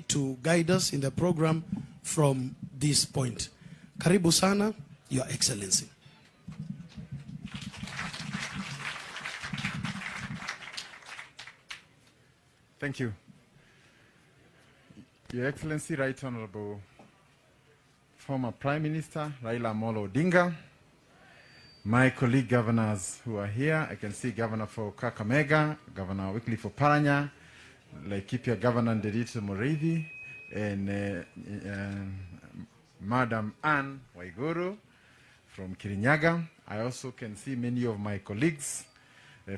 to guide us in the program from this point. Karibu sana, Your Excellency. Thank you. Your Excellency, Right Honorable former Prime Minister Raila Odinga, my colleague governors who are here, I can see Governor for Kakamega, Governor Wycliffe for Paranya, Laikipia Governor Nderitu Mureithi, and Madam Anne Waiguru from Kirinyaga. I also can see many of my colleagues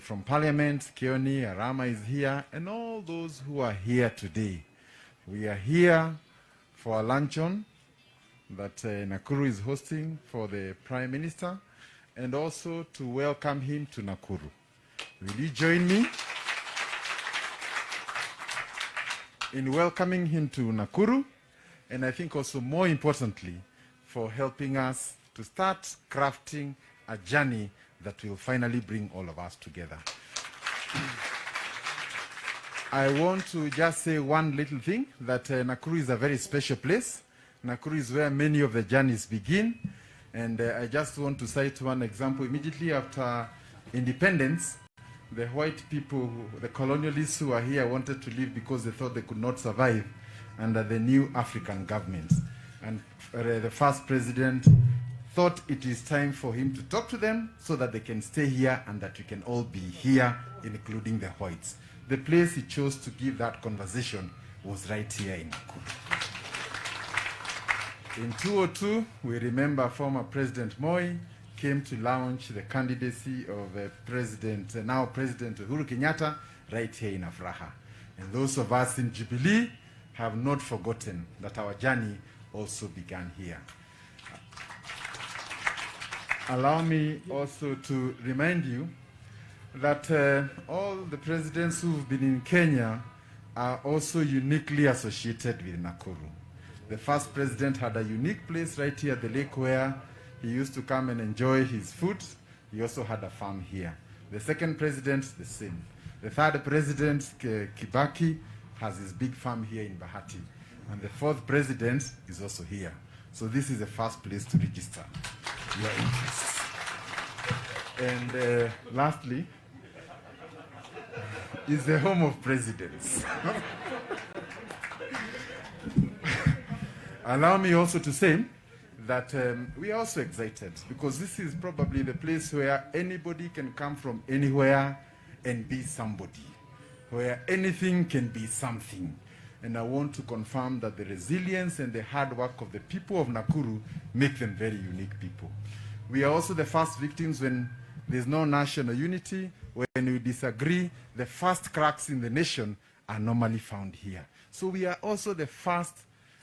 from Parliament. Kioni Arama is here, and all those who are here today. We are here for a luncheon that Nakuru is hosting for the Prime Minister, and also to welcome him to Nakuru. Will you join me in welcoming him to Nakuru? And I think also more importantly, for helping us to start crafting a journey that will finally bring all of us together. I want to just say one little thing, that Nakuru is a very special place. Nakuru is where many of the journeys begin. And I just want to cite one example. Immediately after independence, the white people, the colonialists who are here, wanted to leave because they thought they could not survive under the new African government. And the first president thought it is time for him to talk to them so that they can stay here and that we can all be here, including the whites. The place he chose to give that conversation was right here in Nakuru. In 2002, we remember former President Moi came to launch the candidacy of now President Uhuru Kenyatta right here in Afraha. And those of us in Jubilee have not forgotten that our journey also began here. Allow me also to remind you that all the presidents who've been in Kenya are also uniquely associated with Nakuru. The first president had a unique place right here at the lake where he used to come and enjoy his food. He also had a farm here. The second president, the same. The third president, Kibaki, has his big farm here in Bahati. And the fourth president is also here. So this is the first place to register your interests. And lastly, is the home of presidents. Allow me also to say that we are also excited because this is probably the place where anybody can come from anywhere and be somebody, where anything can be something. And I want to confirm that the resilience and the hard work of the people of Nakuru make them very unique people. We are also the first victims when there's no national unity. When we disagree, the first cracks in the nation are normally found here. So we are also the first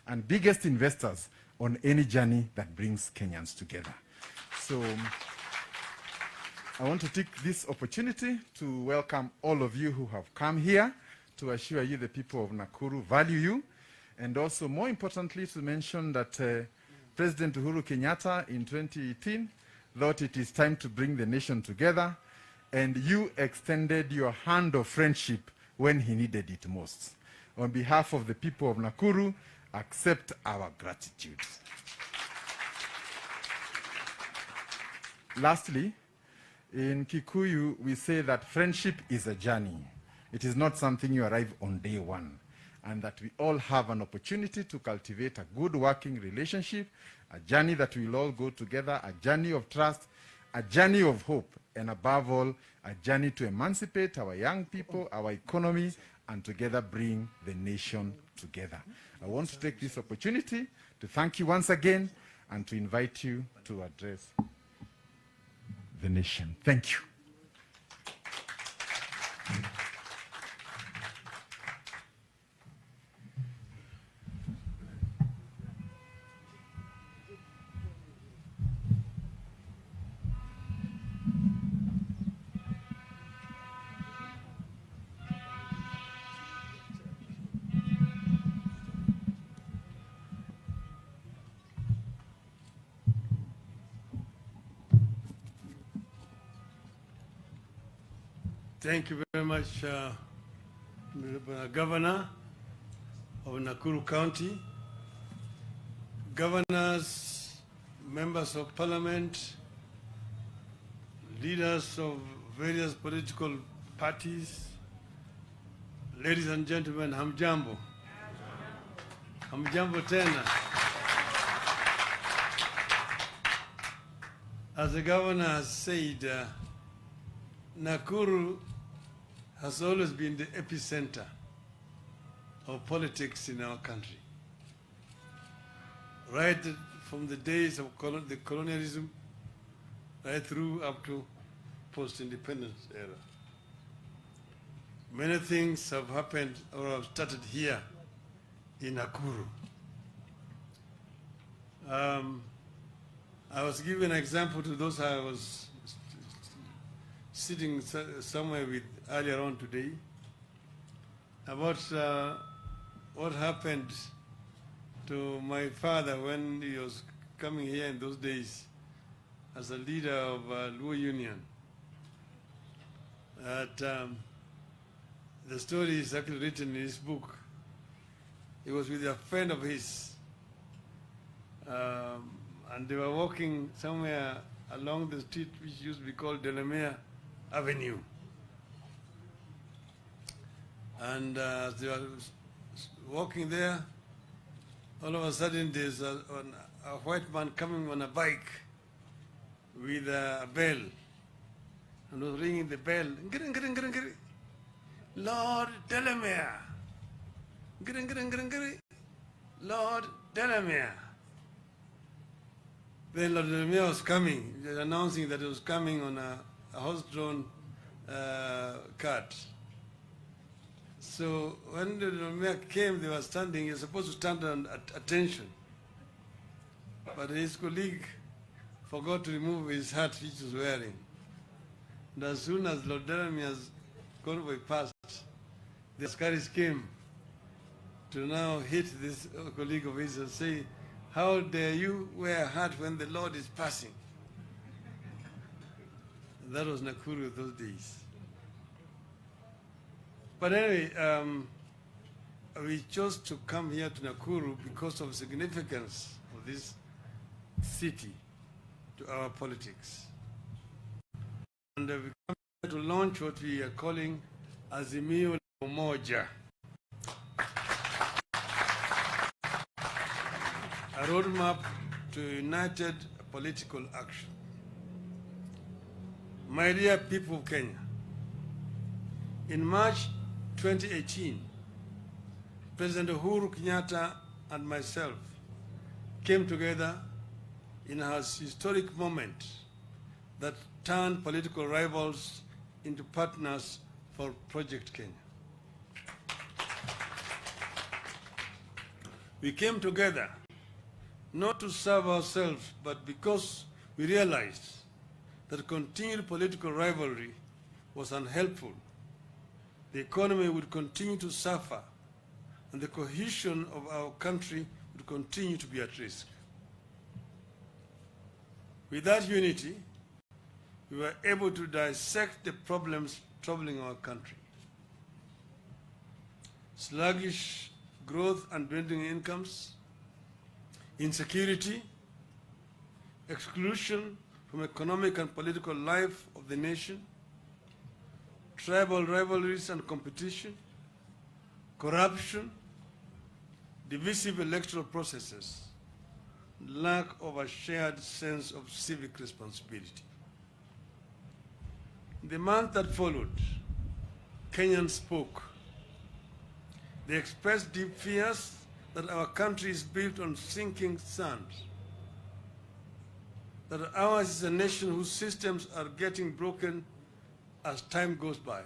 and biggest investors on any journey that brings Kenyans together. So I want to take this opportunity to welcome all of you who have come here, to assure you the people of Nakuru value you, and also more importantly to mention that President Uhuru Kenyatta in 2018 thought it is time to bring the nation together, and you extended your hand of friendship when he needed it most. On behalf of the people of Nakuru, accept our gratitude. Lastly, in Kikuyu, we say that friendship is a journey. It is not something you arrive on day one, and that we all have an opportunity to cultivate a good working relationship, a journey that we'll all go together, a journey of trust, a journey of hope, and above all, a journey to emancipate our young people, our economy, and together bring the nation together. I want to take this opportunity to thank you once again and to invite you to address the nation. Thank you. Thank you very much, Governor. of Nakuru County, governors, members of parliament, leaders of various political parties, ladies and gentlemen, hamjambo. Hamjambo tena. As the governor has said, Nakuru has always been the epicenter of politics in our country. Right from the days of the colonialism, right through up to post-independence era. Many things have happened or have started here in Nakuru. I was giving an example to those I was sitting somewhere with earlier on today about what happened to my father when he was coming here in those days as a leader of Luo Union. The story is actually written in his book. He was with a friend of his, and they were walking somewhere along the street which used to be called Delamere Avenue. And as they were walking there, all of a sudden there's a white man coming on a bike with a bell, and was ringing the bell. Lord Delamere. Lord Delamere. Then Lord Delamere was coming, announcing that he was coming on a horse-drawn cart. So when the Delamere came, they were standing. He was supposed to stand on attention. But his colleague forgot to remove his hat which he was wearing. And as soon as Lord Delamere's convoy passed, the Askaris came to now hit this colleague of his and say, how dare you wear a hat when the Lord is passing? And that was Nakuru those days. But anyway, we chose to come here to Nakuru because of the significance of this city to our politics. And we come here to launch what we are calling Azimio la Umoja, a roadmap to united political action. My dear people of Kenya, in March 2018, President Uhuru Kenyatta and myself came together in a historic moment that turned political rivals into partners for Project Kenya. We came together not to serve ourselves, but because we realized that continued political rivalry was unhelpful. The economy would continue to suffer, and the cohesion of our country would continue to be at risk. With that unity, we were able to dissect the problems troubling our country. Sluggish growth and dwindling incomes, insecurity, exclusion from economic and political life of the nation, tribal rivalries and competition, corruption, divisive electoral processes, lack of a shared sense of civic responsibility. In the month that followed, Kenyans spoke. They expressed deep fears that our country is built on sinking sand, that ours is a nation whose systems are getting broken as time goes by,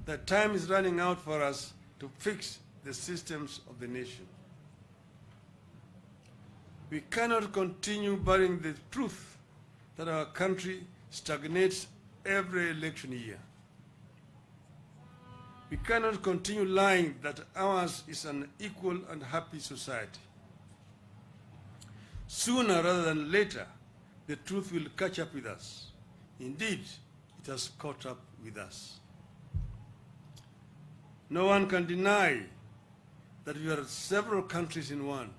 that time is running out for us to fix the systems of the nation. We cannot continue burying the truth that our country stagnates every election year. We cannot continue lying that ours is an equal and happy society. Sooner rather than later, the truth will catch up with us. Indeed, it has caught up with us. No one can deny that we are several countries in one.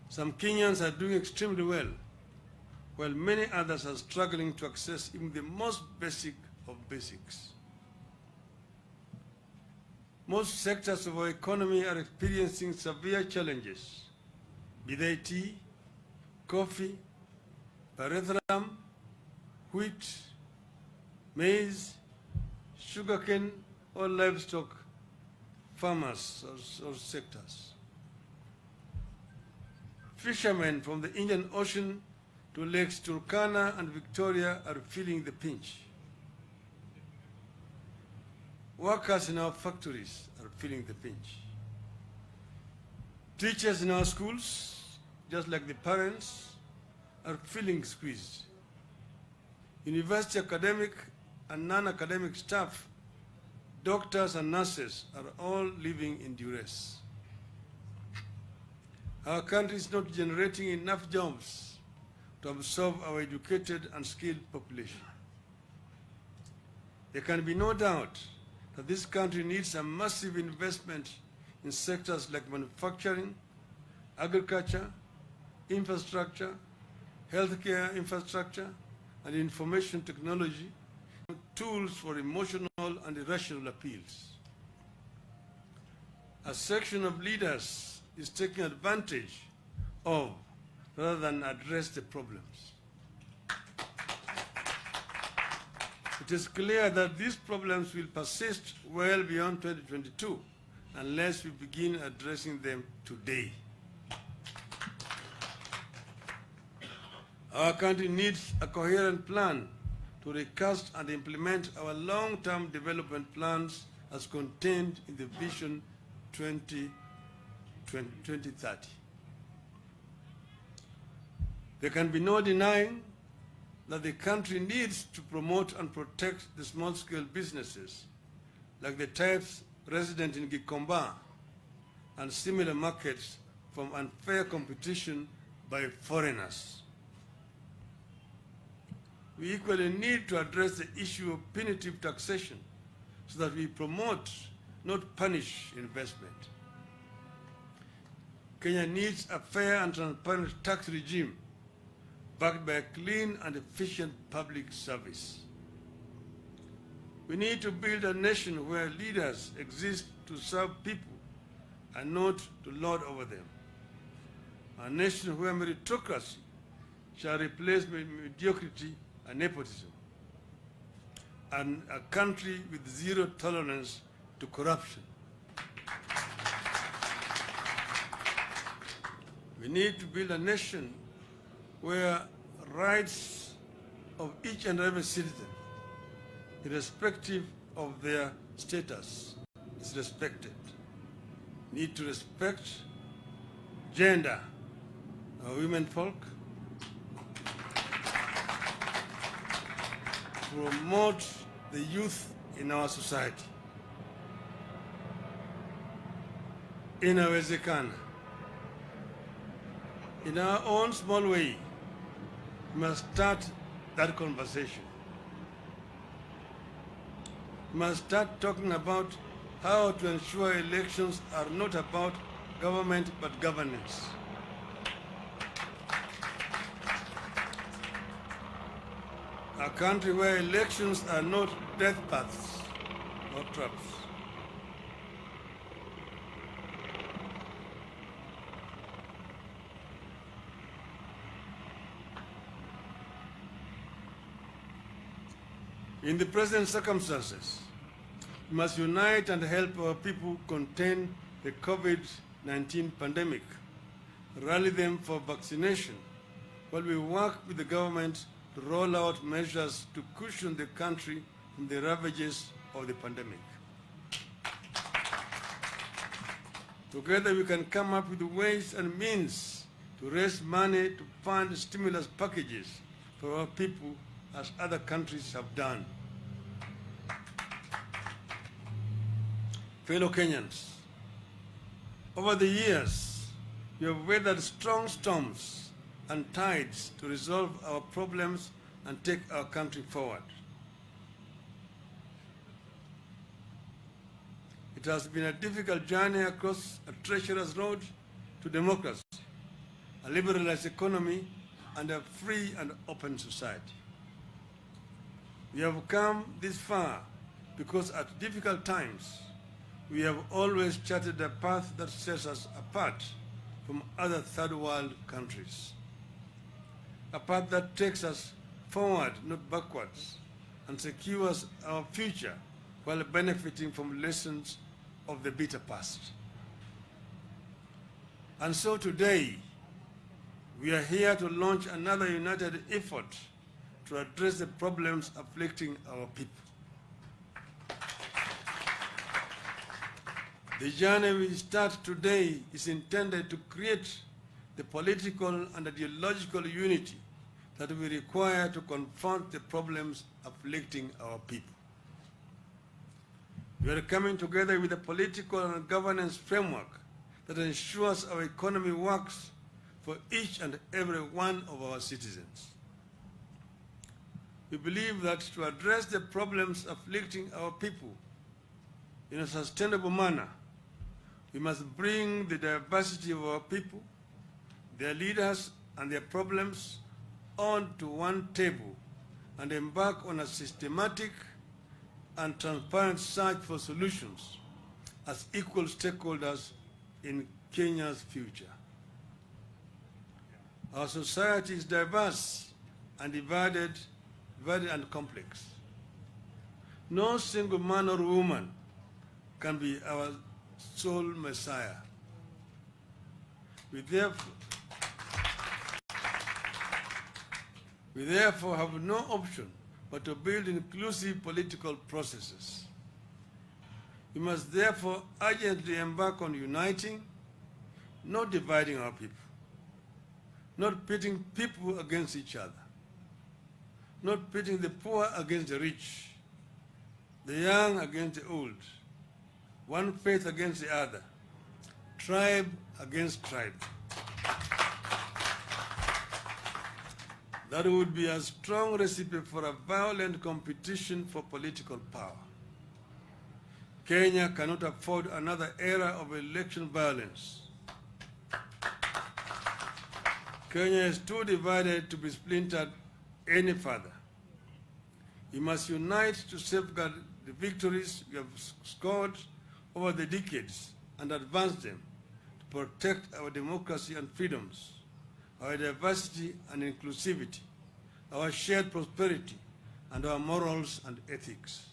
Some Kenyans are doing extremely well, while many others are struggling to access even the most basic of basics. Most sectors of our economy are experiencing severe challenges, be they tea, coffee, pyrethrum, wheat, maize, sugarcane, or livestock farmers or sectors. Fishermen from the Indian Ocean to Lakes Turkana and Victoria are feeling the pinch. Workers in our factories are feeling the pinch. Teachers in our schools, just like the parents, are feeling squeezed. University academic and non-academic staff, doctors and nurses are all living in duress. Our country is not generating enough jobs to absorb our educated and skilled population. There can be no doubt that this country needs a massive investment in sectors like manufacturing, agriculture, infrastructure, healthcare infrastructure, and information technology, tools for emotional and irrational appeals. A section of leaders is taking advantage of rather than address the problems. It is clear that these problems will persist well beyond 2022 unless we begin addressing them today. Our country needs a coherent plan to recast and implement our long-term development plans as contained in the Vision 2030. There can be no denying that the country needs to promote and protect the small-scale businesses, like the types resident in Gikomba and similar markets, from unfair competition by foreigners. We equally need to address the issue of punitive taxation so that we promote, not punish, investment. Kenya needs a fair and transparent tax regime backed by a clean and efficient public service. We need to build a nation where leaders exist to serve people and not to lord over them. A nation where meritocracy shall replace mediocrity and nepotism. And a country with zero tolerance to corruption. We need to build a nation where rights of each and every citizen, irrespective of their status, is respected. We need to respect gender, our women folk, promote the youth in our society. Inawezekana. In our own small way, we must start that conversation. We must start talking about how to ensure elections are not about government but governance. A country where elections are not death paths or traps. In the present circumstances, we must unite and help our people contain the COVID-19 pandemic, rally them for vaccination, while we work with the government to roll out measures to cushion the country from the ravages of the pandemic. Together we can come up with ways and means to raise money to fund stimulus packages for our people as other countries have done. Fellow Kenyans, over the years, we have weathered strong storms and tides to resolve our problems and take our country forward. It has been a difficult journey across a treacherous road to democracy, a liberalized economy, and a free and open society. We have come this far because at difficult times, we have always charted a path that sets us apart from other third world countries. A path that takes us forward, not backwards, and secures our future while benefiting from lessons of the bitter past. And so today, we are here to launch another united effort to address the problems afflicting our people. The journey we start today is intended to create the political and ideological unity that we require to confront the problems afflicting our people. We are coming together with a political and governance framework that ensures our economy works for each and every one of our citizens. We believe that to address the problems afflicting our people in a sustainable manner, we must bring the diversity of our people, their leaders, and their problems onto one table and embark on a systematic and transparent search for solutions as equal stakeholders in Kenya's future. Our society is diverse and divided and complex. No single man or woman can be our sole Messiah. We therefore have no option but to build inclusive political processes. We must therefore urgently embark on uniting, not dividing our people, not pitting people against each other, not pitting the poor against the rich, the young against the old, one faith against the other, tribe against tribe. That would be a strong recipe for a violent competition for political power. Kenya cannot afford another era of election violence. Kenya is too divided to be splintered any further. We must unite to safeguard the victories we have scored over the decades and advance them to protect our democracy and freedoms, our diversity and inclusivity, our shared prosperity, and our morals and ethics.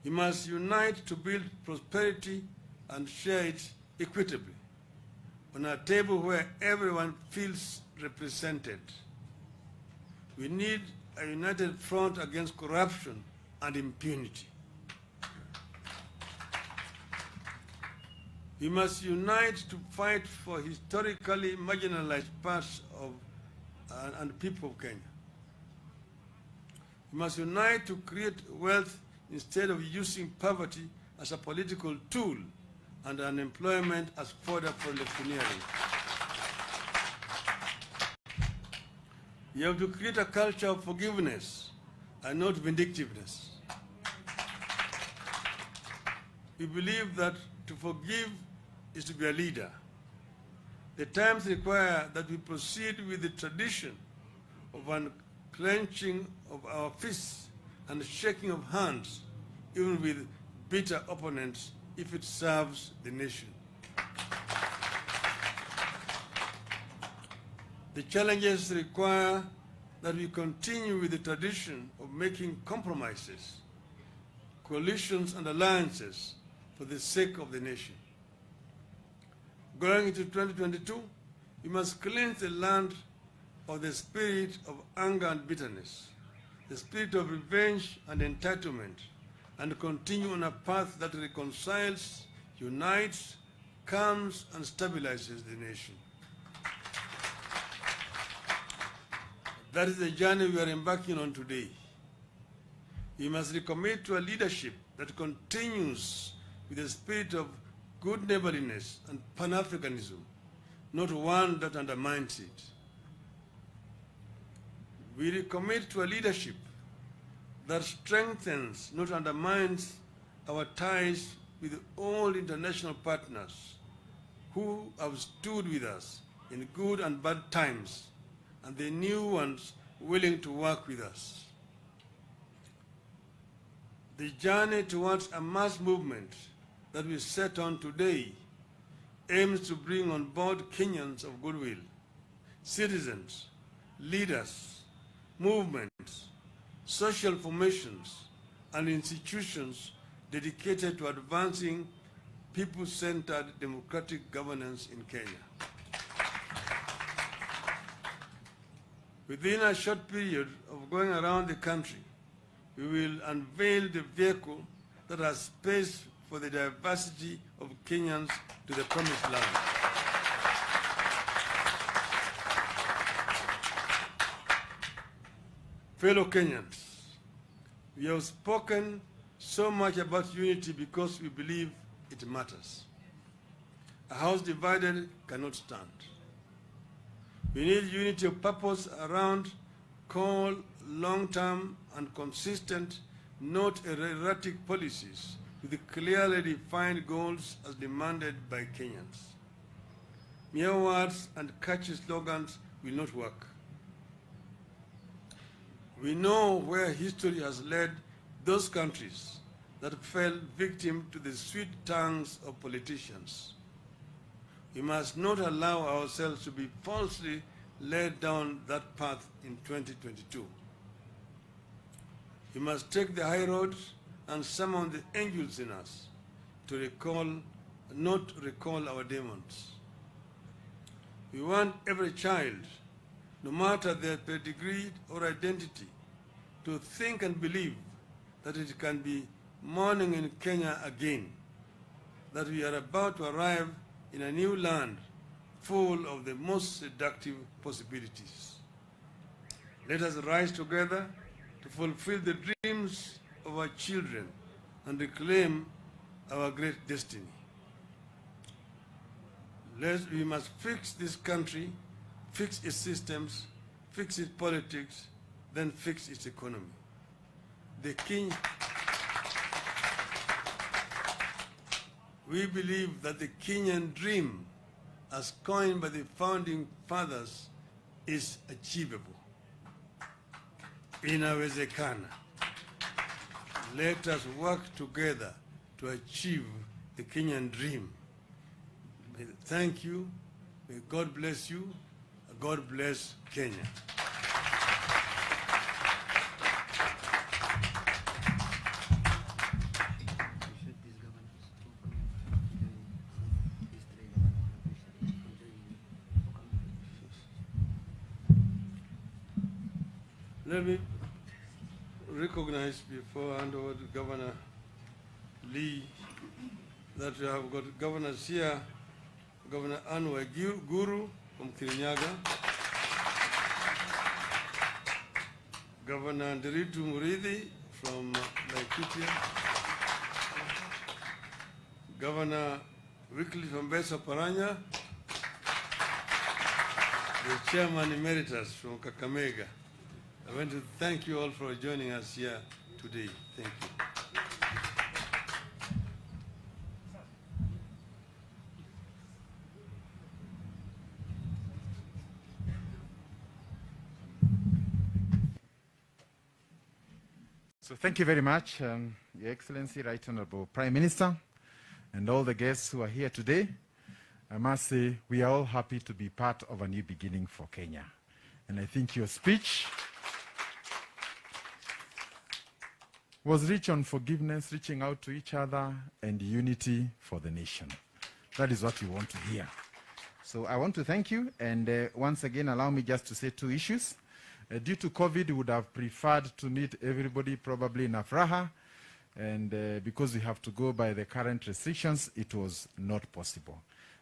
We must unite to build prosperity and share it equitably on a table where everyone feels represented. We need a united front against corruption and impunity. We must unite to fight for historically marginalized parts of and people of Kenya. We must unite to create wealth instead of using poverty as a political tool and unemployment as fodder for electioneering. You have to create a culture of forgiveness and not vindictiveness. We believe that to forgive is to be a leader. The times require that we proceed with the tradition of unclenching of our fists and shaking of hands, even with bitter opponents, if it serves the nation. The challenges require that we continue with the tradition of making compromises, coalitions and alliances for the sake of the nation. Going into 2022, we must cleanse the land of the spirit of anger and bitterness, the spirit of revenge and entitlement, and continue on a path that reconciles, unites, calms, and stabilizes the nation. That is the journey we are embarking on today. We must recommit to a leadership that continues with the spirit of good neighborliness and Pan-Africanism, not one that undermines it. We recommit to a leadership that strengthens, not undermines, our ties with all international partners who have stood with us in good and bad times, and the new ones willing to work with us. The journey towards a mass movement that we set on today aims to bring on board Kenyans of goodwill, citizens, leaders, movements, social formations, and institutions dedicated to advancing people-centered democratic governance in Kenya. Within a short period of going around the country, we will unveil the vehicle that has space for the diversity of Kenyans to the promised land. Fellow Kenyans, we have spoken so much about unity because we believe it matters. A house divided cannot stand. We need unity of purpose around core, long-term and consistent, not erratic policies with clearly defined goals as demanded by Kenyans. Mere words and catchy slogans will not work. We know where history has led those countries that fell victim to the sweet tongues of politicians. We must not allow ourselves to be falsely led down that path in 2022. We must take the high road and summon the angels in us to recall, not recall our demons. We want every child, no matter their pedigree or identity, to think and believe that it can be morning in Kenya again, that we are about to arrive in a new land full of the most seductive possibilities. Let us rise together to fulfill the dreams of our children and reclaim our great destiny. We must fix this country, fix its systems, fix its politics, then fix its economy. We believe that the Kenyan dream, as coined by the founding fathers, is achievable. Inawezekana. Let us work together to achieve the Kenyan dream. Thank you. May God bless you. God bless Kenya. Let me recognize before I hand over to Governor Lee that we have got governors here, Governor Anwar Guru from Kirinyaga, Governor Nderitu Murithi from Laikipia, Governor Wycliffe Ambesa Paranya, the Chairman Emeritus from Kakamega. I want to thank you all for joining us here today. Thank you. So thank you very much, Your Excellency, Right Honorable Prime Minister, and all the guests who are here today. I must say we are all happy to be part of a new beginning for Kenya. And I think your speech was rich on forgiveness, reaching out to each other, and unity for the nation. That is what we want to hear. So I want to thank you, and once again, allow me just to say two issues. Due to COVID, we would have preferred to meet everybody probably in Afraha, and because we have to go by the current restrictions, it was not possible.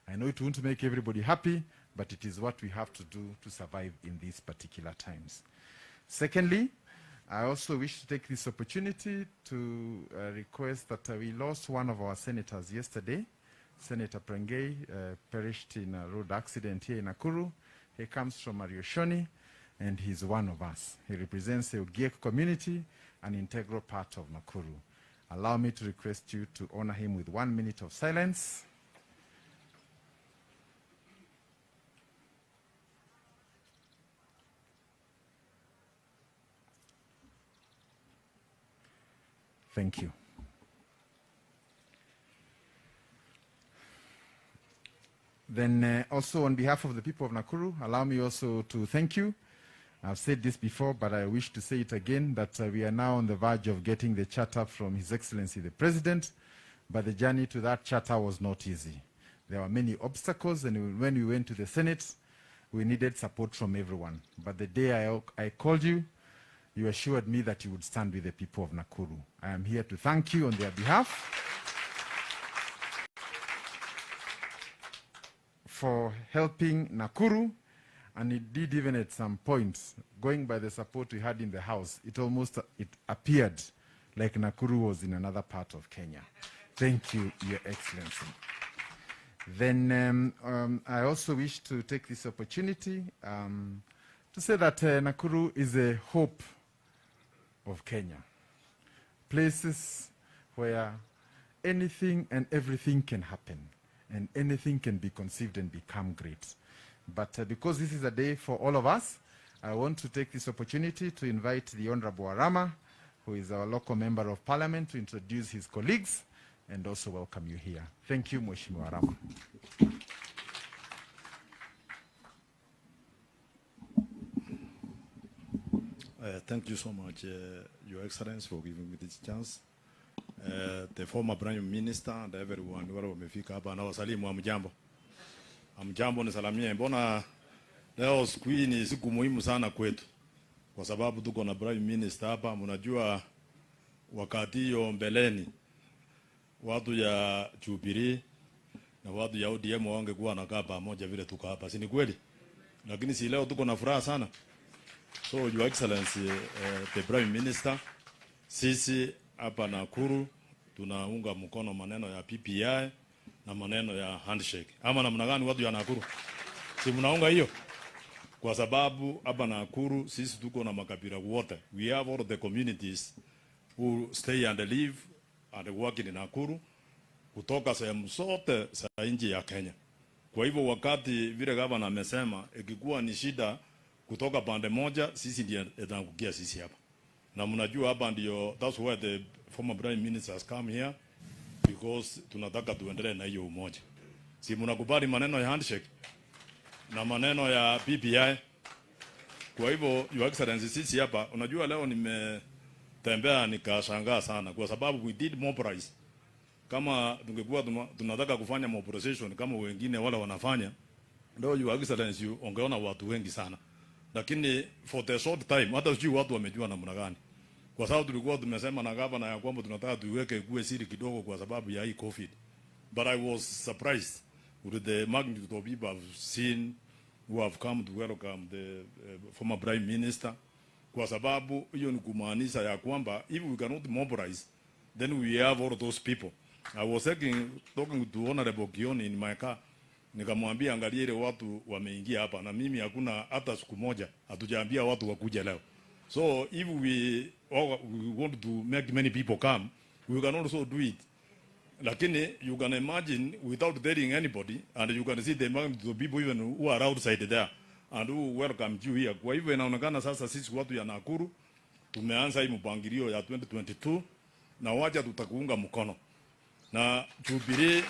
I know it won't make everybody happy, but it is what we have to do to survive in these particular times. Secondly, I also wish to take this opportunity to request that we lost one of our senators yesterday. Senator Prengei perished in a road accident here in Nakuru. He comes from Arioshoni, and he's one of us. He represents the Ogiek community, an integral part of Nakuru. Allow me to request you to honor him with 1 minute of silence. Thank you. Then also on behalf of the people of Nakuru, allow me also to thank you. I've said this before, but I wish to say it again, that we are now on the verge of getting the charter from His Excellency the President, but the journey to that charter was not easy. There were many obstacles, and when we went to the Senate, we needed support from everyone. But the day I called you, you assured me that you would stand with the people of Nakuru. I am here to thank you on their behalf for helping Nakuru, and indeed even at some points, going by the support we had in the House, it appeared like Nakuru was in another part of Kenya. Thank you, Your Excellency. Then I also wish to take this opportunity to say that Nakuru is a hope of Kenya. Places where anything and everything can happen, and anything can be conceived and become great. But because this is a day for all of us, I want to take this opportunity to invite the Honorable Arama, who is our local member of parliament, to introduce his colleagues and also welcome you here. Thank you, Mheshimiwa Arama. Thank you so much, Your Excellency, for giving me this chance. The former Prime Minister and everyone who wamefika hapa na wasalimu amjambo. Amjambo ni salamia. Mbona leo siku hii ni siku muhimu sana kwetu. Kwa sababu tuko na Prime Minister hapa, mnajua wakati hiyo mbeleni watu ya Jubilee na watu ya ODM wangekuwa nakaa pamoja vile tuko hapa. Si ni kweli? Lakini si leo tuko na furaha sana. So Your Excellency, the Prime Minister, sisi hapa Nakuru tunaunga mkono maneno ya PPI na maneno ya handshake. Ama namna gani watu ya Nakuru? Si mnaunga hiyo? Kwa sababu hapa Nakuru sisi tuko na makabila wote. We have all the communities who stay and live and work in Nakuru kutoka sehemu zote za nchi ya Kenya. Kwa hivyo wakati vile gavana amesema ikikuwa ni shida kutoka pande moja, sisi ndiye tunakukia sisi hapa. Na mnajua hapa ndio, that's why the former Prime Minister has come here, because tunataka tuendelee na hiyo umoja. Si mnakubali maneno ya handshake na maneno ya PPI. Kwa hivyo Your Excellency, sisi hapa, unajua leo nimetembea nikashangaa sana kwa sababu we did mobilize. Kama tungekuwa tunataka kufanya mobilization kama wengine wala wanafanya, ndio Your Excellency ungeona watu wengi sana. Lakini for the short time hata sijui watu wamejua namna gani. Kwa sababu tulikuwa tumesema na gavana ya kwamba tunataka tuiweke kuwe siri kidogo kwa sababu ya hii COVID. But I was surprised with the magnitude of people I've seen who have come to welcome the former Prime Minister. Kwa sababu hiyo ni kumaanisha ya kwamba if we cannot mobilize, then we have all those people. I was talking to Honorable Kioni in my car. Nikamwambia angalia ile watu wameingia hapa, na mimi hakuna hata siku moja hatujaambia watu wakuja leo. So if we want to make many people come, we can also do it. Lakini you can imagine without telling anybody, and you can see the amount of people even who are outside there and who welcome you here. Kwa hivyo inaonekana sasa sisi watu ya Nakuru tumeanza hii mpangilio ya 2022 na wacha tutakuunga mkono. Na Jubilee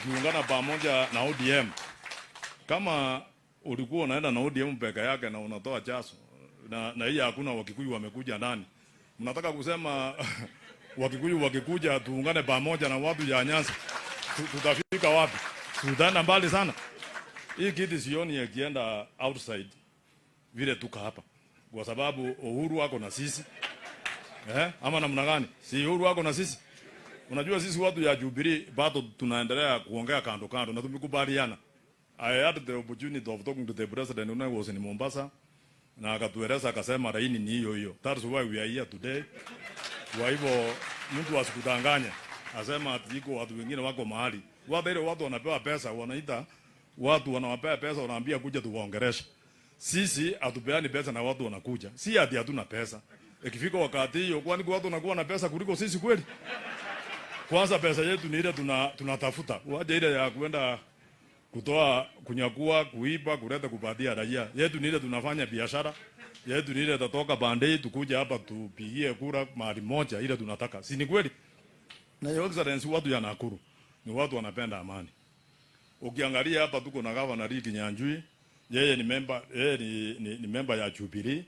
kiungana pamoja na ODM. Kama ulikuwa unaenda na ODM peke yake na unatoa jaso na hii hakuna Wakikuyu wamekuja ndani, mnataka kusema Wakikuyu wakikuja tuungane pamoja na watu ya Nyanza, tutafika wapi? Tutaenda mbali sana. Hii kitu sioni ikienda outside vile tuka hapa, kwa sababu uhuru wako na sisi ama namna gani? Si uhuru wako na sisi. Unajua sisi watu ya Jubilee bado tunaendelea kuongea kando kando na tumekubaliana. I had the opportunity of talking to the president when I was in Mombasa, na akatueleza akasema laini ni hiyo hiyo. That's why we are here today. Kwa hivyo mtu asikudanganye asema ati iko watu wengine wako mahali. Watu wanapewa pesa, wanaita watu wanawapea pesa, wanaambia kuja tuwaongeleshe. Sisi hatupeani pesa na watu wanakuja. Si ati hatuna pesa. Ikifika wakati hiyo, kwani kwa watu wanakuwa na pesa kuliko sisi kweli? Kwanza pesa yetu ni ile tunatafuta. Waje ile ya kwenda kutoa, kunyakua, kuiba, kuleta kupatia raia. Yetu ni ile tunafanya biashara. Yetu ni ile tatoka bandei tukuja hapa tupigie kura mahali moja ile tunataka. Si ni kweli? Na Your Excellency, watu ya Nakuru ni watu wanapenda amani. Ukiangalia hapa tuko na Governor Ricky Nyanjui, yeye ni member ya Jubilee,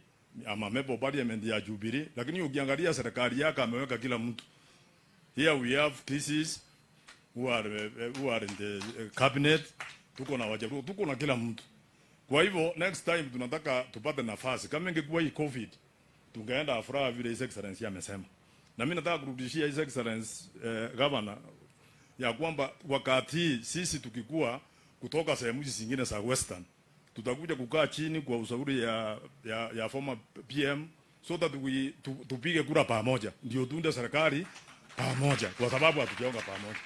ama member of parliament ya Jubilee, lakini ukiangalia serikali yake ameweka kila mtu. Here we have pieces who are in the cabinet, tuko na wajabu, tuko na kila mtu. Kwa hivyo next time tunataka tupate nafasi. Kama ingekuwa hii COVID, tungeenda Afra vile His Excellency amesema. Na mimi nataka kurudishia His Excellency Governor ya kwamba wakati sisi tukikua kutoka sehemu zingine za Western, tutakuja kukaa chini kwa ushauri ya former PM so that tupige kura pamoja, ndio tunde serikali pamoja, kwa sababu hatujaonga pamoja.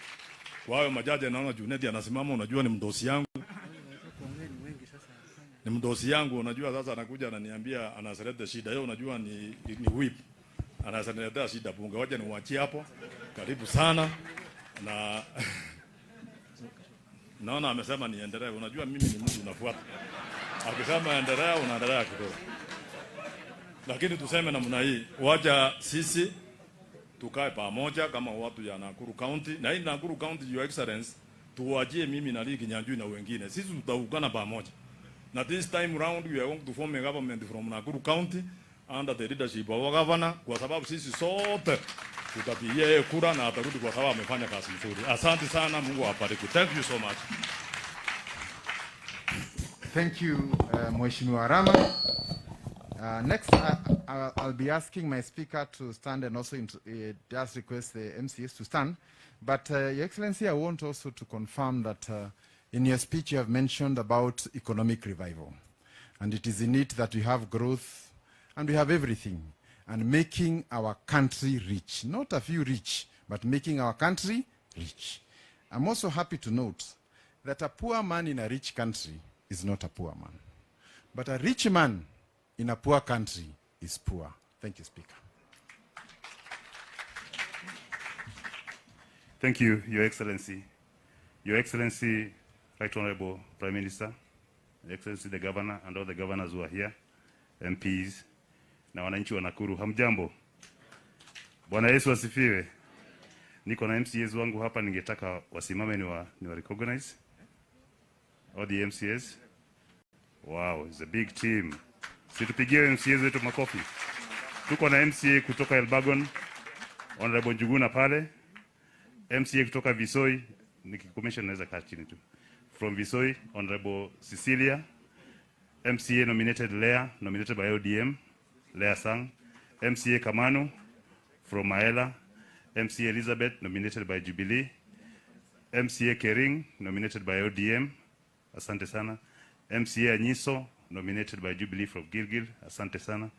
Kwa hiyo majaji, naona Juneti anasimama, unajua ni mdosi yangu. Ni mdosi yangu, unajua sasa anakuja ananiambia anaseleta shida. Yeye unajua ni whip. Anaseleta shida bunge. Wacha niwaachie hapo. Karibu sana. Na naona amesema niendelee. Unajua mimi ni mtu unafuata. Akisema endelea unaendelea kidogo. Lakini tuseme namna hii, wacha sisi tukae pamoja kama watu ya Nakuru County. Na hii Nakuru County, Your Excellency, tuwajie mimi na Ricky Nyanjui na wengine. Sisi tutaungana pamoja. Na this time round we are going to form a government from Nakuru County under the leadership of our governor, kwa sababu sisi sote tutapigia yeye kura na atarudi kwa sababu amefanya kazi nzuri. Asante sana, Mungu awabariki. Thank you so much. Thank you, Mheshimiwa Rama. Next, I'll be asking my speaker to stand and also just request the MCS to stand. But Your Excellency, I want also to confirm that in your speech you have mentioned about economic revival. And it is in it that we have growth and we have everything. And making our country rich. Not a few rich, but making our country rich. I'm also happy to note that a poor man in a rich country is not a poor man. But a rich man in a poor country is poor. Thank you, Speaker. Thank you, Your Excellency. Your Excellency, Right Honorable Prime Minister, Your Excellency the Governor and all the governors who are here, MPs, na wananchi wa Nakuru, hamjambo. Bwana Yesu asifiwe. Niko na MCAs wangu hapa, ningetaka wasimame ni wa recognize. All the MCAs. Wow, it's a big team. Situpigie MCAs wetu makofi. Tuko na MCA kutoka Elbagon, Honorable Njuguna pale. MCA kutoka Visoi, nikikomesha naweza kaa chini tu. From Visoi, Honorable Cecilia. MCA nominated Lea, nominated by ODM, Lea Sang. MCA Kamanu from Maela. MCA Elizabeth, nominated by Jubilee. MCA Kering, nominated by ODM, asante sana. MCA Anyiso, nominated by Jubilee from Gilgil, asante sana.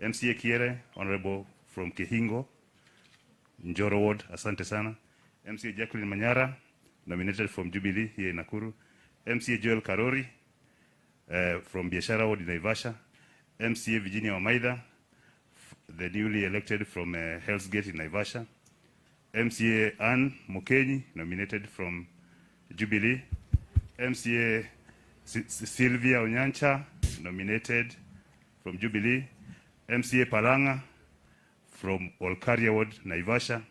MCA Kiere, Honorable from Kehingo, Njoro Ward, asante sana. MCA Jacqueline Manyara, nominated from Jubilee here in Nakuru. MCA Joel Karori, from Biashara Ward in Naivasha. MCA Virginia Wamaida, the newly elected from Hell's Gate in Naivasha. MCA Ann Mokenyi, nominated from Jubilee. MCA Sylvia Onyancha, nominated from Jubilee. MCA Palanga, from Olkaria Ward, Naivasha.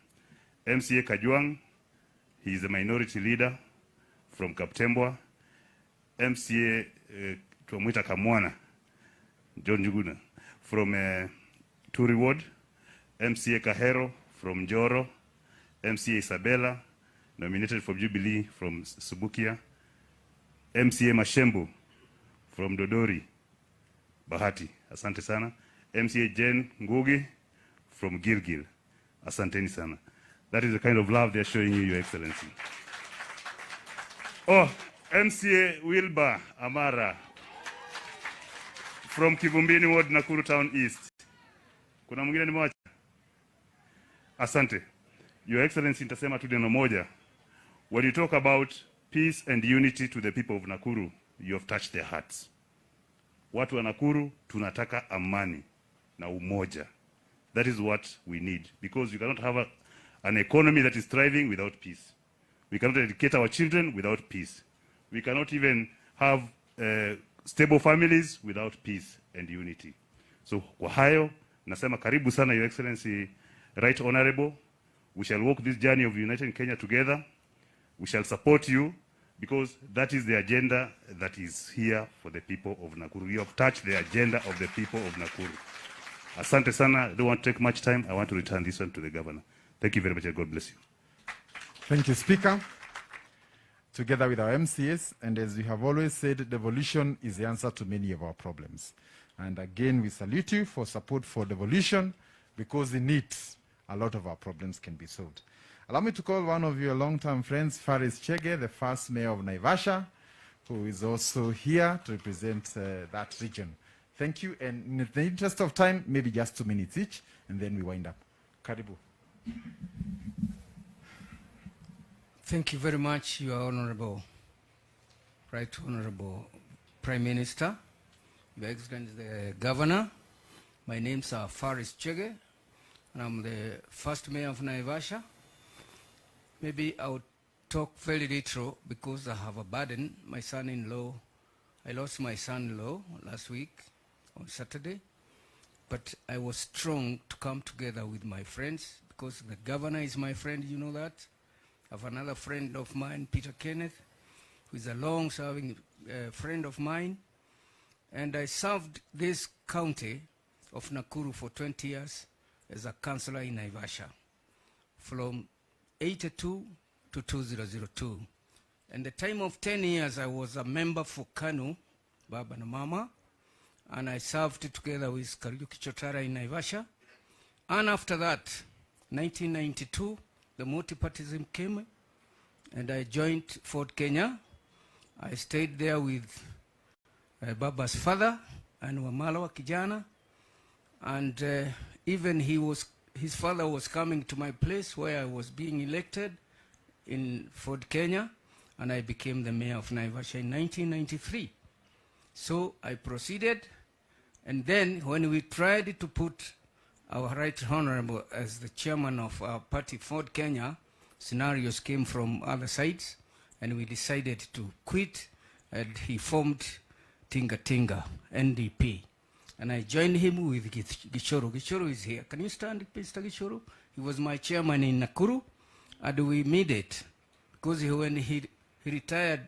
MCA Kajwang, he is a minority leader from Kaptembwa. MCA Tuamwita Kamwana, John Njuguna, from Turi Ward. MCA Kahero, from Njoro. MCA Isabella, nominated from Jubilee from Subukia. MCA Mashembu, from Dodori, Bahati, asante sana. MCA Jen Ngugi, from Gilgil, asanteni sana. That is the kind of love they're showing you, Your Excellency. Oh, MCA Wilbur Amara, from Kivumbini Ward, Nakuru Town East. Kuna mwingine nimewacha? Asante. Your Excellency, nitasema tu neno moja. When you talk about peace and unity to the people of Nakuru, you have touched their hearts. Watu wa Nakuru tunataka amani na umoja. That is what we need, because you cannot have an economy that is thriving without peace. We cannot educate our children without peace. We cannot even have stable families without peace and unity. So kwa hayo, nasema karibu sana, Your Excellency, Right Honorable. We shall walk this journey of uniting Kenya together. We shall support you, because that is the agenda that is here for the people of Nakuru. You have touched the agenda of the people of Nakuru. Asante sana. I don't want to take much time. I want to return this one to the governor. Thank you very much, and God bless you. Thank you, Speaker. Together with our MCS, and as we have always said, devolution is the answer to many of our problems. And again, we salute you for support for devolution, because in it, a lot of our problems can be solved. Allow me to call one of your long-term friends, Faris Chege, the first mayor of Naivasha, who is also here to represent that region. Thank you, and in the interest of time, maybe just 2 minutes each, and then we wind up. Karibu. Thank you very much, Your Honorable, Right Honorable Prime Minister, Your Excellency the Governor. My name's Faris Chege, and I'm the first mayor of Naivasha. Maybe I'll talk very little because I have a burden. My son-in-law, I lost my son-in-law last week on Saturday, but I was strong to come together with my friends, because the governor is my friend, you know that. I have another friend of mine, Peter Kenneth, who is a long-serving friend of mine. And I served this county of Nakuru for 20 years as a councillor in Naivasha, from 82 to 2002. And the time of 10 years, I was a member for KANU, Baba and Mama, and I served together with Kariuki Chotara in Naivasha. And after that, 1992, the multipartyism came, and I joined Ford Kenya. I stayed there with Baba's father and Wamala Kijana, and even his father was coming to my place where I was being elected in Ford Kenya, and I became the mayor of Naivasha in 1993. So I proceeded, and then when we tried to put our Right Honorable as the chairman of our party, Ford Kenya, scenarios came from other sides, and we decided to quit, and he formed Tinga Tinga, NDP. And I joined him with Gichoro. Gichoro is here. Can you stand, Mr. Gichoro? He was my chairman in Nakuru, and we made it. Because when he retired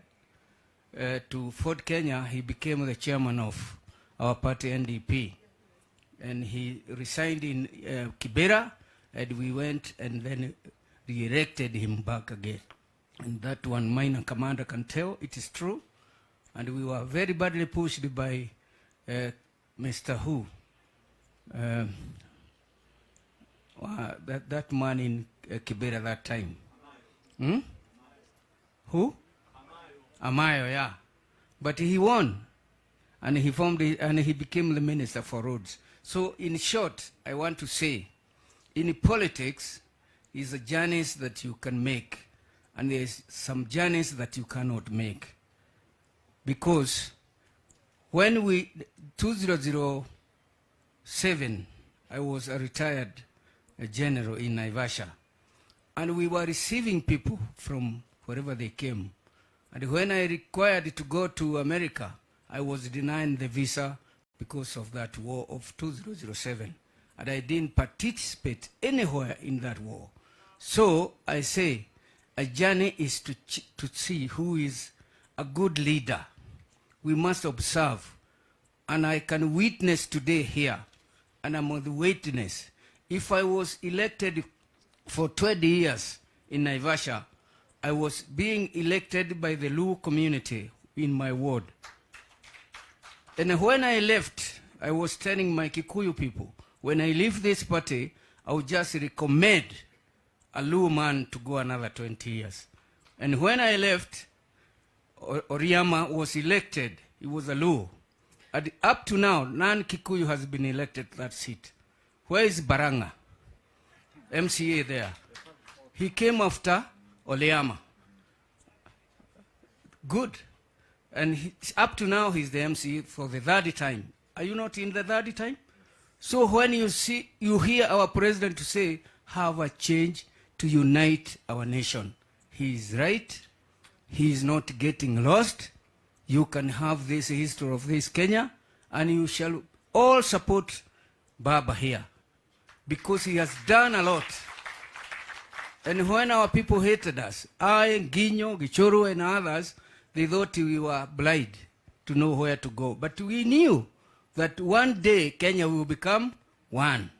to Ford Kenya, he became the chairman of our party, NDP. And he resigned in Kibera, and we went and then re-elected him back again. And that one minor commander can tell it is true. And we were very badly pushed by Mr. Who, that man in Kibera that time. Who? Amayo, yeah. But he won, and he formed it, and he became the minister for roads. So in short, I want to say, in politics, is a journeys that you can make, and there's some journeys that you cannot make. Because when 2007, I was a retired general in Naivasha, and we were receiving people from wherever they came. And when I required to go to America, I was denied the visa because of that war of 2007. And I didn't participate anywhere in that war. So I say, a journey is to see who is a good leader. We must observe. And I can witness today here, and I'm on the witness. If I was elected for 20 years in Naivasha, I was being elected by the Luo community in my ward. And when I left, I was telling my Kikuyu people, when I leave this party, I would just recommend a Luo man to go another 20 years. And when I left, Oriama was elected. He was a Luo. And up to now, none Kikuyu has been elected that seat. Where is Baranga? MCA there. He came after Oleama. Good. And up to now, he's the MCA for the third time. Are you not in the third time? So when you hear our president to say, have a change to unite our nation, he is right. He is not getting lost. You can have this history of this Kenya, and you shall all support Baba here, because he has done a lot. And when our people hated us, I, Ginyo, Gichoro, and others, they thought we were blind to know where to go. But we knew that one day Kenya will become one.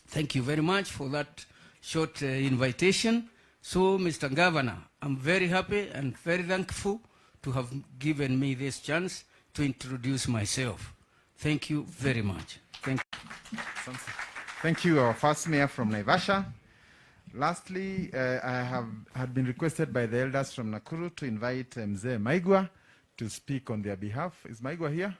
Thank you very much for that short invitation. So, Mr. Governor, I'm very happy and very thankful to have given me this chance to introduce myself. Thank you very much. Thank you. Thank you, our first mayor from Naivasha. Lastly, I had been requested by the elders from Nakuru to invite Mzee Maigwa to speak on their behalf. Is Maigwa here?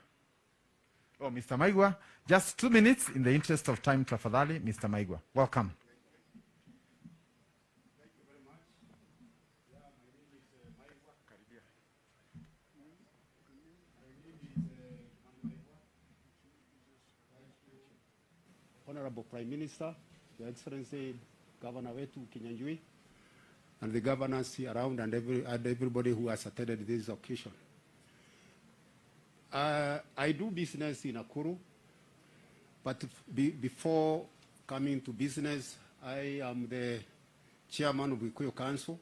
Oh, Mr. Maigwa. Just 2 minutes in the interest of time, tafadhali. Mr. Maigwa, welcome. Thank you very much. Yeah, my name is Maigwa Karibia. Honorable Prime Minister, Your Excellency Governor wetu Kinyanjui, and the governors around and everybody who has attended this occasion. I do business in Nakuru, but before coming to business, I am the chairman of Gikuyu Council.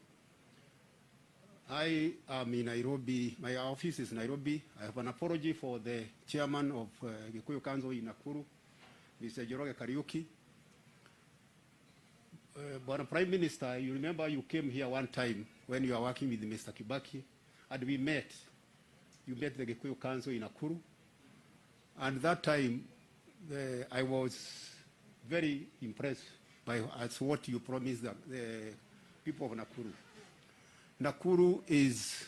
I am in Nairobi. My office is Nairobi. I have an apology for the chairman of Gikuyu Council in Nakuru, Mr. Joroge Kariuki. But Prime Minister, you remember you came here one time when you were working with Mr. Kibaki, and we met. You met the Gikuyu Council in Nakuru, and that time I was very impressed by what you promised the people of Nakuru. Nakuru is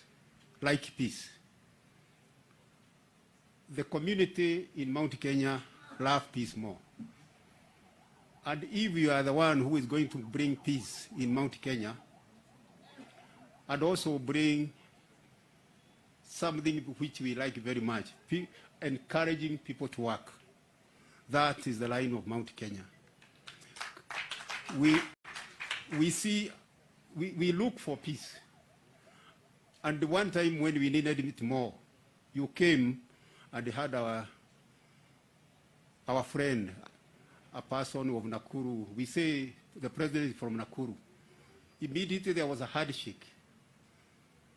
like peace. The community in Mount Kenya love peace more. And if you are the one who is going to bring peace in Mount Kenya, and also bring something which we like very much, encouraging people to work, that is the line of Mount Kenya. We look for peace. And one time when we needed it more, you came and had our friend, a person of Nakuru. We say the president is from Nakuru. Immediately there was a handshake.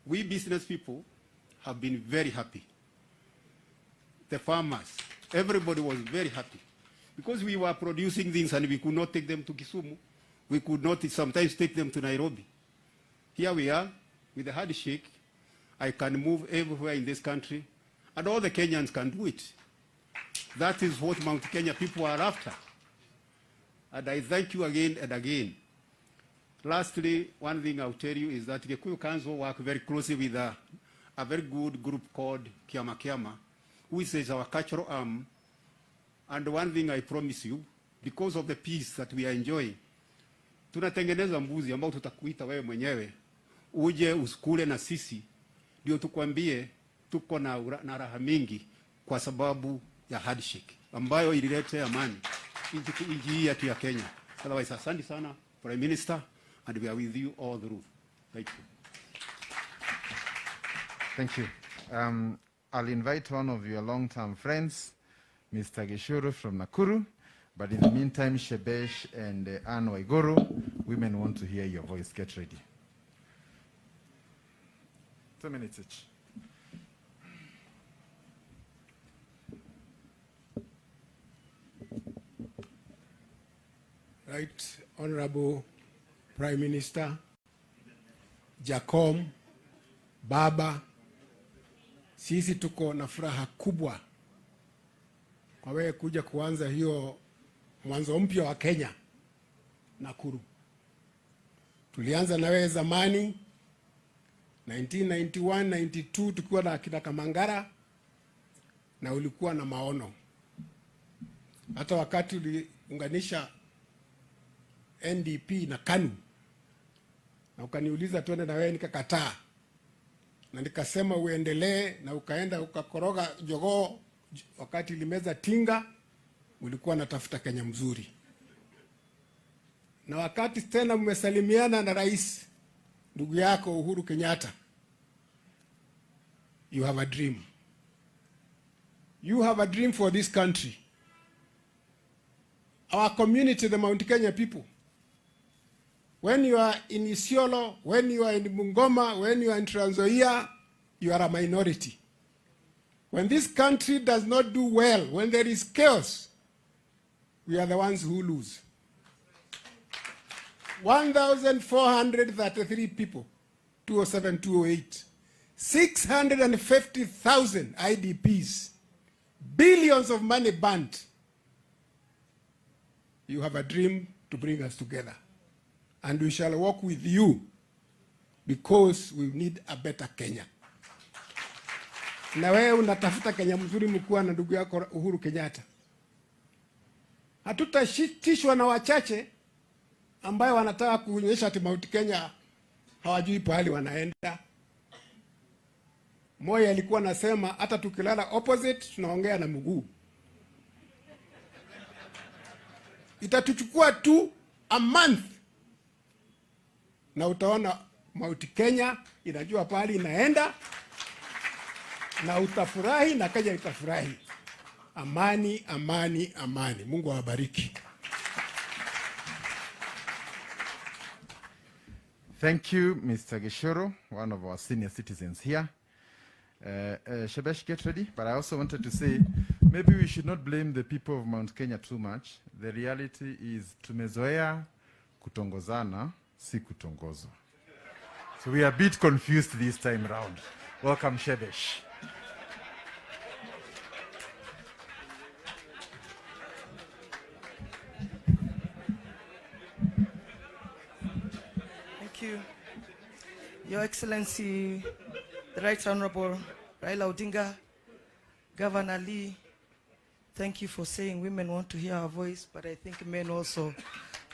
We business people have been very happy. The farmers, everybody was very happy. Because we were producing things and we could not take them to Kisumu. We could not sometimes take them to Nairobi. Here we are with a handshake. I can move everywhere in this country, and all the Kenyans can do it. That is what Mount Kenya people are after. And I thank you again and again. Lastly, one thing I'll tell you is that the Gikuyu Council work very closely with a very good group called Kiama Kiama, which is our cultural arm. And one thing I promise you, because of the peace that we are enjoying, tunatengeneza mbuzi ambao tutakuita wewe mwenyewe, uje usikule na sisi, ndio tukwambie tuko na raha mingi kwa sababu ya handshake ambayo ilileta amani nchi yetu ya Kenya. Otherwise, asante sana Prime Minister, and we are with you all through. Thank you. Thank you. I'll invite one of your long-term friends, Mr. Gishuru from Nakuru. But in the meantime, Shebesh and Anne Waiguru, women want to hear your voice. Get ready. 2 minutes each. Right, Honorable Prime Minister, Jacom, Baba, sisi tuko na furaha kubwa kwa wewe kuja kuanza hiyo mwanzo mpya wa Kenya, Nakuru. Tulianza na wewe zamani 1991, 92 tukiwa na akina Kamangara, na ulikuwa na maono. Hata wakati uliunganisha NDP na KANU na ukaniuliza tuende na wewe, nikakataa. Na nikasema uendelee, na ukaenda ukakoroga jogoo wakati limeza tinga, ulikuwa natafuta Kenya mzuri, na wakati tena mmesalimiana na rais ndugu yako Uhuru Kenyatta, you have a dream. You have a dream for this country. Our community, the Mount Kenya people, when you are in Isiolo, when you are in Bungoma, when you are in Trans Nzoia, you are a minority. When this country does not do well, when there is chaos, we are the ones who lose. 1,433 people, 2007, 2008, 650,000 IDPs, billions of money burnt. You have a dream to bring us together. And we shall work with you because we need a better Kenya. Na wewe unatafuta Kenya mzuri mkuu na ndugu yako Uhuru Kenyatta. Hatutashitishwa na wachache ambayo wanataka kuonyesha ati Mount Kenya hawajui pahali wanaenda. Moi alikuwa anasema hata tukilala opposite tunaongea na mguu. Itatuchukua tu a month na utaona Mount Kenya inajua pahali inaenda, na utafurahi na Kenya itafurahi. Amani, amani, amani. Mungu awabariki. Thank you, Mr. Gishoro, one of our senior citizens here. Shebesh, get ready. But I also wanted to say, maybe we should not blame the people of Mount Kenya too much. The reality is, tumezoea kutongozana, si kutongozwa. So we are a bit confused this time round. Welcome, Shebesh. Thank you. Your Excellency, the Right Honorable Raila Odinga, Governor Lee, thank you for saying women want to hear our voice, but I think men also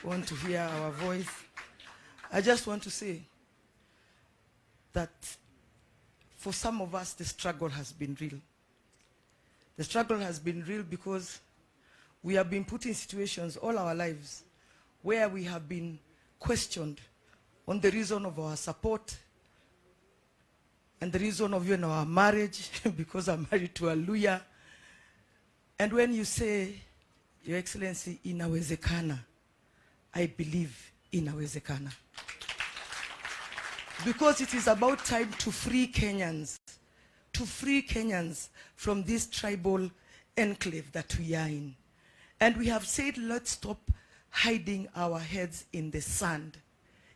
want to hear our voice. I just want to say that for some of us, the struggle has been real. The struggle has been real because we have been put in situations all our lives where we have been questioned on the reason of our support and the reason of even our marriage, because I'm married to a Luya. And when you say, Your Excellency, inawezekana, I believe inawezekana. Because it is about time to free Kenyans from this tribal enclave that we are in. And we have said, let's stop hiding our heads in the sand.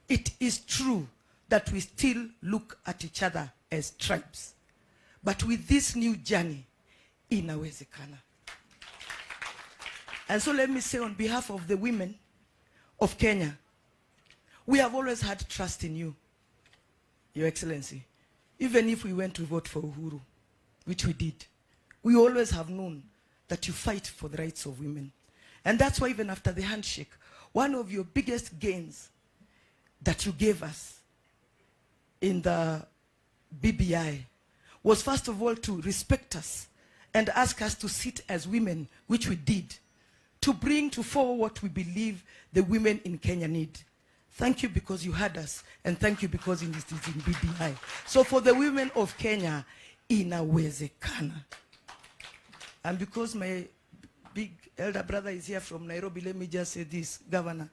It is true that we still look at each other as tribes. But with this new journey, inawezekana. And so let me say on behalf of the women of Kenya, we have always had trust in you, Your Excellency. Even if we went to vote for Uhuru, which we did, we always have known that you fight for the rights of women. And that's why even after the handshake, one of your biggest gains that you gave us in the BBI was first of all to respect us and ask us to sit as women, which we did, to bring to forward what we believe the women in Kenya need. Thank you because you had us, and thank you because it is in BBI. So for the women of Kenya, inawezekana. And because my big elder brother is here from Nairobi, let me just say this, Governor.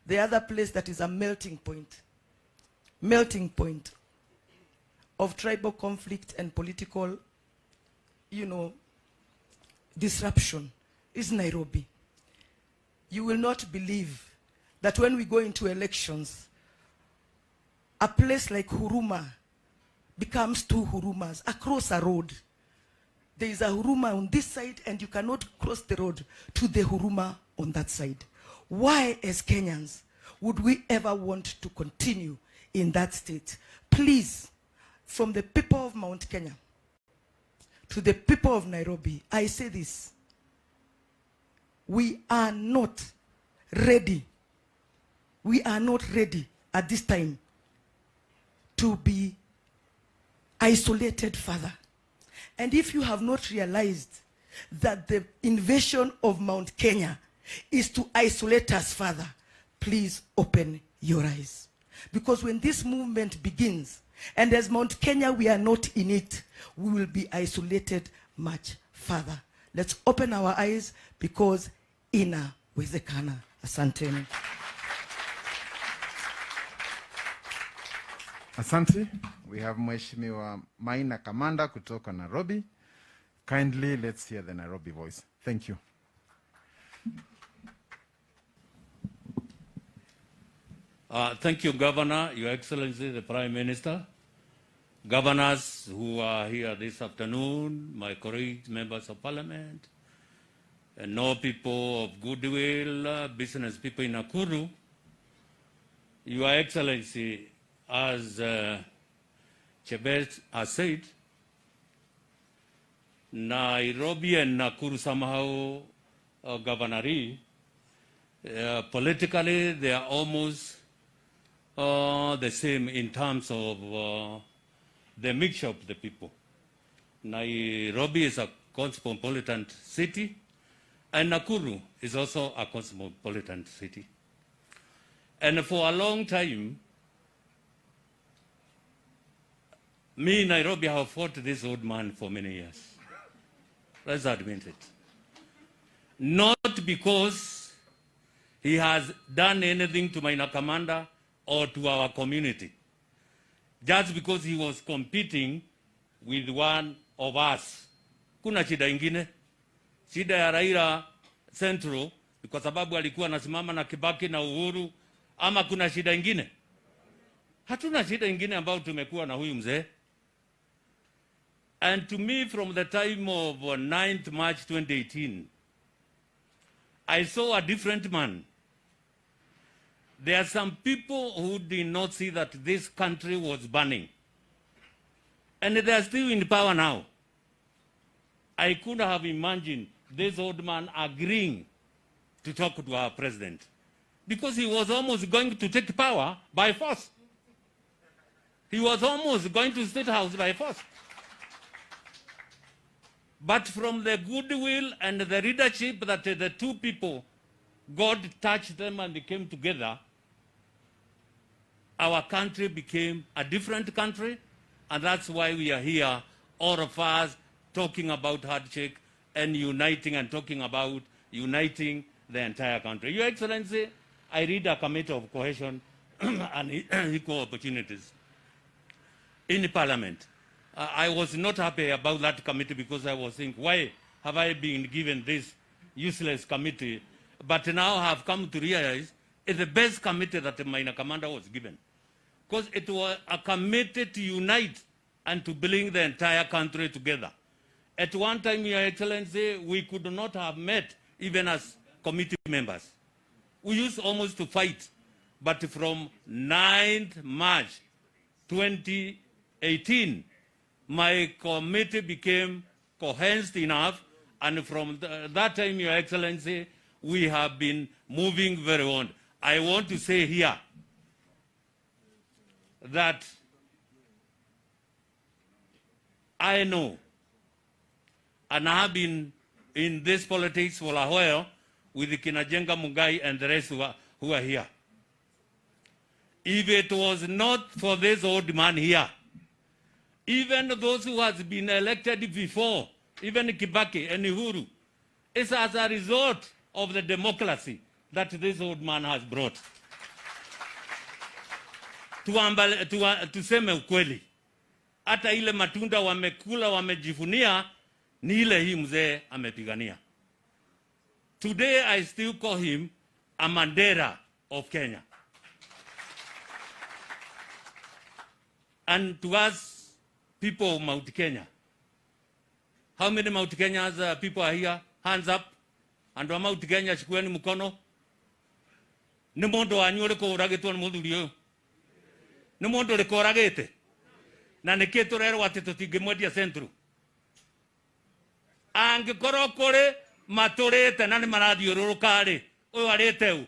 The other place that is a melting point of tribal conflict and political, disruption is Nairobi. You will not believe that when we go into elections, a place like Huruma becomes two Hurumas across a road. There is a Huruma on this side and you cannot cross the road to the Huruma on that side. Why, as Kenyans, would we ever want to continue in that state? Please, from the people of Mount Kenya to the people of Nairobi, I say this. We are not ready. We are not ready at this time to be isolated further. And if you have not realized that the invasion of Mount Kenya is to isolate us further, please open your eyes. Because when this movement begins, and as Mount Kenya we are not in it, we will be isolated much further. Let's open our eyes, because inawezekana. Asanteni. Asante. We have Mheshimiwa Maina Kamanda kutoka Nairobi. Kindly, let's hear the Nairobi voice. Thank you. Thank you, Governor, Your Excellency, the Prime Minister, governors who are here this afternoon, my colleagues, members of Parliament, and all people of goodwill, business people in Nakuru. Your Excellency, as Chebet has said, Nairobi and Nakuru somehow, Governor, politically they are almost the same in terms of the mixture of the people. Nairobi is a cosmopolitan city, and Nakuru is also a cosmopolitan city. And for a long time, me in Nairobi have fought this old man for many years. Let's admit it. Not because he has done anything to Maina Kamanda or to our community, just because he was competing with one of us. Kuna shida ingine? Shida ya Raila Central, kwa sababu alikuwa anasimama na Kibaki na Uhuru, ama kuna shida ingine? Hatuna shida ingine ambao tumekuwa na huyu mzee. And to me, from the time of 9th March 2018, I saw a different man. There are some people who did not see that this country was burning. And they are still in power now. I couldn't have imagined this old man agreeing to talk to our president, because he was almost going to take power by force. He was almost going to State House by force. But from the goodwill and the leadership that the two people, God touched them and they came together, our country became a different country, and that's why we are here, all of us, talking about handshake and uniting and talking about uniting the entire country. Your Excellency, I read a committee of cohesion and equal opportunities in Parliament. I was not happy about that committee, because I was thinking, why have I been given this useless committee? But now I have come to realize it's the best committee that Maina Kamanda was given, because it was a committee to unite and to bring the entire country together. At one time, Your Excellency, we could not have met even as committee members. We used almost to fight. But from 9th March 2018, my committee became coherent enough, and from that time, Your Excellency, we have been moving very on. I want to say here that I know, and I have been in this politics for a while with Kinajenga Mugai and the rest who are here. If it was not for this old man here, even those who has been elected before, even Kibaki and Uhuru, it's as a result of the democracy that this old man has brought. Tuseme ukweli, hata ile matunda wamekula wamejivunia ni ile hii mzee amepigania. Today I still call him a Mandela of Kenya. And to us, people of Mount Kenya, how many Mount Kenyans people are here? Hands up. And Mount Kenya, shikueni mkono. Ni mondo anyore ko uragitwa ni mundu rio. Ni mondo le ko uragite. Na neketo rero wateto tigemodia centro. Angikoro kore matorete nani maradio rurukare. Oyo areteu.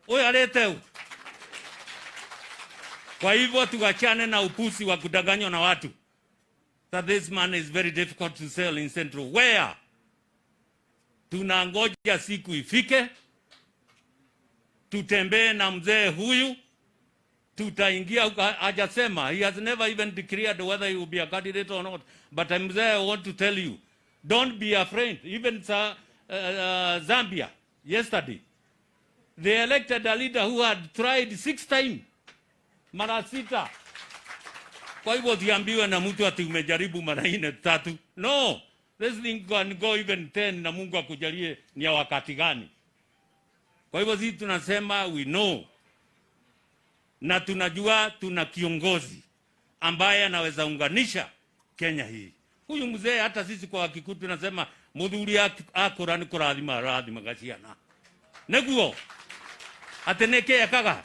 Oyo areteu. Kwa hivyo tuachane na upusi wa kudanganywa na watu. that this man is very difficult to sell in Central. Where? Tunangoja siku ifike, tutembee na mzee huyu, tutaingia. Hajasema, he has never even declared whether he will be a candidate or not. But mzee, I want to tell you, don't be afraid. Even Zambia, yesterday, they elected a leader who had tried 6 times. Mara 6. Kwa hivyo ziambiwe na mtu ati umejaribu mara 4 3. No, this thing can go even 10 na Mungu akujalie ni ya wakati gani. Kwa hivyo sisi tunasema we know. Na tunajua tuna kiongozi ambaye anaweza unganisha Kenya hii. Huyu mzee hata sisi kwa Wakikuyu tunasema muthuri akora ni kurathima rathima gaciana. Neguo ateneke akaga.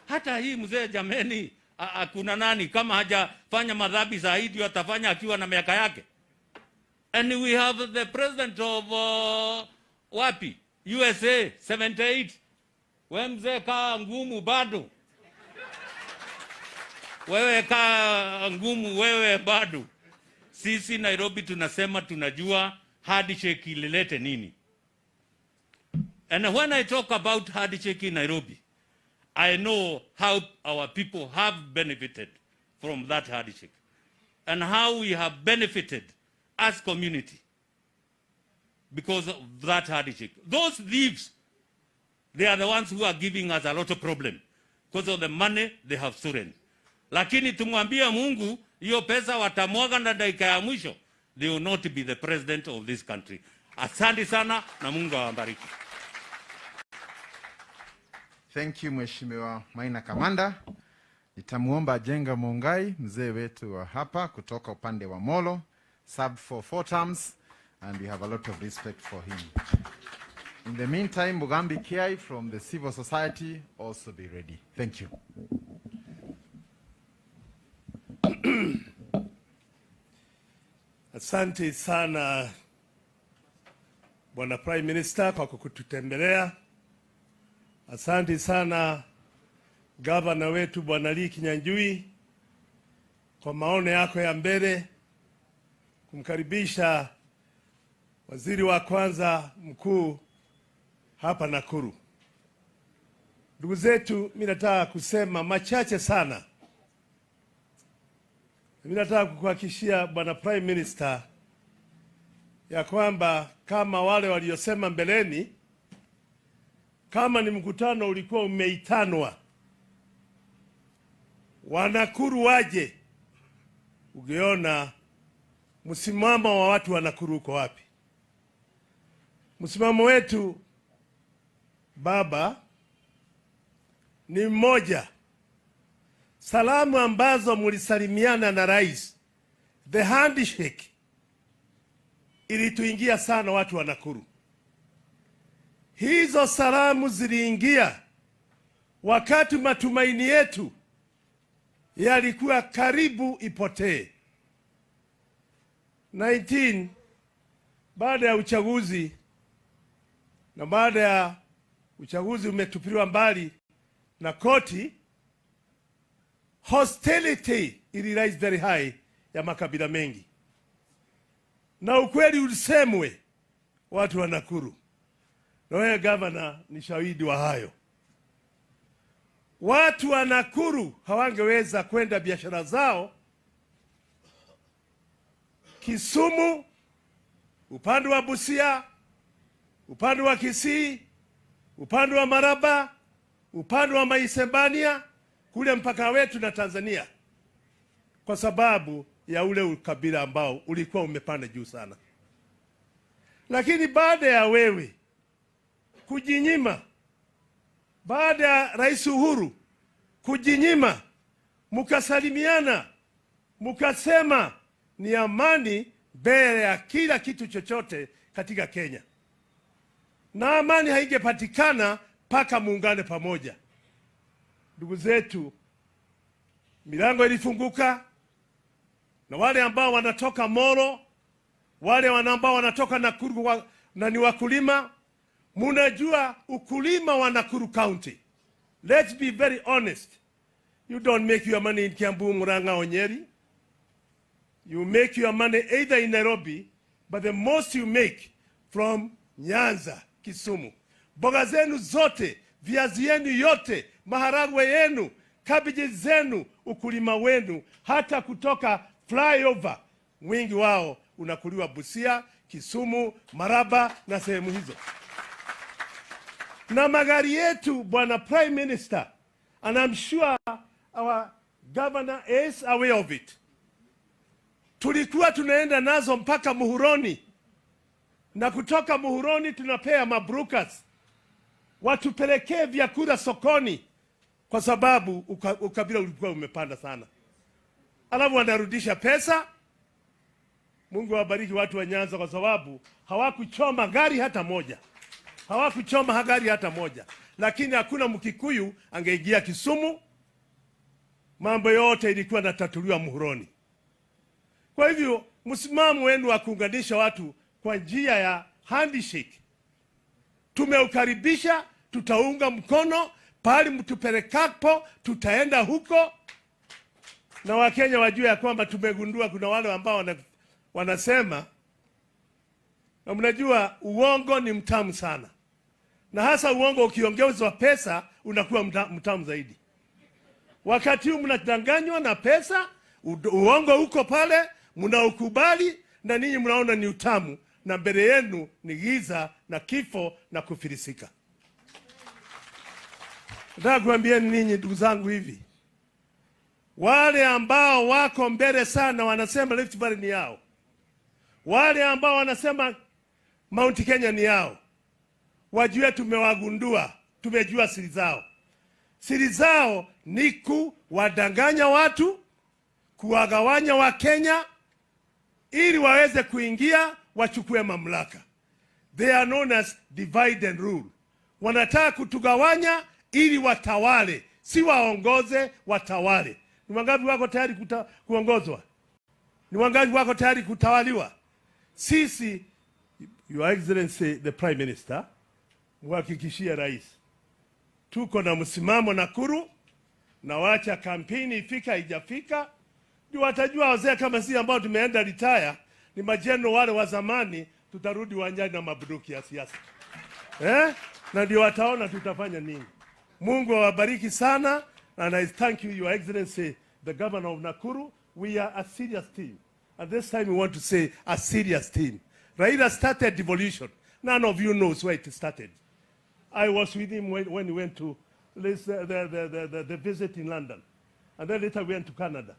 Hata hii mzee jameni, kuna nani kama hajafanya madhambi zaidi atafanya akiwa na miaka yake. And we have the president of wapi? USA 78. Wewe mzee kaa ngumu bado. Wewe kaa ngumu wewe bado. Sisi Nairobi tunasema tunajua handshake ililete nini. And when I talk about handshake in Nairobi, I know how our people have benefited from that handshake and how we have benefited as community because of that handshake. Those thieves, they are the ones who are giving us a lot of problem because of the money they have stolen. Lakini tumwambia Mungu, hiyo pesa watamwaga na dakika ya mwisho. They will not be the president of this country. Asante sana na Mungu awabariki. Thank you Mheshimiwa Maina Kamanda. Nitamuomba Ajenga Mongai, mzee wetu wa hapa kutoka upande wa Molo, served for 4 terms and we have a lot of respect for him. In the meantime, Mugambi Kiai from the civil society also be ready. Thank you. Asante sana Bwana Prime Minister kwa kututembelea. Asante sana Gavana wetu Bwana Lee Kinyanjui kwa maono yako ya mbele kumkaribisha waziri wa kwanza mkuu hapa Nakuru. Ndugu zetu, mimi nataka kusema machache sana. Mimi nataka kukuhakikishia Bwana Prime Minister ya kwamba kama wale waliosema mbeleni, kama ni mkutano ulikuwa umeitanwa Wanakuru waje, ungeona msimamo wa watu wa Nakuru uko wapi. Msimamo wetu baba ni mmoja. Salamu ambazo mulisalimiana na rais, the handshake, ilituingia sana watu wa Nakuru. Hizo salamu ziliingia wakati matumaini yetu yalikuwa karibu ipotee. 19 baada ya uchaguzi, na baada ya uchaguzi umetupiliwa mbali na koti, hostility ili rise very high ya makabila mengi. Na ukweli ulisemwe watu wa Nakuru. Na wewe gavana ni shahidi wa hayo. Watu wa Nakuru hawangeweza kwenda biashara zao Kisumu, upande wa Busia, upande wa Kisii, upande wa Maraba, upande wa Maisebania, kule mpaka wetu na Tanzania, kwa sababu ya ule ukabila ambao ulikuwa umepanda juu sana. Lakini baada ya wewe kujinyima, baada ya Rais Uhuru kujinyima, mukasalimiana, mukasema ni amani mbele ya kila kitu chochote katika Kenya. Na amani haigepatikana paka muungane pamoja. Ndugu zetu, milango ilifunguka, na wale ambao wanatoka Molo, wale ambao wanatoka Nakuru na ni wakulima, munajua ukulima wa Nakuru County. Let's be very honest. You don't make your money in Kiambu, Murang'a or Nyeri. you make your money either in Nairobi, but the most you make from Nyanza, Kisumu. Mboga zenu zote, viazi yenu yote, maharagwe yenu, kabiji zenu, ukulima wenu, hata kutoka flyover, mwingi wao unakuliwa Busia, Kisumu, Maraba na sehemu hizo. Na magari yetu, Bwana Prime Minister, and I'm sure our governor is aware of it. Tulikuwa tunaenda nazo mpaka Muhuroni, na kutoka Muhuroni tunapea mabrukas watupelekee vyakula sokoni, kwa sababu ukabila ulikuwa umepanda sana. Alafu wanarudisha pesa. Mungu awabariki watu wa Nyanza, kwa sababu hawakuchoma gari hata moja. Hawakuchoma gari hata moja. Lakini hakuna Mkikuyu angeingia Kisumu. Mambo yote ilikuwa natatuliwa Muhuroni. Kwa hivyo msimamo wenu wa kuunganisha watu kwa njia ya handshake tumeukaribisha, tutaunga mkono, pali mtupelekapo tutaenda huko. Na Wakenya wajue ya kwamba tumegundua kuna wale ambao wanasema, na mnajua uongo ni mtamu sana, na hasa uongo ukiongezwa pesa unakuwa mtamu zaidi. Wakati huu mnadanganywa na pesa, uongo uko pale, mnaukubali, na ninyi mnaona ni utamu, na mbele yenu ni giza na kifo na kufilisika. Nataka kuambia ninyi ndugu zangu hivi, wale ambao wako mbele sana wanasema Rift Valley ni yao, wale ambao wanasema Mount Kenya ni yao, wajue tumewagundua, tumejua siri zao. Siri zao ni kuwadanganya watu, kuwagawanya wa Kenya ili waweze kuingia wachukue mamlaka. They are known as divide and rule. Wanataka kutugawanya ili watawale, si waongoze, watawale. Ni wangapi wako tayari kuongozwa? Ni wangapi wako tayari kutawaliwa? Sisi, Your Excellency the Prime Minister, muhakikishie rais, tuko na msimamo Nakuru, na wacha kampeni ifika ijafika, ndio watajua wazee kama si ambao tumeenda retire, ni majeno wale wa zamani, tutarudi uwanjani na mabunduki ya siasa. Na ndio wataona tutafanya nini. Mungu awabariki sana, and I thank you, Your Excellency, the Governor of Nakuru. We are a serious team, and this time we want to say a serious team. Raila started devolution. None of you knows where it started. I was with him when he went to the visit in London, and then later we went to Canada.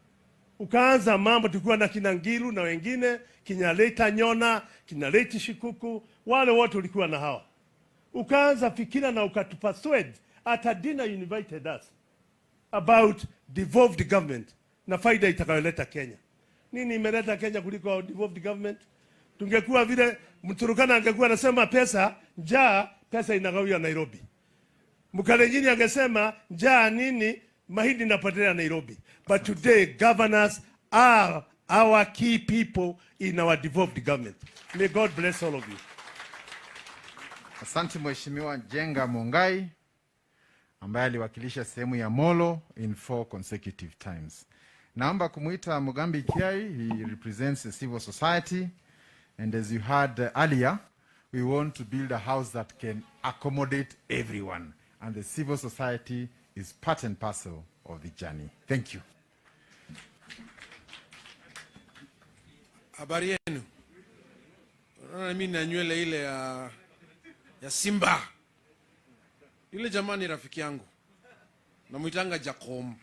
Ukaanza mambo, tulikuwa na Kinangilu na wengine, Kinyaleta Nyona, Kinyaleti Shikuku, wale wote ulikuwa na hawa. Ukaanza fikira na ukatupaswed, at a dinner you invited us, about devolved government na faida itakayoleta Kenya. Nini imeleta Kenya kuliko devolved government? Tungekuwa vile Mturukana angekuwa anasema pesa, njaa, pesa inagawiwa Nairobi. Mkalenjini angesema njaa nini, mahindi inapotelea Nairobi. But today governors are our key people in our devolved government. May God bless all of you. Asante Mheshimiwa Jenga Mongai, ambaye aliwakilisha sehemu ya Molo in 4 consecutive times. Naomba kumuita Mugambi Kiai. He represents the civil society, and as you heard earlier, we want to build a house that can accommodate everyone, and the civil society is part and parcel of the journey. Thank you. Habari yenu. Unaona mimi na nywele ile ya simba. Yule jamani rafiki yangu. Namuitanga Jacom.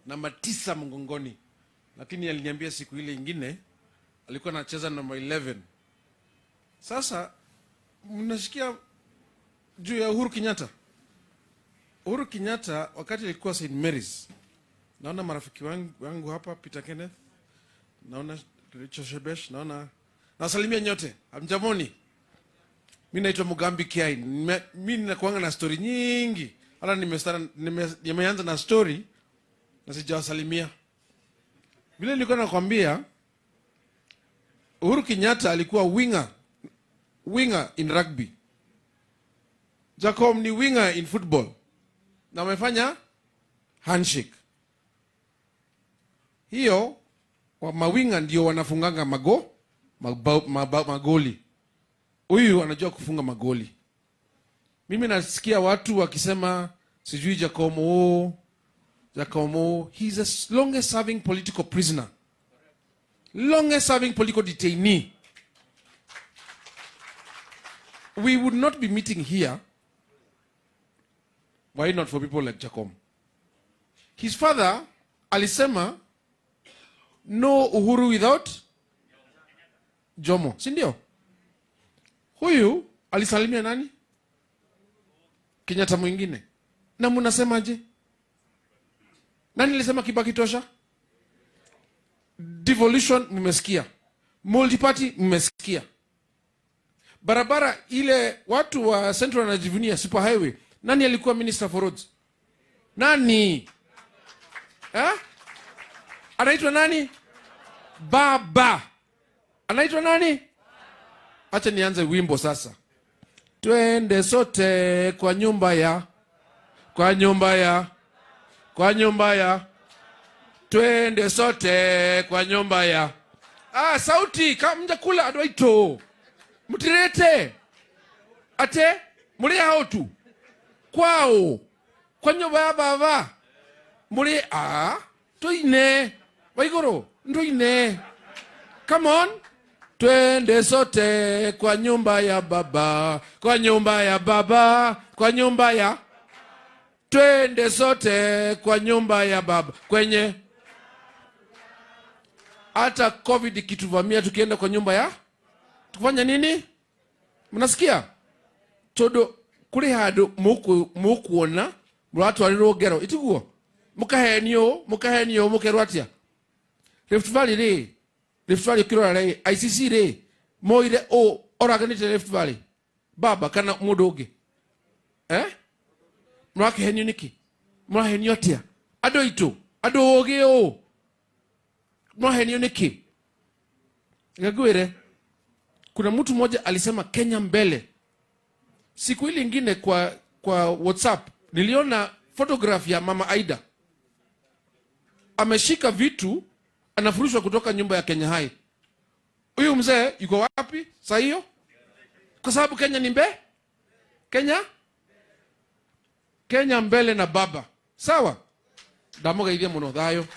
Namba 9 mgongoni. Lakini aliniambia siku ile nyingine alikuwa anacheza namba 11. Sasa mnasikia juu ya Uhuru Kenyatta. Uhuru Kenyatta wakati alikuwa St. Mary's. Naona marafiki wangu hapa, Peter Kenneth. Naona Richard Shebesh, naona nasalimia nyote. Hamjamoni. Mimi naitwa Mugambi Kiai. Mimi ninakuanga na story nyingi. Hata nimeanza na story na sijawasalimia. Vile nilikuwa nakwambia, Uhuru Kenyatta alikuwa winger in rugby. Jacob ni winger in football. Na wamefanya handshake. Hiyo mawinga ndio wanafunganga magoli. Huyu anajua kufunga magoli. Mimi nasikia watu wakisema sijui Jacomo, he's the longest serving political prisoner. Longest serving political detainee. We would not be meeting here. Why not for people like Jacomo? His father alisema no uhuru without Jomo. Sindio? Huyu alisalimia nani? Kenyatta mwingine. Na mnasemaje? Nani alisema Kibaki tosha? Devolution mmesikia. Multiparty mmesikia. Barabara ile watu wa Central wanajivunia super highway. Nani alikuwa Minister for Roads? Nani? Anaitwa nani? Baba. Anaitwa nani? Acha nianze wimbo sasa. Twende sote kwa nyumba ya. Twende sote kwa nyumba ya. Sauti kama mjakula adwaito. Mutirete. Ate muri hao tu. Kwao. Kwa nyumba ya baba. Muri tuine. Waigoro, nduine. Come on. Twende sote kwa nyumba ya baba. Twende sote kwa nyumba ya baba. Kwenye hata COVID ikituvamia tukienda kwa nyumba ya tukufanya nini? Mnasikia? Todo kuri hadu mukuona watu walirogero itiguo. Mukahenio mukerwatia. Rift Valley kirora re ICC re moire oraganite Rift Valley. Baba kana mudoge. Mwakehenio niki? Mwahenio tia. Ado oge Mwahenio niki? Ngagwire. Kuna mtu mmoja alisema Kenya mbele. Siku ile nyingine kwa WhatsApp niliona photograph ya Mama Aida. Ameshika vitu anafurushwa kutoka nyumba ya Kenya High. Huyu mzee yuko wapi? Saa hiyo? Kwa sababu Kenya ni Kenya mbele na baba. Sawa? Damoga idhia muno thayo.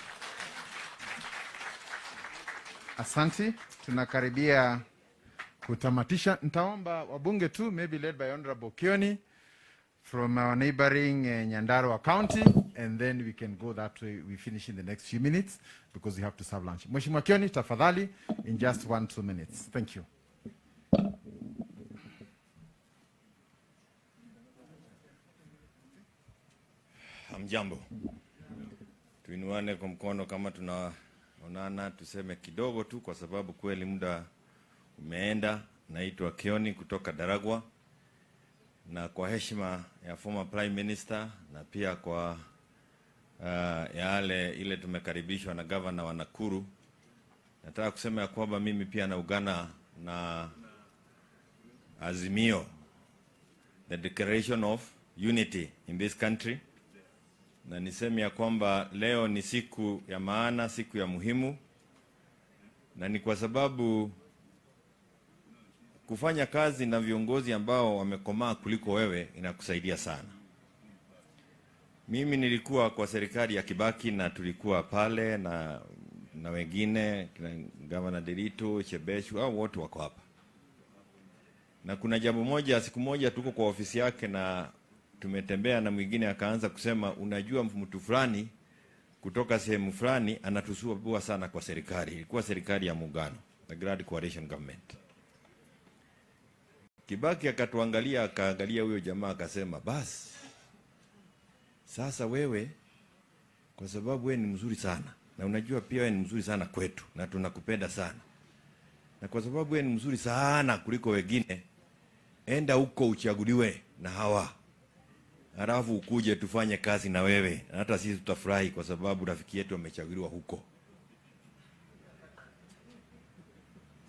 Asante. Tunakaribia kutamatisha. Nitaomba wabunge tu, maybe led by Honorable Kioni from our neighboring Nyandarua County, and then we can go that way. We finish in the next few minutes because we have to serve lunch. Mheshimiwa Kioni, tafadhali, in just 1-2 minutes. Thank you. Hamjambo. Tuinuane kwa mkono kama tunaonana, tuseme kidogo tu kwa sababu kweli muda umeenda. Naitwa Kioni kutoka Daragwa, na kwa heshima ya former Prime Minister na pia kwa ile tumekaribishwa na Governor wa Nakuru, nataka kusema ya kwamba mimi pia naungana na azimio, the declaration of unity in this country, na niseme ya kwamba leo ni siku ya maana, siku ya muhimu, na ni kwa sababu kufanya kazi na viongozi ambao wamekomaa kuliko wewe inakusaidia sana. Mimi nilikuwa kwa serikali ya Kibaki na tulikuwa pale na wengine, Governor Derito, Chebeshu, au wote wako hapa. Na kuna jambo moja, siku moja tuko kwa ofisi yake na tumetembea na mwingine akaanza kusema, unajua mtu fulani kutoka sehemu fulani anatusua sana kwa serikali. Ilikuwa serikali ya muungano, the Grand Coalition Government. Kibaki akatuangalia, akaangalia huyo jamaa akasema, basi sasa wewe, kwa sababu wewe ni mzuri sana na unajua pia wewe ni mzuri sana kwetu na tunakupenda sana, na kwa sababu wewe ni mzuri sana kuliko wengine, enda huko uchaguliwe na hawa, halafu ukuje tufanye kazi na wewe, na hata sisi tutafurahi kwa sababu rafiki yetu amechaguliwa huko.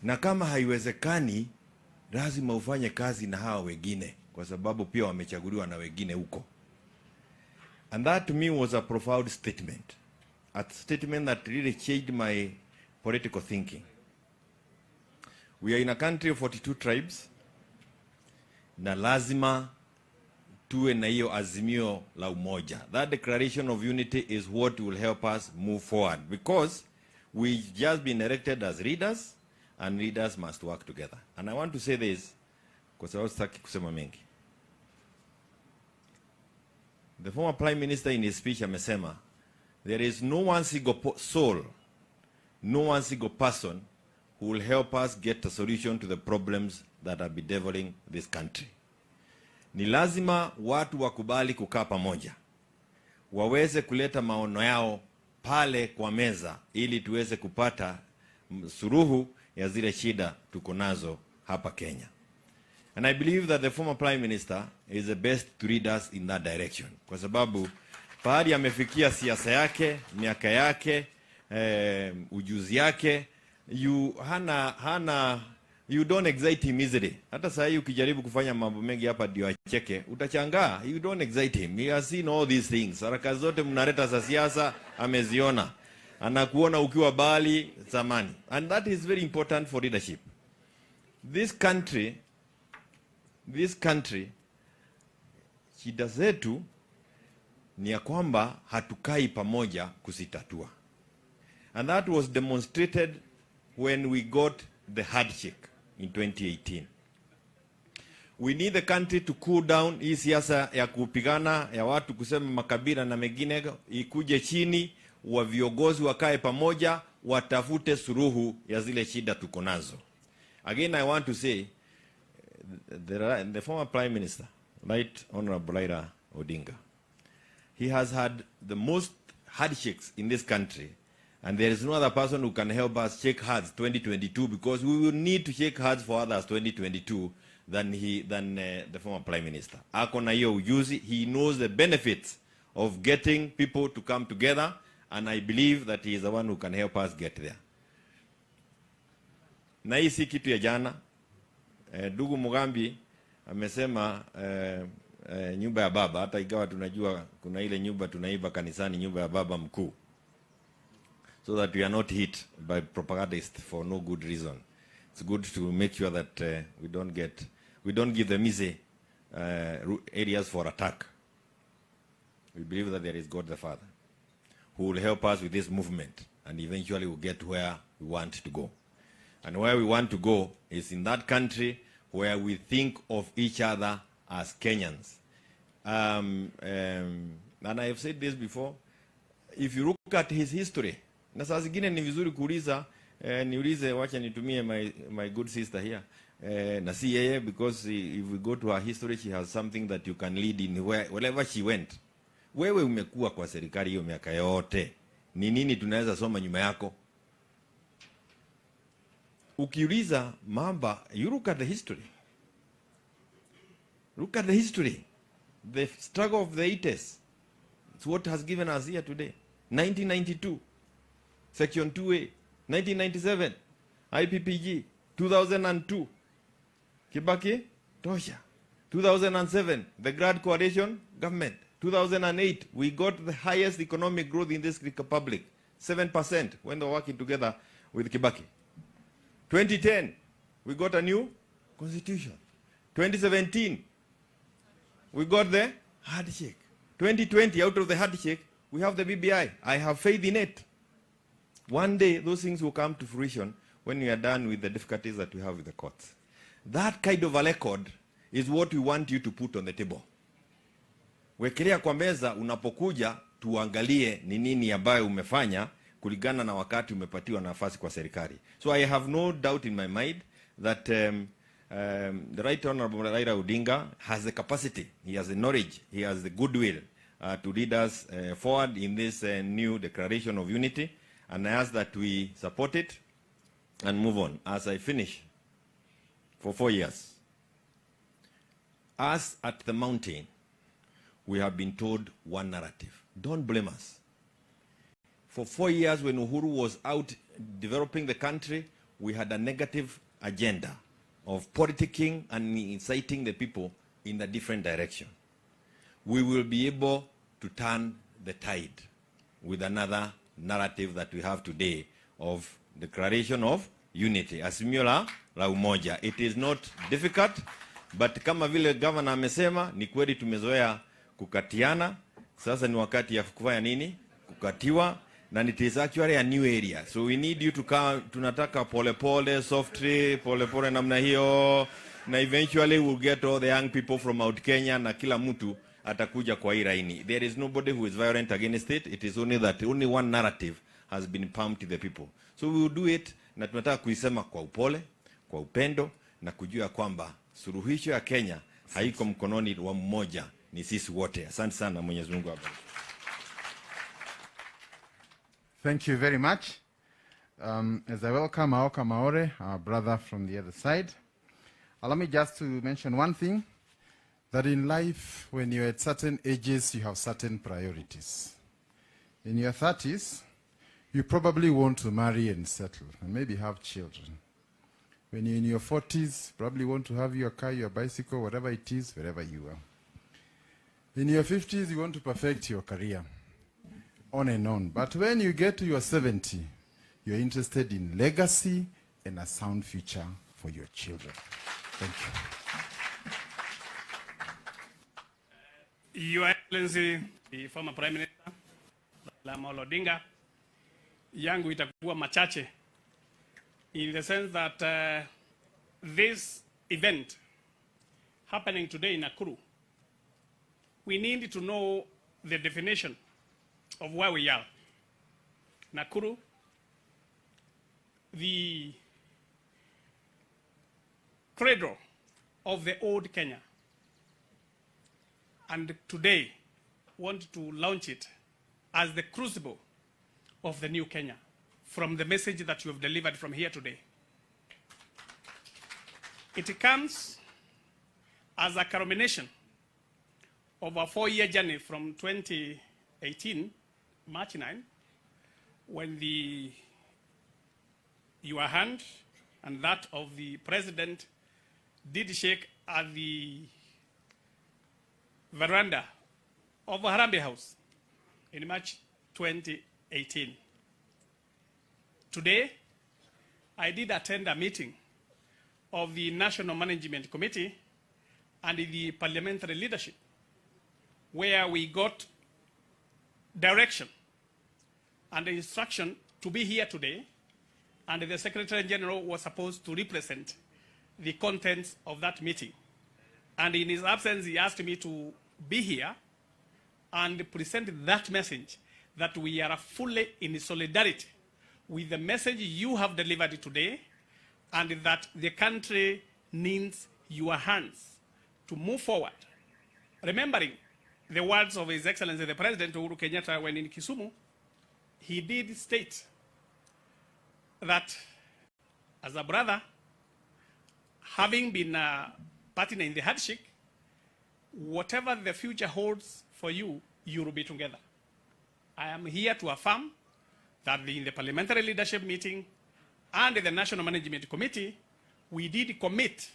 Na kama haiwezekani, lazima ufanye kazi na hawa wengine kwa sababu pia wamechaguliwa na wengine huko. And that to me was a profound statement. A statement that really changed my political thinking. We are in a country of 42 tribes, na lazima tuwe na hiyo azimio la umoja. That declaration of unity is what will help us move forward, because we've just been elected as leaders, and leaders must work together. And I want to say this, kwa sababu sitaki kusema mengi. The former Prime Minister in his speech amesema, there is no one single soul, no one single person who will help us get a solution to the problems that are bedeviling this country. Ni lazima watu wakubali kukaa pamoja, waweze kuleta maono yao pale kwa meza, ili tuweze kupata suluhu ya zile shida tuko nazo hapa Kenya. And I believe that the former Prime Minister is the best to lead us in that direction, kwa sababu pahali amefikia siasa yake, miaka yake, ujuzi yake, you don't excite him easily. Hata saa hii ukijaribu kufanya mambo mengi hapa ndio acheke, utachangaa. You don't excite him. He has seen all these things. Haraka zote mnaleta za siasa ameziona. Anakuona ukiwa bali zamani. And that is very important for leadership. This country, shida zetu ni ya kwamba hatukai pamoja kusitatua. And that was demonstrated when we got the handshake in 2018. We need the country to cool down. Hii siasa ya kupigana ya watu kusema makabila na mengine ikuje chini, wa viongozi wakae pamoja, watafute suluhu ya zile shida tuko nazo. Again, I want to say, the former Prime Minister, Right Honorable Raila Odinga, he has had the most handshakes in this country, and there is no other person who can help us shake hands 2022, because we will need to shake hands for others 2022 than the former Prime Minister. Ako na hiyo ujuzi. He knows the benefits of getting people to come together, and I believe that he is the one who can help us get there. Na hii si kitu ya jana. Ndugu Mugambi amesema nyumba ya baba, hata ikawa tunajua kuna ile nyumba tunaiba kanisani, nyumba ya baba mkuu, so that we are not hit by propagandists for no good reason. It's good to make sure that we don't give them easy areas for attack. We believe that there is God the Father who will help us with this movement, and eventually we'll get where we want to go. And where we want to go is in that country where we think of each other as Kenyans. And I have said this before, if you look at his history, na saa zingine ni vizuri kuuliza, niulize, wacha nitumie my good sister here, na si yeye, because if we go to her history, she has something that you can lead in wherever she went. Wewe umekuwa kwa serikali hiyo miaka yote, ni nini tunaweza soma nyuma yako? Ukiuliza mamba, you look at the history. Look at the history. The struggle of the 80s. It's what has given us here today. 1992, Section 2A. 1997, IPPG. 2002, Kibaki, Tosha. 2007, the Grand Coalition government. 2008, we got the highest economic growth in this republic, 7%, when they were working together with Kibaki. 2010, we got a new constitution. 2017, we got the handshake. 2020, out of the handshake, we have the BBI. I have faith in it. One day, those things will come to fruition when we are done with the difficulties that we have with the courts. That kind of a record is what we want you to put on the table. Wekelea kwa meza unapokuja, tuangalie ni nini ambayo umefanya kulingana na wakati umepatiwa nafasi kwa serikali. So I have no doubt in my mind that the Right Honorable Raila Odinga has the capacity, he has the knowledge, he has the goodwill to lead us forward in this new declaration of unity. And I ask that we support it and move on. As I finish, for 4 years, us at the mountain, we have been told one narrative. Don't blame us. For 4 years, when Uhuru was out developing the country, we had a negative agenda of politicking and inciting the people in a different direction. We will be able to turn the tide with another narrative that we have today of declaration of unity, azimio la umoja. It is not difficult, but kama vile governor amesema, ni kweli tumezoea kukatiana. Sasa ni wakati ya kufanya nini? Kukatiwa. And it is actually a new area. So we need you to come, tunataka pole softly, pole namna hiyo. Na eventually we'll get all the young people from Mount Kenya na kila mtu atakuja kwa hii laini. There is nobody who is violent against it. It is only that only one narrative has been pumped to the people. So we will do it, na tunataka kuisema kwa upole, kwa upendo, na kujua kwamba suluhisho ya Kenya haiko mkononi wa mmoja, ni sisi wote. Asante sana, Mwenyezi Mungu abariki. Thank you very much. As I welcome Aoka Maore, our brother from the other side, allow me just to mention one thing, that in life, when you're at certain ages, you have certain priorities. In your 30s, you probably want to marry and settle, and maybe have children. When you're in your 40s, probably want to have your car, your bicycle, whatever it is, wherever you are. In your 50s, you want to perfect your career. On and on. But when you get to your 70, you're interested in legacy and a sound future for your children. Thank you. Your Excellency, the former Prime Minister, Raila Odinga, yangu itakuwa machache, in the sense that this event happening today in Nakuru, we need to know the definition of where we are. Nakuru, the cradle of the old Kenya. And today, want to launch it as the crucible of the new Kenya, from the message that you have delivered from here today. It comes as a culmination of a 4-year journey from 2018, March 9, when your hand and that of the president did shake at the veranda of Harambee House in March 2018. Today, I did attend a meeting of the National Management Committee and the parliamentary leadership, where we got direction and instruction to be here today, and the Secretary General was supposed to represent the contents of that meeting. And in his absence, he asked me to be here and present that message, that we are fully in solidarity with the message you have delivered today, and that the country needs your hands to move forward. Remembering the words of His Excellency the President Uhuru Kenyatta when in Kisumu, he did state that as a brother, having been a partner in the handshake, whatever the future holds for you, you will be together. I am here to affirm that in the parliamentary leadership meeting and the National Management Committee, we did commit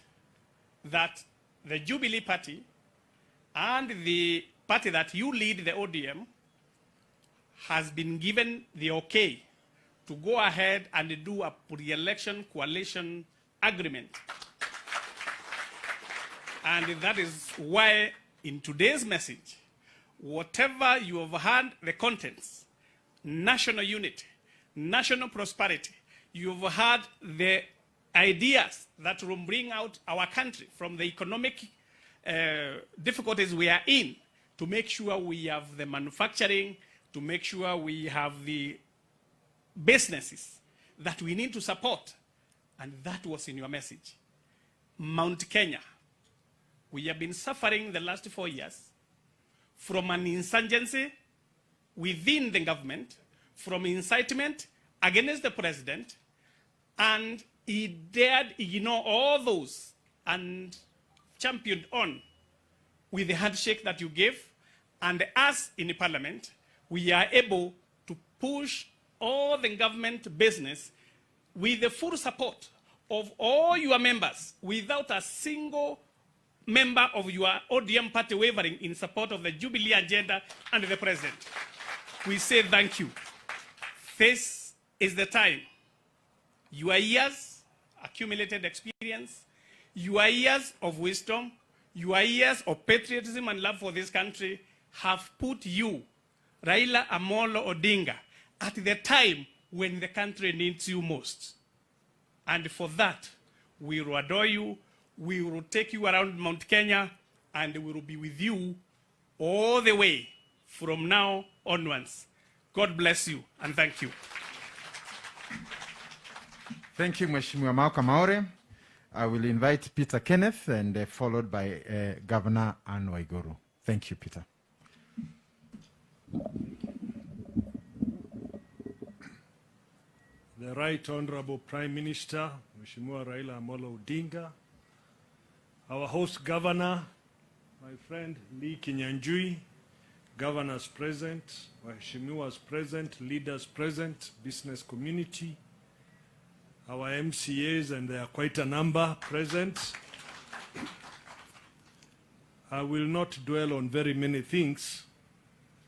that the Jubilee Party and the party that you lead, the ODM, has been given the okay to go ahead and do a pre-election coalition agreement. And that is why in today's message, whatever you have heard the contents, national unity, national prosperity, you have heard the ideas that will bring out our country from the economic difficulties we are in, to make sure we have the manufacturing, to make sure we have the businesses that we need to support. And that was in your message. Mount Kenya, we have been suffering the last 4 years from an insurgency within the government, from incitement against the president, and he dared ignore all those and championed on with the handshake that you gave. And us in the parliament, we are able to push all the government business with the full support of all your members, without a single member of your ODM party wavering in support of the Jubilee agenda and the president. We say thank you. This is the time Your years, accumulated experience, your years of wisdom, your years of patriotism and love for this country have put you, Raila Amolo Odinga, at the time when the country needs you most. And for that, we will adore you, we will take you around Mount Kenya, and we will be with you all the way from now onwards. God bless you, and thank you. Thank you, Mheshimiwa Mauka Maore. I will invite Peter Kenneth, and followed by Governor Anne Waiguru. Thank you, Peter. The Right Honorable Prime Minister, Mheshimiwa Raila Amolo Odinga, our host governor, my friend Lee Kinyanjui, governors present, Mheshimiwas present, leaders present, business community, our MCAs, and there are quite a number present. I will not dwell on very many things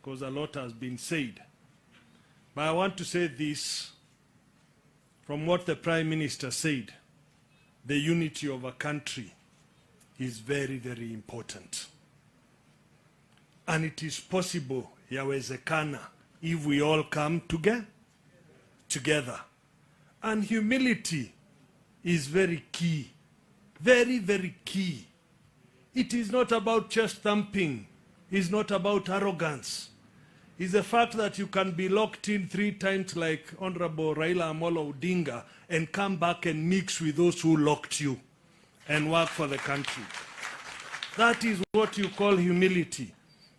because a lot has been said. But I want to say this from what the Prime Minister said. The unity of a country is very, very important. And it is possible, yawezekana, if we all come together. And humility is very key, very, very key. It is not about chest thumping. It's not about arrogance. It's the fact that you can be locked in 3 times like Honorable Raila Amolo Odinga and come back and mix with those who locked you and work for the country. That is what you call humility,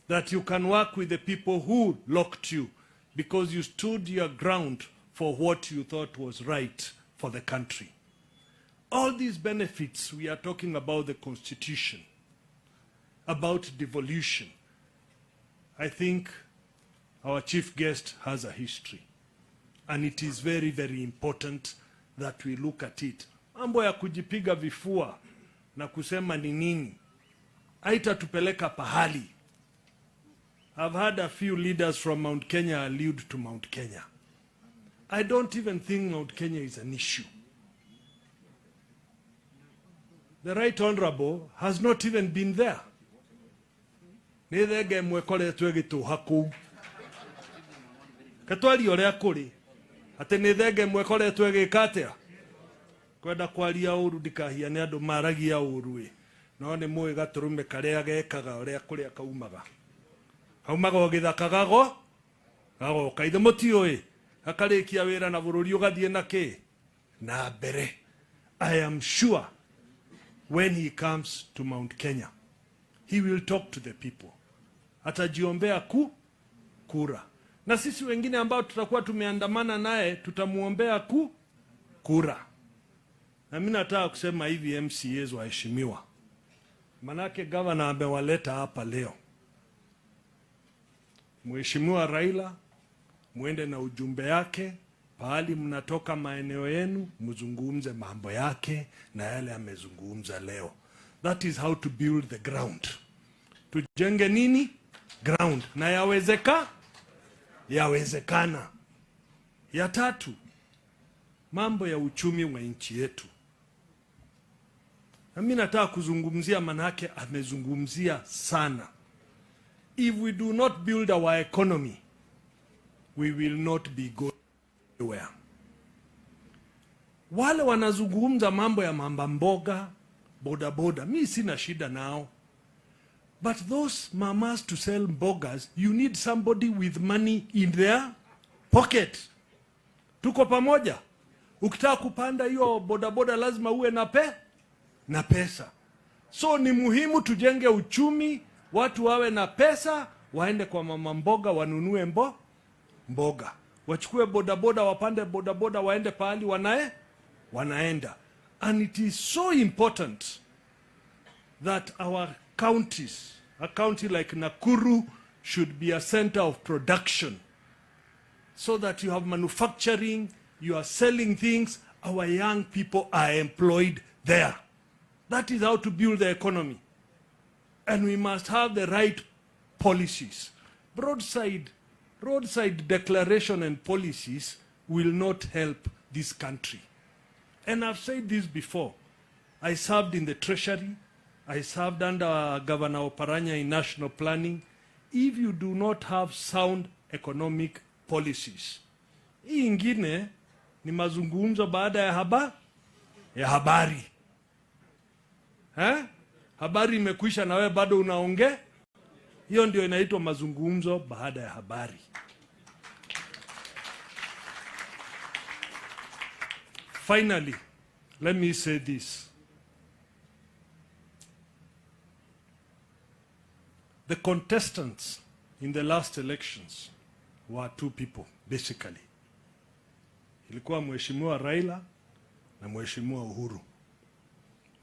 that you can work with the people who locked you because you stood your ground for what you thought was right for the country. All these benefits, we are talking about the Constitution, about devolution. I think our chief guest has a history, and it is very, very important that we look at it. Mambo ya kujipiga vifua na kusema ni nini haitatupeleka pahali. I've had a few leaders from Mount Kenya allude to Mount Kenya. I don't even think Mount Kenya is an issue. The Right Honorable has not even been there. Nithenge mwekore twegitu haku. Katwali oria kuri. Ate nithenge mwekore twegikatia. Kwenda kwaria uru ndikahia ni andu maragia uru. No ni mwe gaturume karia gekaga oria kuria kaumaga. Kaumaga githaka gago. Gago kaithe mutio akarikia wira na bururi ugathie na ki na mbere. I am sure when he comes to Mount Kenya, he will talk to the people. Atajiombea kura. Na sisi wengine ambao tutakuwa tumeandamana naye tutamuombea kura. Na mimi nataka kusema hivi, MCAs waheshimiwa. Manake governor amewaleta hapa leo. Mheshimiwa Raila, muende na ujumbe yake, pahali mnatoka maeneo yenu, mzungumze mambo yake na yale amezungumza leo. That is how to build the ground. Tujenge nini? Ground. Na yawezekana. Ya tatu, mambo ya uchumi wa nchi yetu. Na mimi nataka kuzungumzia, manake amezungumzia sana. If we do not build our economy, we will not be going anywhere. Wale wanazungumza mambo ya mamba mboga, boda boda, mimi sina shida nao. But those mamas to sell mbogas, you need somebody with money in their pocket. Tuko pamoja. Ukitaka kupanda hiyo boda boda lazima uwe na pesa. So ni muhimu tujenge uchumi, watu wawe na pesa, waende kwa mama mboga wanunue mboga. Wachukue boda boda, wapande boda boda, waende pahali wanaenda. And it is so important that our counties, a county like Nakuru should be a center of production, so that you have manufacturing, you are selling things, our young people are employed there. That is how to build the economy. And we must have the right policies. Roadside declaration and policies will not help this country. And I've said this before. I served in the Treasury. I served under Governor Oparanya in national planning. If you do not have sound economic policies, hii ingine ni mazungumzo baada ya habari. Habari imekwisha na wewe bado unaongea. Hiyo ndio inaitwa mazungumzo baada ya habari. Finally, let me say this. The contestants in the last elections were two people, basically. Ilikuwa Mheshimiwa Raila na Mheshimiwa Uhuru.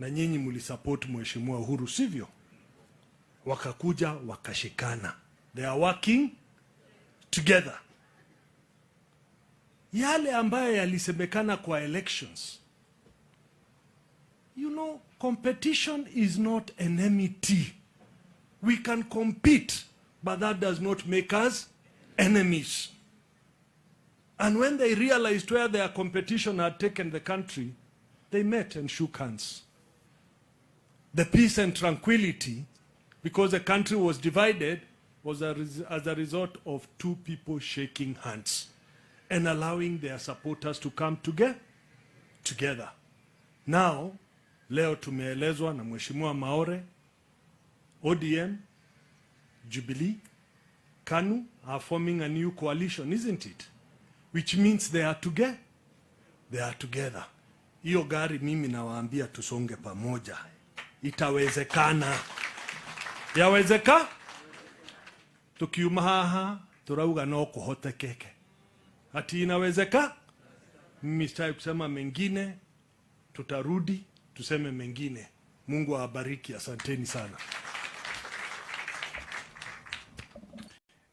Na nyinyi mlisupport Mheshimiwa Uhuru, sivyo? Wakakuja wakashikana. They are working together. Yale ambaye yalisemekana kwa elections. You know, competition is not enmity. We can compete, but that does not make us enemies. And when they realized where their competition had taken the country, they met and shook hands. The peace and tranquility, because the country was divided, was as a result of two people shaking hands and allowing their supporters to come together. Now, leo tumeelezwa na Mheshimiwa Maore, ODM, Jubilee, KANU are forming a new coalition, isn't it? Which means they are together. They are together. Hiyo gari mimi nawaambia tusonge pamoja. Itawezekana. Yawezeka? Tukiuma haha, turauga no kuhotekeke. Ati inawezeka? Mimi sitaki kusema mengine, tutarudi, tuseme mengine. Mungu awabariki, asanteni sana.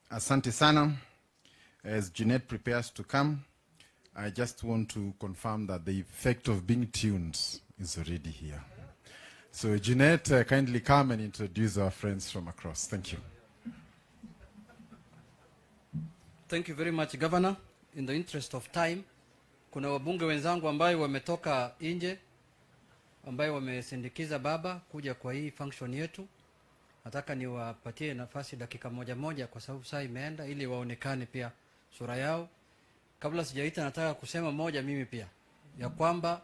Asante sana. As Jeanette prepares to come, I just want to confirm that the effect of being tuned is already here. So Jeanette, kindly come and introduce our friends from across. Thank you. Thank you very much, Governor. In the interest of time, kuna wabunge wenzangu ambayo wametoka nje, ambayo wamesindikiza baba kuja kwa hii function yetu. Nataka niwapatie nafasi dakika moja kwa sababu saa imeenda ili waonekane pia sura yao. Kabla sijaita nataka kusema moja mimi pia, ya kwamba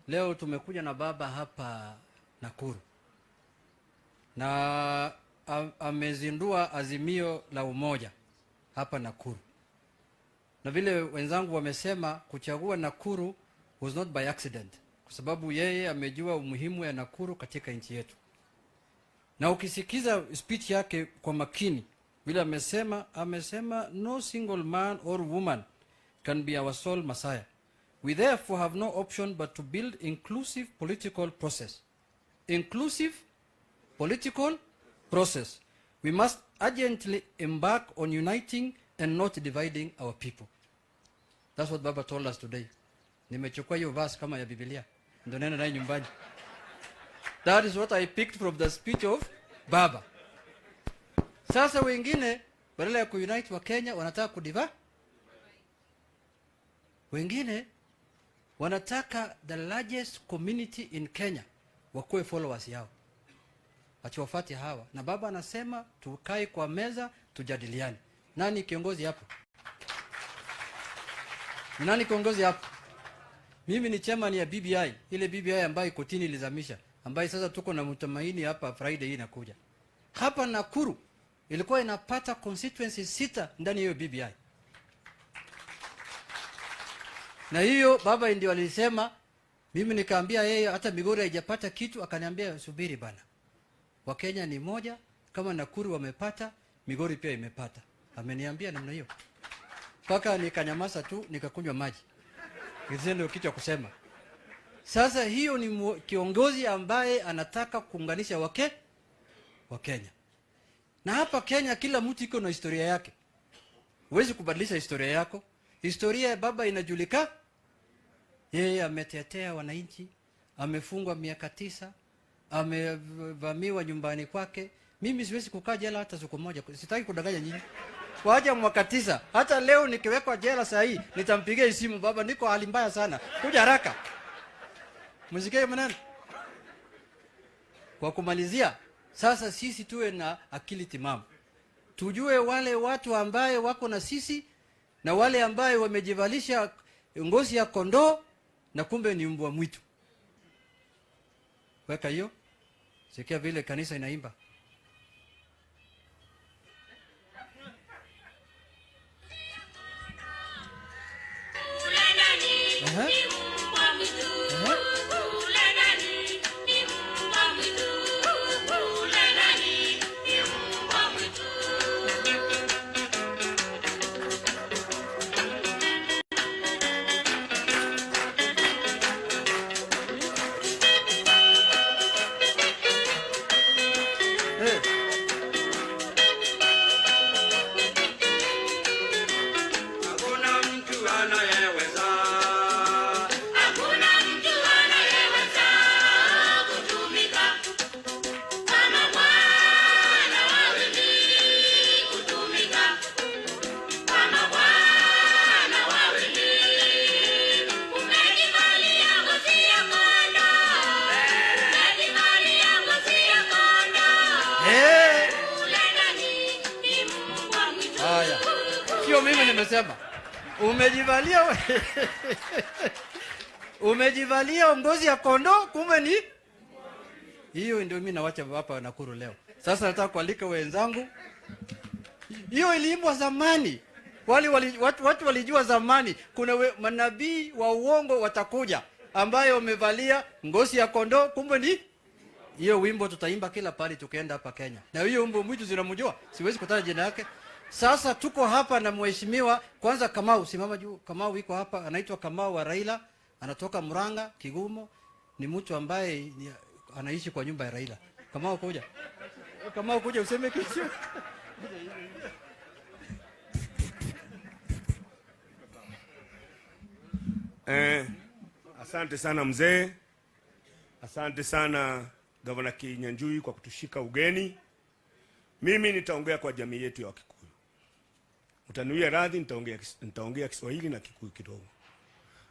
leo tumekuja na baba hapa Nakuru. Na amezindua azimio la umoja hapa Nakuru. Na vile wenzangu wamesema, kuchagua Nakuru was not by accident, kwa sababu yeye amejua umuhimu ya Nakuru katika nchi yetu. Na ukisikiza speech yake kwa makini, vile amesema no single man or woman can be our sole messiah. We therefore have no option but to build inclusive political process. Inclusive political process. We must urgently embark on uniting and not dividing our people. That's what Baba told us today. Nimechukua hiyo verse kama ya Biblia, ndio nenda nayo nyumbani. That is what I picked from the speech of Baba. Sasa wengine badala ya kuunite wa Kenya wanataka kudiva. Wengine wanataka the largest community in Kenya wakuwe followers yao. Achiwafati hawa. Na baba anasema tukae kwa meza tujadiliane. Nani kiongozi hapo? Nani kiongozi hapo? Mimi ni chairman ya BBI, ile BBI ambayo kotini ilizamisha, ambayo sasa tuko na mtumaini hapa Friday hii inakuja. Hapa Nakuru ilikuwa inapata constituency 6 ndani ya BBI. Na hiyo baba ndio alisema, mimi nikaambia yeye hata Migori haijapata kitu, akaniambia subiri bana. Wakenya ni moja, kama Nakuru wamepata, Migori pia imepata. Ameniambia namna hiyo. Paka nikanyamaza tu, nikakunywa maji. Hizo ndio kitu cha kusema. Sasa hiyo ni kiongozi ambaye anataka kuunganisha Wakenya. Na hapa Kenya kila mtu iko na historia yake. Huwezi kubadilisha historia yako. Historia ya baba inajulika. Yeye ametetea wananchi, amefungwa miaka 9, amevamiwa nyumbani kwake. Mimi siwezi kukaa jela hata siku moja. Sitaki kudanganya nyinyi. Waje mwaka 9. Hata leo nikiwekwa jela saa hii nitampigia simu, baba niko hali mbaya sana. Kuja haraka. Msikie maneno. Kwa kumalizia, sasa sisi tuwe na akili timamu. Tujue wale watu ambaye wako na sisi na wale ambaye wamejivalisha ngozi ya kondoo na kumbe ni mbwa mwitu. Weka hiyo. Sikia vile kanisa inaimba. Nimesema umejivalia umejivalia ngozi ya kondoo kumbe ni hiyo. Ndio mimi nawacha hapa Nakuru leo. Sasa nataka kualika wenzangu, hiyo iliimbwa zamani. Watu walijua zamani kuna manabii wa uongo watakuja ambayo wamevalia ngozi ya kondoo kumbe ni hiyo. Wimbo tutaimba kila pale tukienda hapa Kenya, na hiyo wimbo mwitu zinamjua, siwezi kutaja jina yake. Sasa tuko hapa na mheshimiwa kwanza Kamau, simama juu. Kamau yuko hapa, anaitwa Kamau wa Raila, anatoka Murang'a, Kigumo, ni mtu ambaye anaishi kwa nyumba ya Raila. Kamau kuja. Kamau kuja useme kitu. Asante sana mzee. Asante sana Gavana Kinyanjui kwa kutushika ugeni. Mimi nitaongea kwa jamii yetu ya Wakikuyu. Mtanuia radhi, nitaongea Kiswahili na Kikuyu kidogo.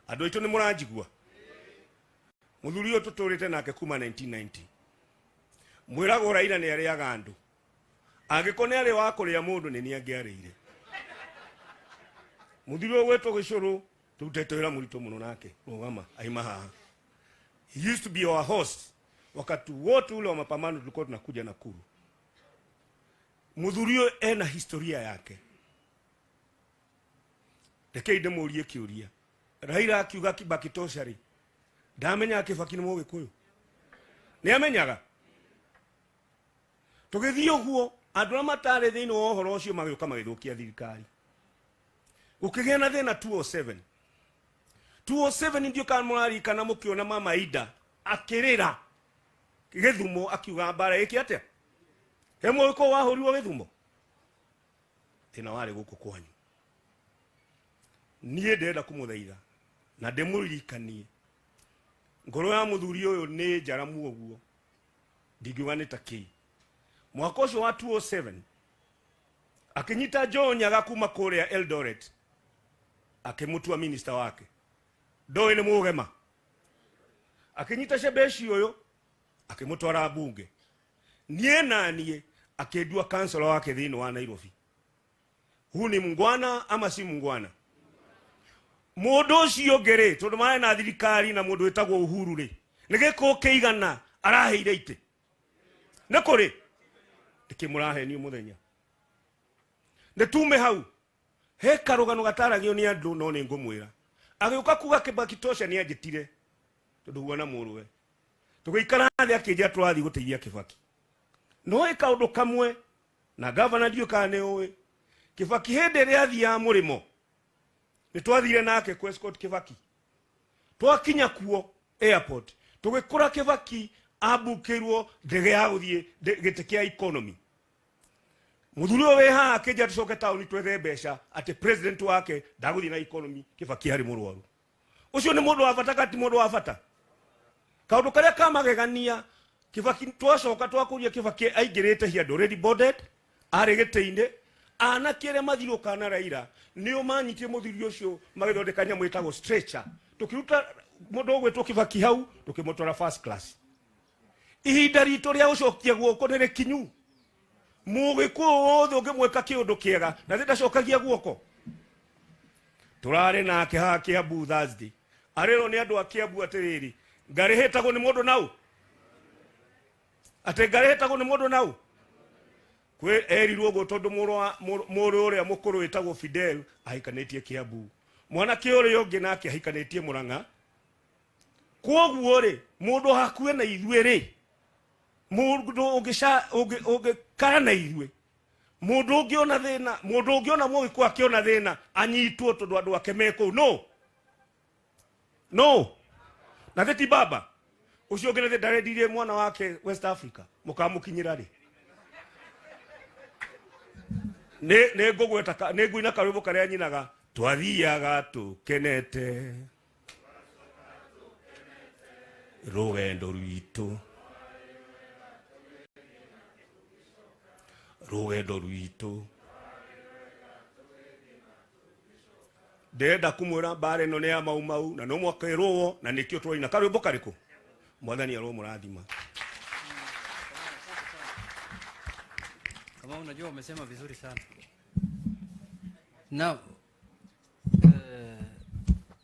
Andũ aitũ nĩ mũranjigua. Mũthuri ũyũ tũtũrĩte nake kuma 1990. Mwĩragwo Raila nĩ arĩaga andũ. Angĩkorwo nĩ arĩ wa kũrĩa mũndũ nĩ nĩangĩarĩire. Mũthuri ũyũ wetwo Gĩcũrũ tũrutĩte wĩra mũritũ mũno nake. Rũgama aima haha. He used to be our host. Wakati wote ule wa mapambano tulikuwa tunakuja Nakuru. Mũthuri ũyũ ena historia yake. Rekei ndĩmũrie kĩũria. Raila akiuga Kibaki tosha rĩ. Ndamenya Kibaki nĩ Mũgĩkũyũ. Nĩ amenyaga. Tũgĩthiĩ ũguo, andũ arĩa matarĩ thĩinĩ wa ũhoro ũcio magĩũka magĩthũkia thirikari. Gũkĩgĩa na thĩna 207. 207 ndio kana mũrarikana mũkĩona Mama Ida akĩrĩra Gĩthumo akiuga mbara ĩkĩ atĩa. He mũĩko wahũrirwo Gĩthumo. Thĩna warĩ gũkũ kwanyu. Niĩ ndĩrenda kũmũthaitha na ndĩmũririkanie ngoro ya mũthuri ũyũ nĩ njaramu ũguo. Ndingiuga nĩ ta kĩ. Mwaka ũcio wa 207 akĩnyita John Nyaga kuma kũrĩa Eldoret akĩmũtua minister wake. Ndoĩ nĩ mũgema. Akĩnyita Shebeshi ũyũ akĩmũtwara bunge. Niĩ na niĩ akĩndua councilor wake thĩinĩ wa Nairobi. Huu ni mungwana ama si mungwana? Mũndũ ũcio ngere tondũ marĩ na thirikari na mũndũ wĩtagwo Uhuru rĩ. Nĩ gĩkũ kĩigana araheire itĩ. Nĩ kũrĩ ndĩkĩmũrahenio mũthenya. Nĩtume hau. He karũgano gataragio nĩ andũ no nĩ ngũmwĩra. Agĩũka kuga Kibaki tosha nĩ anjĩtire. Tondũ huona mũrũwe. Tũgĩikara thĩ akĩnjĩra tũrathiĩ gũteithia Kibaki. No ĩkaũndũ kamwe na governor ndiũ kana nĩ ũĩ. Kibaki hĩndĩ ĩrĩa athiaga mũrĩmo. Nĩ twathire nake kwa escort Kibaki. Twakinya kuo airport. Tũgĩkora Kibaki abukĩrwo ndege ya gũthiĩ gĩtĩ kĩa economy. Mũthuri ũyũ wĩ haha akĩnjĩra tũcoke taũni twethe mbeca atĩ president wake ndagũthiĩ na economy Kibaki harĩ mũrwaru. Ũcio nĩ mũndũ wa bata kati mũndũ wa bata. Kaũndũ karĩa kamagegania Kibaki twacoka twakũria Kibaki aingĩrĩte here already boarded arĩ gĩtĩ-inĩ. Anakĩre mathirũka na Raila nĩo manyitie mũthuri ũcio magĩthondeka nyamũ ĩtagwo stretcher. Tũkĩruta mundu gwetwo Kibaki hau tukimutwara first class. Ihinda ritũ rĩa ũcokia guoko nĩ rĩkinyu. Mũgĩkũyũ wothe ũngĩmwĩka kĩũndũ kĩega na ndacokagia guoko. Tũrarĩ nake haha Kiambu Thursday. Arĩrwo nĩ andũ a Kiambu atĩrĩrĩ, ngarĩhĩtagwo nĩ mũndũ nau. Atĩ ngarĩhĩtagwo nĩ mũndũ nau. Kwĩ erirwo ũguo tondũ mũrũ ũrĩa mũkũrũ wĩtagwo Fidel ahikanĩtie Kiambu. Mwanake ũrĩa ũngĩ nake ahikanĩtie Mũrang'a. Kwoguo rĩ, mũndũ hakuhĩ na ithuĩ rĩ, mũndũ ũngĩkara na ithuĩ, mũndũ ũngĩona thĩna, mũndũ ũngĩona Mũgĩkũyũ akĩona thĩna anyitwo tondũ andũ ake me kũu. No. Na theti baba ucio ũngĩ nĩ ndarendirie mwana wake West Africa mũkamũkinyĩra rĩ. Nĩ ngũgweta nĩ ngũina karwĩmbo karĩa nyinaga twathiaga tũkenete rũgendo rwitũ ndenda kumwĩra mbara ĩno nĩ ya mau na no mwakĩrũo na nĩkĩo tũroina karwĩmbo karĩkũ. Mwathani arũo mũrathima. Kama unajua umesema vizuri sana. Now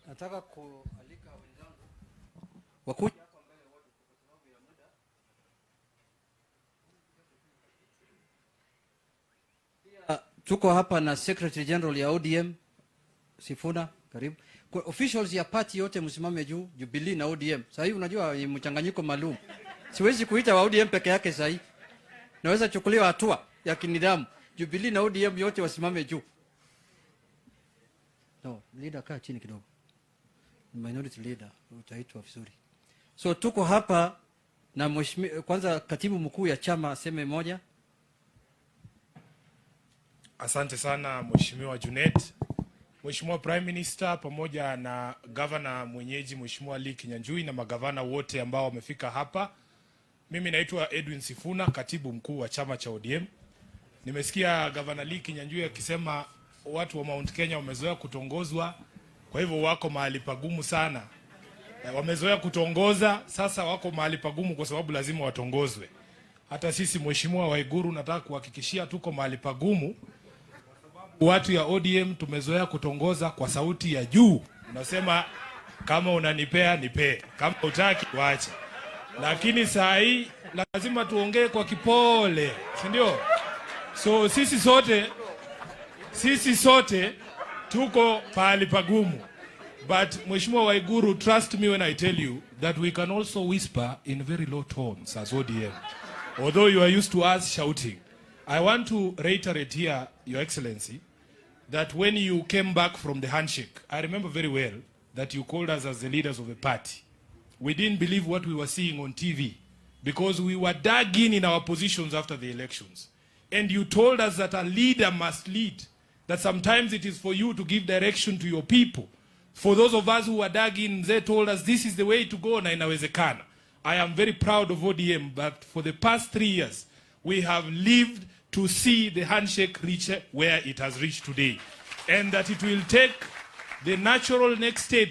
nataka kualika wenzangu wakuja hapa mbele wote kwa sababu ya muda. Pia tuko hapa na Secretary General ya ODM Sifuna, karibu. Kwa officials ya party yote msimame juu, Jubilee na ODM. Sasa hivi unajua ni mchanganyiko maalum. Siwezi kuita wa ODM peke yake sasa hivi. Naweza chukuliwa hatua ya kinidhamu. Jubilee na ODM yote wasimame juu. No, leader kaa chini kidogo. Minority leader utaitwa vizuri. So tuko hapa na mheshimiwa, kwanza katibu mkuu ya chama aseme moja. Asante sana Mheshimiwa Junet. Mheshimiwa Prime Minister pamoja na governor mwenyeji Mheshimiwa Lee Kinyanjui na magavana wote ambao wamefika hapa. Mimi naitwa Edwin Sifuna, katibu mkuu wa chama cha ODM. Nimesikia Governor Lee Kinyanjui akisema watu wa Mount Kenya wamezoea kutongozwa, kwa hivyo wako mahali pagumu sana. Wamezoea kutongoza, sasa wako mahali pagumu kwa sababu lazima watongozwe. Hata sisi Mheshimiwa Waiguru nataka kuhakikishia tuko mahali pagumu. Watu ya ODM tumezoea kutongoza kwa sauti ya juu. Unasema kama unanipea nipee, kama hutaki waache. Lakini saa hii lazima tuongee kwa kipole, si ndio? So sisi sote tuko pahali pagumu. But Mheshimiwa Waiguru, trust me when I tell you that we can also whisper in very low tones as ODM. Although you are used to us shouting. I want to reiterate here, Your Excellency, that when you came back from the handshake, I remember very well that you called us as the leaders of the party. We didn't believe what we were seeing on TV because we were dug in our positions after the elections. And you told us that a leader must lead, that sometimes it is for you to give direction to your people. For those of us who were dug in, they told us this is the way to go na inawezekana. I am very proud of ODM, but for the past 3 years, we have lived to see the handshake reach where it has reached today. And that it will take the natural next step.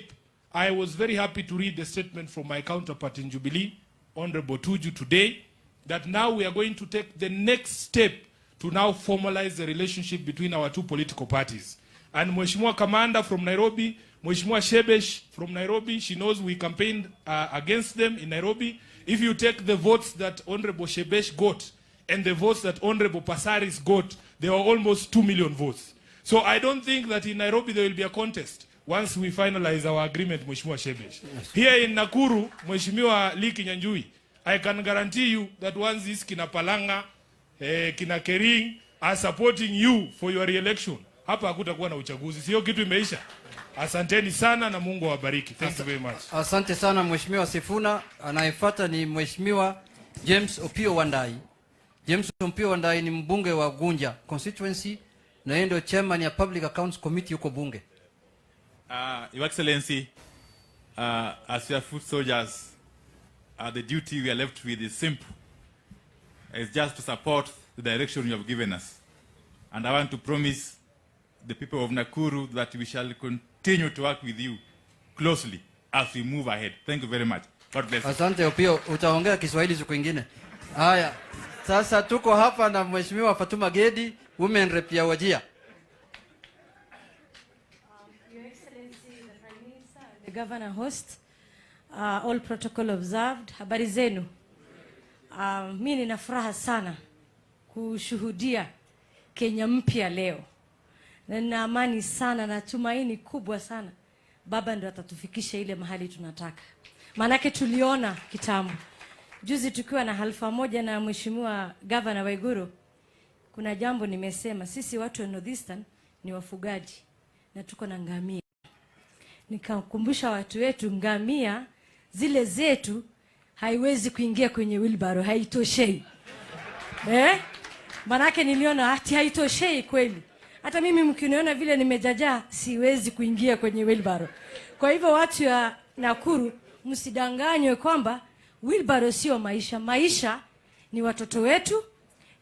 I was very happy to read the statement from my counterpart in Jubilee, Honorable Tuju, today, that now we are going to take the next step to now formalize the relationship between our two political parties. And Mheshimiwa Commander from Nairobi, Mheshimiwa Shebesh from Nairobi, she knows we campaigned against them in Nairobi. If you take the votes that Honorable Shebesh got and the votes that Honorable Pasaris got, there were almost 2 million votes. So I don't think that in Nairobi there will be a contest once we finalize our agreement, Mheshimiwa Shebesh. Yes. Here in Nakuru, Mheshimiwa Lee Kinyanjui, I can guarantee you that once this Kina Palanga, Kina Kering are supporting you for your re-election, hapa hakutakuwa na uchaguzi. Sio kitu imeisha. Asanteni sana na Mungu awabariki. Thank you very much. Asante sana Mheshimiwa Sifuna. Anayefuata ni Mheshimiwa James Opio Wandai. James Opio Wandai ni mbunge wa Gunja constituency na yeye ndio chairman ya Public Accounts Committee huko bunge. Your Excellency, as your foot soldiers, the duty we are left with is simple. It's just to support the direction you have given us. And I want to promise the people of Nakuru that we shall continue to work with you closely as we move ahead. Thank you very much. God bless you. Asante Opio, utaongea Kiswahili siku ingine. Haya, sasa tuko hapa na Mheshimiwa Fatuma Gedi, Women Rep ya Wajir. Your Excellency, the Prime Minister, the Governor host, all protocol observed. Habari zenu. Mimi nina furaha sana kushuhudia Kenya mpya leo. Na nina amani sana na tumaini kubwa sana. Baba ndo atatufikisha ile mahali tunataka. Manake tuliona kitambo. Juzi tukiwa na halfa moja na Mheshimiwa Governor Waiguru, kuna jambo nimesema, sisi watu wa Northeastern ni wafugaji na tuko na ngamia. Nikakumbusha watu wetu ngamia zile zetu haiwezi kuingia kwenye wheelbarrow, haitoshei. Manake niliona ati haitoshei kweli. Hata mimi mkiniona vile nimejaja siwezi kuingia kwenye wheelbarrow. Kwa hivyo watu ya Nakuru msidanganywe kwamba wheelbarrow sio maisha. Maisha ni watoto wetu,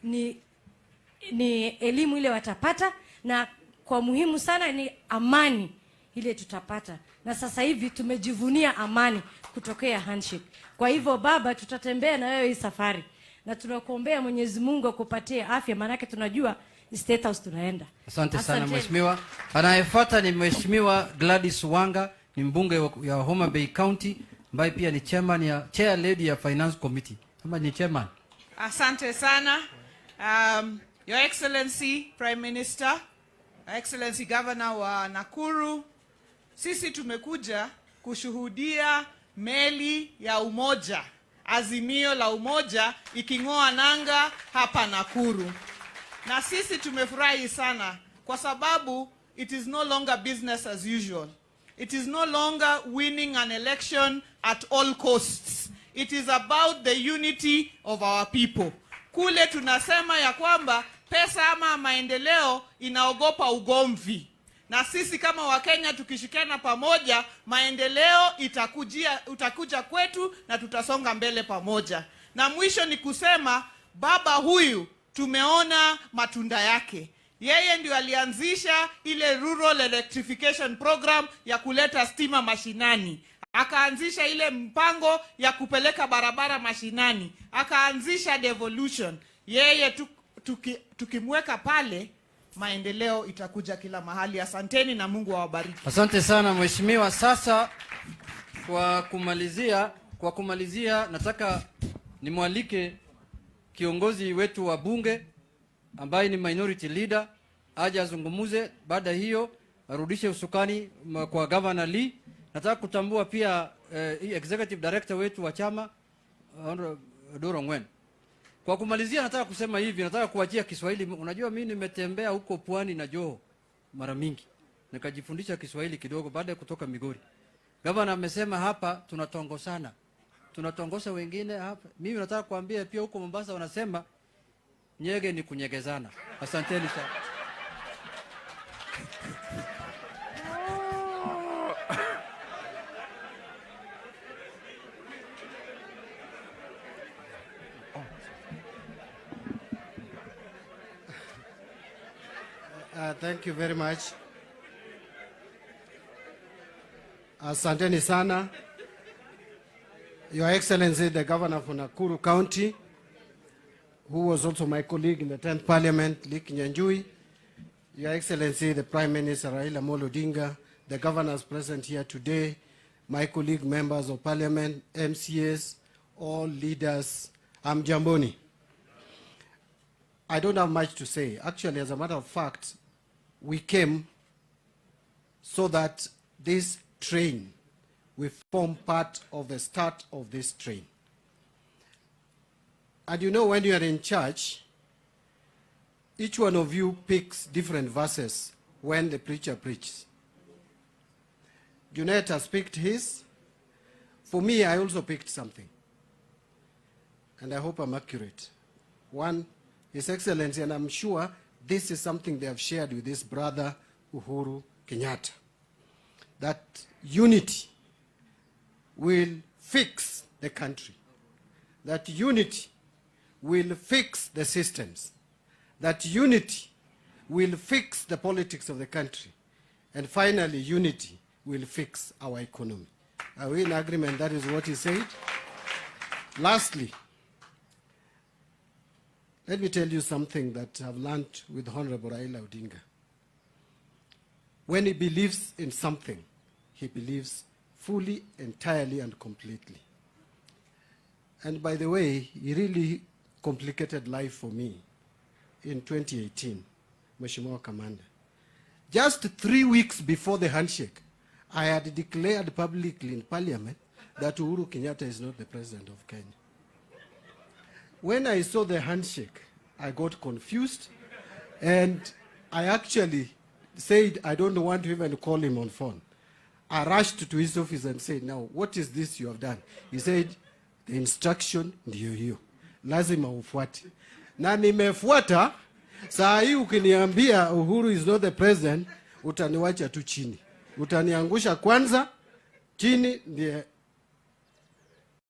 ni elimu ile watapata, na kwa muhimu sana ni amani ile tutapata. Na sasa hivi tumejivunia amani kutokea handshake. Kwa hivyo baba, tutatembea na wewe hii safari. Na tunakuombea Mwenyezi Mungu akupatie afya, manake tunajua State House tunaenda. Asante sana Mheshimiwa. Anayefuata ni Mheshimiwa Gladys Wanga, ni mbunge ya Homa Bay County, ambaye pia ni chair lady ya Finance Committee. Kama ni chairman. Asante sana. Your Excellency Prime Minister, Excellency Governor wa Nakuru, sisi tumekuja kushuhudia meli ya umoja, azimio la umoja iking'oa nanga hapa Nakuru. Na sisi tumefurahi sana kwa sababu it is no longer business as usual. It is no longer winning an election at all costs. It is about the unity of our people. Kule tunasema ya kwamba pesa ama maendeleo inaogopa ugomvi. Na sisi kama Wakenya tukishikana pamoja, maendeleo utakuja kwetu na tutasonga mbele pamoja. Na mwisho ni kusema baba huyu tumeona matunda yake. Yeye ndio alianzisha ile rural electrification program ya kuleta stima mashinani. Akaanzisha ile mpango ya kupeleka barabara mashinani. Akaanzisha devolution. Yeye tukimweka pale, maendeleo itakuja kila mahali. Asanteni na Mungu awabariki. Asante sana Mheshimiwa. Sasa kwa kumalizia nataka nimwalike kiongozi wetu wa bunge ambaye ni minority leader aje azungumuze. Baada hiyo arudishe usukani kwa Governor Lee. Nataka kutambua pia executive director wetu wa chama Doro Ngwen. Kwa kumalizia nataka kusema hivi, nataka kuachia Kiswahili. Unajua mimi nimetembea huko Pwani na Joho mara mingi, nikajifundisha Kiswahili kidogo baada ya kutoka Migori. Governor amesema hapa tunatongosana, tunatongosa wengine hapa. Mimi nataka kuambia pia huko Mombasa wanasema nyege ni kunyegezana. Asanteni sana. Thank you very much. Asanteni sana. Your Excellency, the Governor of Nakuru County, who was also my colleague in the 10th Parliament, Lik Nyanjui, Your Excellency, the Prime Minister Raila Odinga, the governors present here today, my colleague members of Parliament, MCAs, all leaders, Jamboni. I don't have much to say. Actually, as a matter of fact, we came so that this train will form part of the start of this train. And you know, when you are in church, each one of you picks different verses when the preacher preaches. Junet has picked his. For me, I also picked something. And I hope I'm accurate. One, His Excellency, and I'm sure this is something they have shared with his brother, Uhuru Kenyatta, that unity will fix the country, that unity will fix the systems, that unity will fix the politics of the country, and finally, unity will fix our economy. Are we in agreement? That is what he said. Lastly, let me tell you something that I've learned with Honorable Raila Odinga. When he believes in something, he believes fully, entirely, and completely. And by the way, he really complicated life for me in 2018, Mheshimiwa Kamanda. Just 3 weeks before the handshake, I had declared publicly in Parliament that Uhuru Kenyatta is not the president of Kenya. When I saw the handshake, I got confused, and I actually said I don't want to even call him on phone. I rushed to his office and said, now, what is this you have done? He said, the instruction ndiyo hiyo, lazima ufuate. Na nimefuata. Saa hii ukiniambia Uhuru is not the president, utaniwacha tu chini. Utaniangusha kwanza, chini ndiye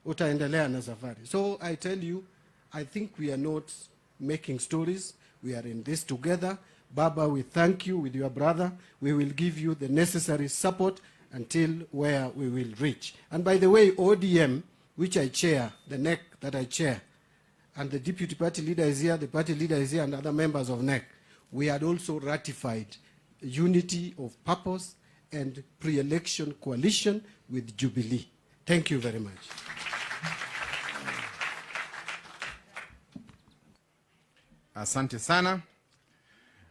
utaendelea na safari. So I tell you, I think we are not making stories. We are in this together. Baba, we thank you with your brother. We will give you the necessary support until where we will reach. And by the way, ODM, which I chair, the NEC that I chair, and the deputy party leader is here, the party leader is here, and other members of NEC, we had also ratified unity of purpose and pre-election coalition with Jubilee. Thank you very much. Asante sana.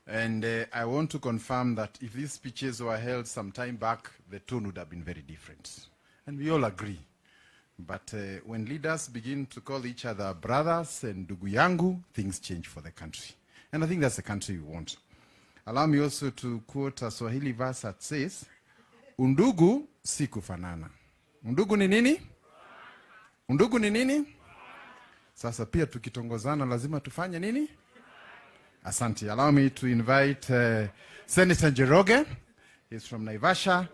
And I want to confirm that if these speeches were held some time back, the tone would have been very different. And we all agree. But when leaders begin to call each other brothers and ndugu yangu, things change for the country. And I think that's the country we want. Allow me also to quote a Swahili verse that says, undugu si kufanana. Undugu ni nini? Undugu ni nini? Sasa pia tukitongozana lazima tufanye nini? Asante. Allow me to invite Senator Njoroge. He's from Naivasha.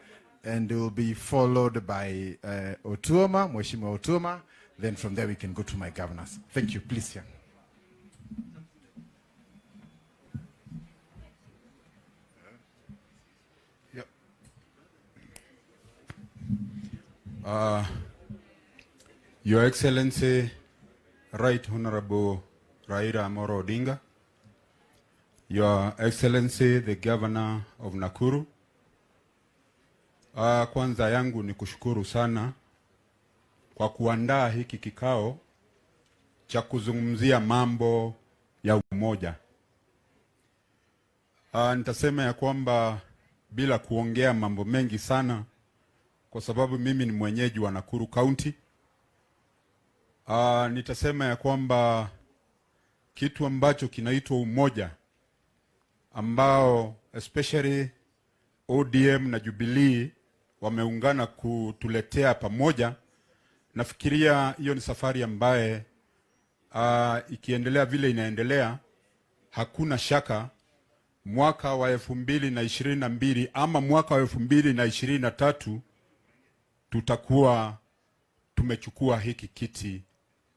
And will be followed by Otuoma, Mheshimiwa Otuoma. Then from there we can go to my governors. Thank you. Please, yeah. Your Excellency, Right Honorable Raila Amolo Odinga, Your Excellency, the Governor of Nakuru. Kwanza yangu ni kushukuru sana kwa kuandaa hiki kikao cha kuzungumzia mambo ya umoja. Nitasema ya kwamba bila kuongea mambo mengi sana, kwa sababu mimi ni mwenyeji wa Nakuru County, nitasema ya kwamba kitu ambacho kinaitwa umoja, ambao especially ODM na Jubilee wameungana kutuletea pamoja, nafikiria hiyo ni safari ambaye ikiendelea vile inaendelea, hakuna shaka mwaka wa 2022 ama mwaka wa 2023 tutakuwa tumechukua hiki kiti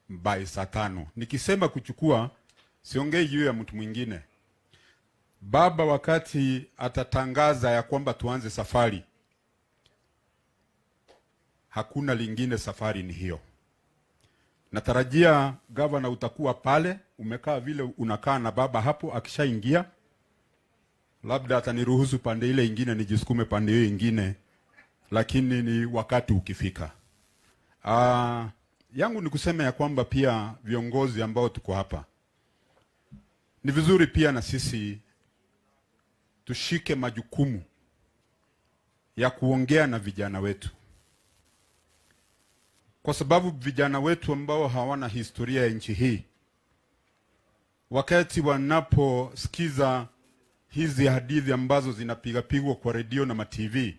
by saa 5. Nikisema kuchukua, siongei juu ya mtu mwingine. Baba wakati atatangaza ya kwamba tuanze safari, hakuna lingine, safari ni hiyo. Natarajia gavana utakuwa pale, umekaa vile unakaa na baba hapo, akishaingia labda ataniruhusu pande ile ingine nijisukume pande hiyo ingine, lakini ni wakati ukifika. Yangu ni kusema ya kwamba pia viongozi ambao tuko hapa, ni vizuri pia na sisi tushike majukumu ya kuongea na vijana wetu, kwa sababu vijana wetu ambao hawana historia ya nchi hii, wakati wanaposikiza hizi hadithi ambazo zinapigwa kwa redio na ma-TV,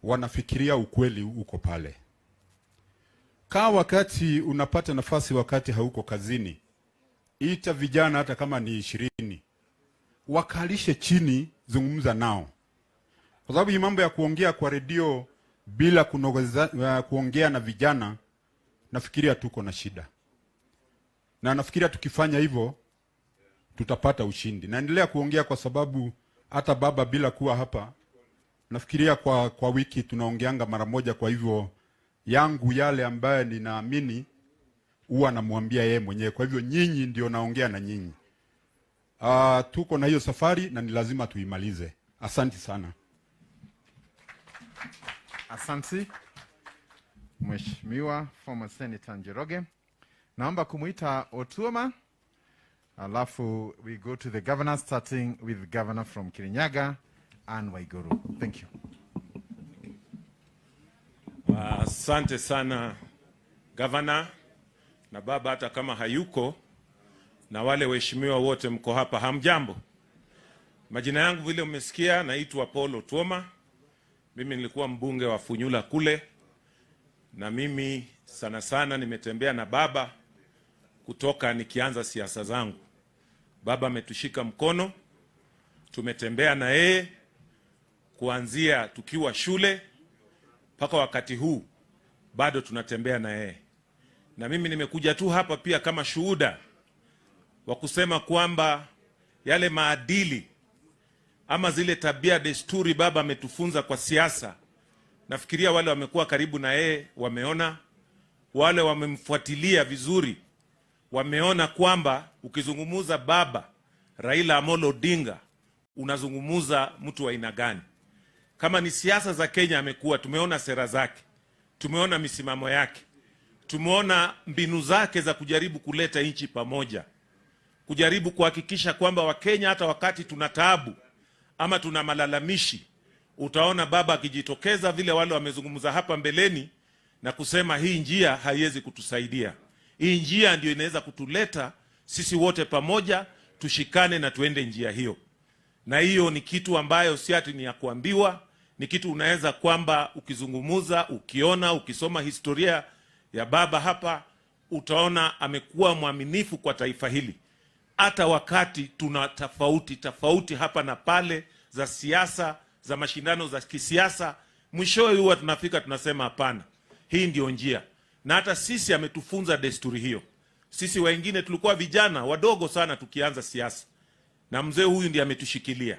wanafikiria ukweli uko pale. Wakati unapata nafasi, wakati hauko kazini, ita vijana hata kama ni 20, wakalishe chini, zungumza nao. Kwa sababu hii mambo ya kuongea kwa redio bila kuongea na vijana, nafikiria tuko na shida. Na nafikiria tukifanya hivyo tutapata ushindi. Naendelea kuongea kwa sababu hata baba bila kuwa hapa, nafikiria kwa wiki tunaongeanga mara moja, kwa hivyo yangu yale ambaye ninaamini huwa namwambia yeye mwenyewe. Kwa hivyo nyinyi ndio naongea na nyinyi. Tuko na hiyo safari na ni lazima tuimalize. Asante sana. Asante Mheshimiwa former Senator Njoroge. Naomba kumuita Otuoma. Alafu we go to the governor, starting with the governor from Kirinyaga and Waiguru. Thank you. Asante sana governor na baba, hata kama hayuko, na wale waheshimiwa wote mko hapa, hamjambo. Majina yangu vile umesikia, naitwa Paul Otuoma. Mimi nilikuwa mbunge wa Funyula kule, na mimi sana sana nimetembea na baba kutoka nikianza siasa zangu. Baba ametushika mkono, tumetembea na yeye kuanzia tukiwa shule mpaka wakati huu, bado tunatembea na yeye. Na mimi nimekuja tu hapa pia kama shuhuda wa kusema kwamba yale maadili ama zile tabia desturi baba ametufunza kwa siasa, nafikiria wale wamekuwa karibu na yeye wameona, wale wamemfuatilia vizuri wameona kwamba ukizungumuza baba Raila Amolo Odinga unazungumuza mtu wa aina gani. Kama ni siasa za Kenya amekuwa, tumeona sera zake, tumeona misimamo yake, tumeona mbinu zake za kujaribu kuleta nchi pamoja, kujaribu kuhakikisha kwamba Wakenya hata wakati tuna taabu ama tuna malalamishi, utaona baba akijitokeza vile wale wamezungumza hapa mbeleni na kusema hii njia haiwezi kutusaidia. Hii njia ndio inaweza kutuleta sisi wote pamoja, tushikane na tuende njia hiyo. Na hiyo ni kitu ambayo si ati ni ya kuambiwa, ni kitu unaweza kwamba ukizungumuza, ukiona, ukisoma historia ya baba hapa, utaona amekuwa mwaminifu kwa taifa hili. Hata wakati tuna tofauti hapa na pale za siasa, za mashindano za kisiasa, mwishowe huwa tunafika tunasema hapana, hii ndio njia. Na hata sisi ametufunza desturi hiyo. Sisi wengine tulikuwa vijana wadogo sana tukianza siasa, na mzee huyu ndiye ametushikilia.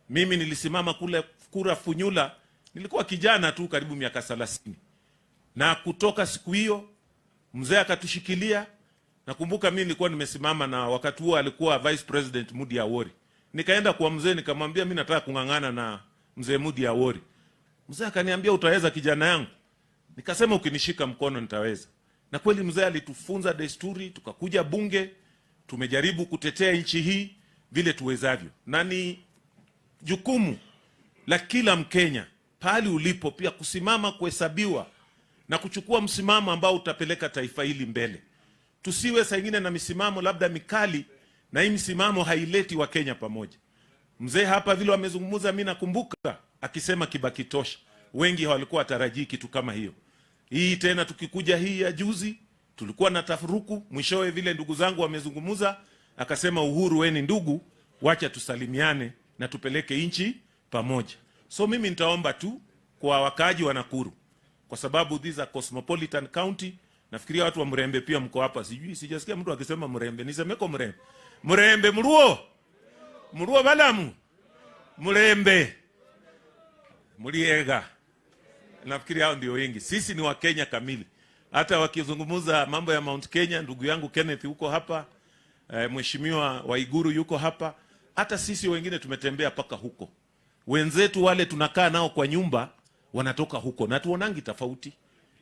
Mimi nilisimama kule kura Funyula, nilikuwa kijana tu karibu miaka 30. Na kutoka siku hiyo mzee akatushikilia. Nakumbuka mimi nilikuwa nimesimama na wakati huo alikuwa Vice President Mudi Awori. Nikaenda kwa mzee nikamwambia mimi nataka kungangana na mzee Mudi Awori. Mzee akaniambia utaweza kijana yangu. Nikasema ukinishika mkono nitaweza. Na kweli mzee alitufunza desturi, tukakuja bunge, tumejaribu kutetea nchi hii vile tuwezavyo. Na ni jukumu la kila Mkenya pahali ulipo pia kusimama, kuhesabiwa na kuchukua msimamo ambao utapeleka taifa hili mbele. Tusiwe saa nyingine na misimamo labda mikali, na hii misimamo haileti wa Kenya pamoja. Mzee hapa vile wamezungumza, mimi nakumbuka akisema Kibaki tosha. Wengi walikuwa watarajii kitu kama hiyo. Hii tena tukikuja hii ya juzi, tulikuwa na tafuruku, mwishowe vile ndugu zangu wamezungumza, akasema Uhuru weni ndugu, wacha tusalimiane na tupeleke nchi pamoja. So mimi nitaomba tu kwa wakaaji wa Nakuru, kwa sababu these are cosmopolitan county. Nafikiria watu wa Mrembe pia mko hapa, sijasikia mtu akisema Mrembe. Nisemeko Mrembe. Mrembe Mruo balamu. Mrembe. Muriega. Nafikiria hao ndio wengi. Sisi ni wa Kenya kamili. Hata wakizungumza mambo ya Mount Kenya, ndugu yangu Kenneth yuko hapa, Mheshimiwa Waiguru yuko hapa. Hata sisi wengine tumetembea paka huko. Wenzetu wale tunakaa nao kwa nyumba wanatoka huko na tuonangi tofauti.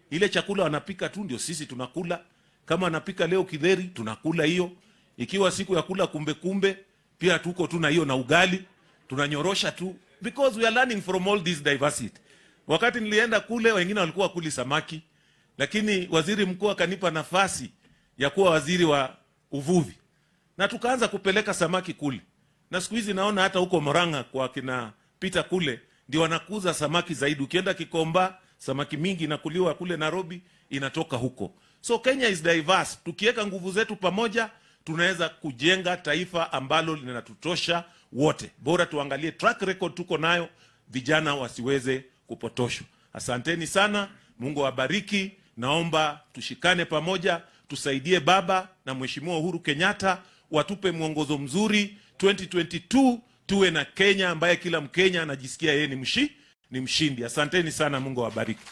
Ile chakula wanapika tu ndio sisi tunakula. Kama wanapika leo kidheri tunakula hiyo. Ikiwa siku ya kula kumbe pia tuko tuna hiyo na ugali, tunanyorosha tu, because we are learning from all this diversity. Wakati nilienda kule wengine walikuwa kuli samaki, lakini waziri mkuu akanipa nafasi ya kuwa waziri wa uvuvi. Na tukaanza kupeleka samaki kule. Na siku hizi naona hata huko Murang'a kwa kina Pita kule ndio wanakuza samaki zaidi. Ukienda Kikomba samaki mingi inakuliwa kule Nairobi inatoka huko. So Kenya is diverse. Tukiweka nguvu zetu pamoja tunaweza kujenga taifa ambalo linatutosha wote. Bora tuangalie track record tuko nayo, vijana wasiweze kupotoshwa. Asanteni sana, Mungu awabariki. Naomba tushikane pamoja, tusaidie baba na Mheshimiwa Uhuru Kenyatta, watupe mwongozo mzuri. 2022 tuwe na Kenya ambaye kila Mkenya anajisikia yeye ni ni mshindi. Asanteni sana, Mungu awabariki.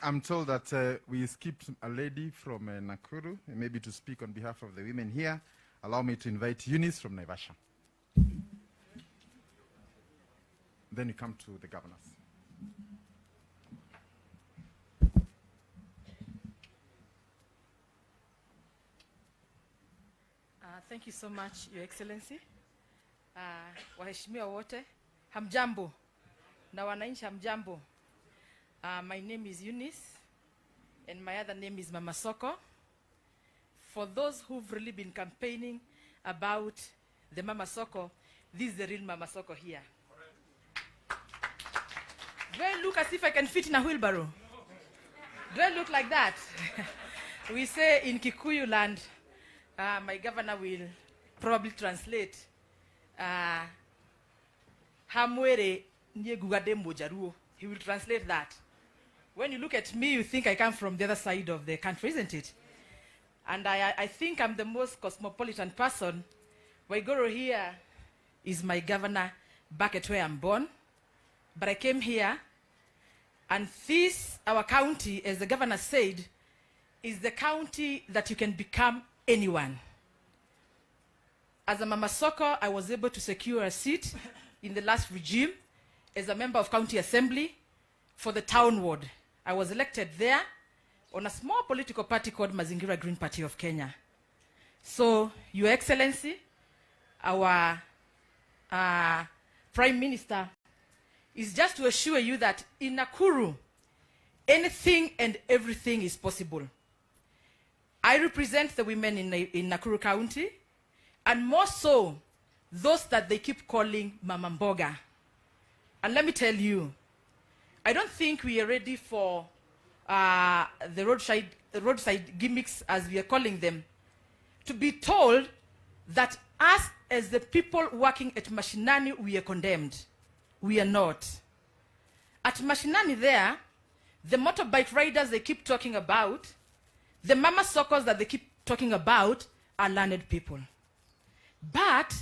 I'm told that we skipped a lady from Nakuru, maybe to speak on behalf of the women here. Allow me to invite Eunice from Naivasha. Then you come to the governors. Thank you so much, Your Excellency. Waheshimiwa wote, hamjambo. Na wananchi hamjambo. My name is Eunice, and my other name is Mama Soko. For those who've really been campaigning about the Mama Soko, this is the real Mama Soko here. Do I look as if I can fit in a wheelbarrow? Do I look like that? We say in Kikuyu land, my governor will probably translate, Hamwere nye gugade mojaruo. He will translate that. When you look at me, you think I come from the other side of the country, isn't it? And I think I'm the most cosmopolitan person. Waiguru here is my governor back at where I'm born. But I came here, and this, our county, as the governor said, is the county that you can become anyone. As a Mama Soko, I was able to secure a seat in the last regime as a member of county assembly for the town ward. I was elected there on a small political party called Mazingira Green Party of Kenya. So, Your Excellency, our Prime Minister, is just to assure you that in Nakuru, anything and everything is possible. I represent the women in Nakuru County, and more so, those that they keep calling Mama Mboga. And let me tell you, I don't think we are ready for the roadside gimmicks, as we are calling them, to be told that us as the people working at Mashinani, we are condemned. We are not. At Mashinani there, the motorbike riders they keep talking about, the Mama Sokos that they keep talking about are learned people. But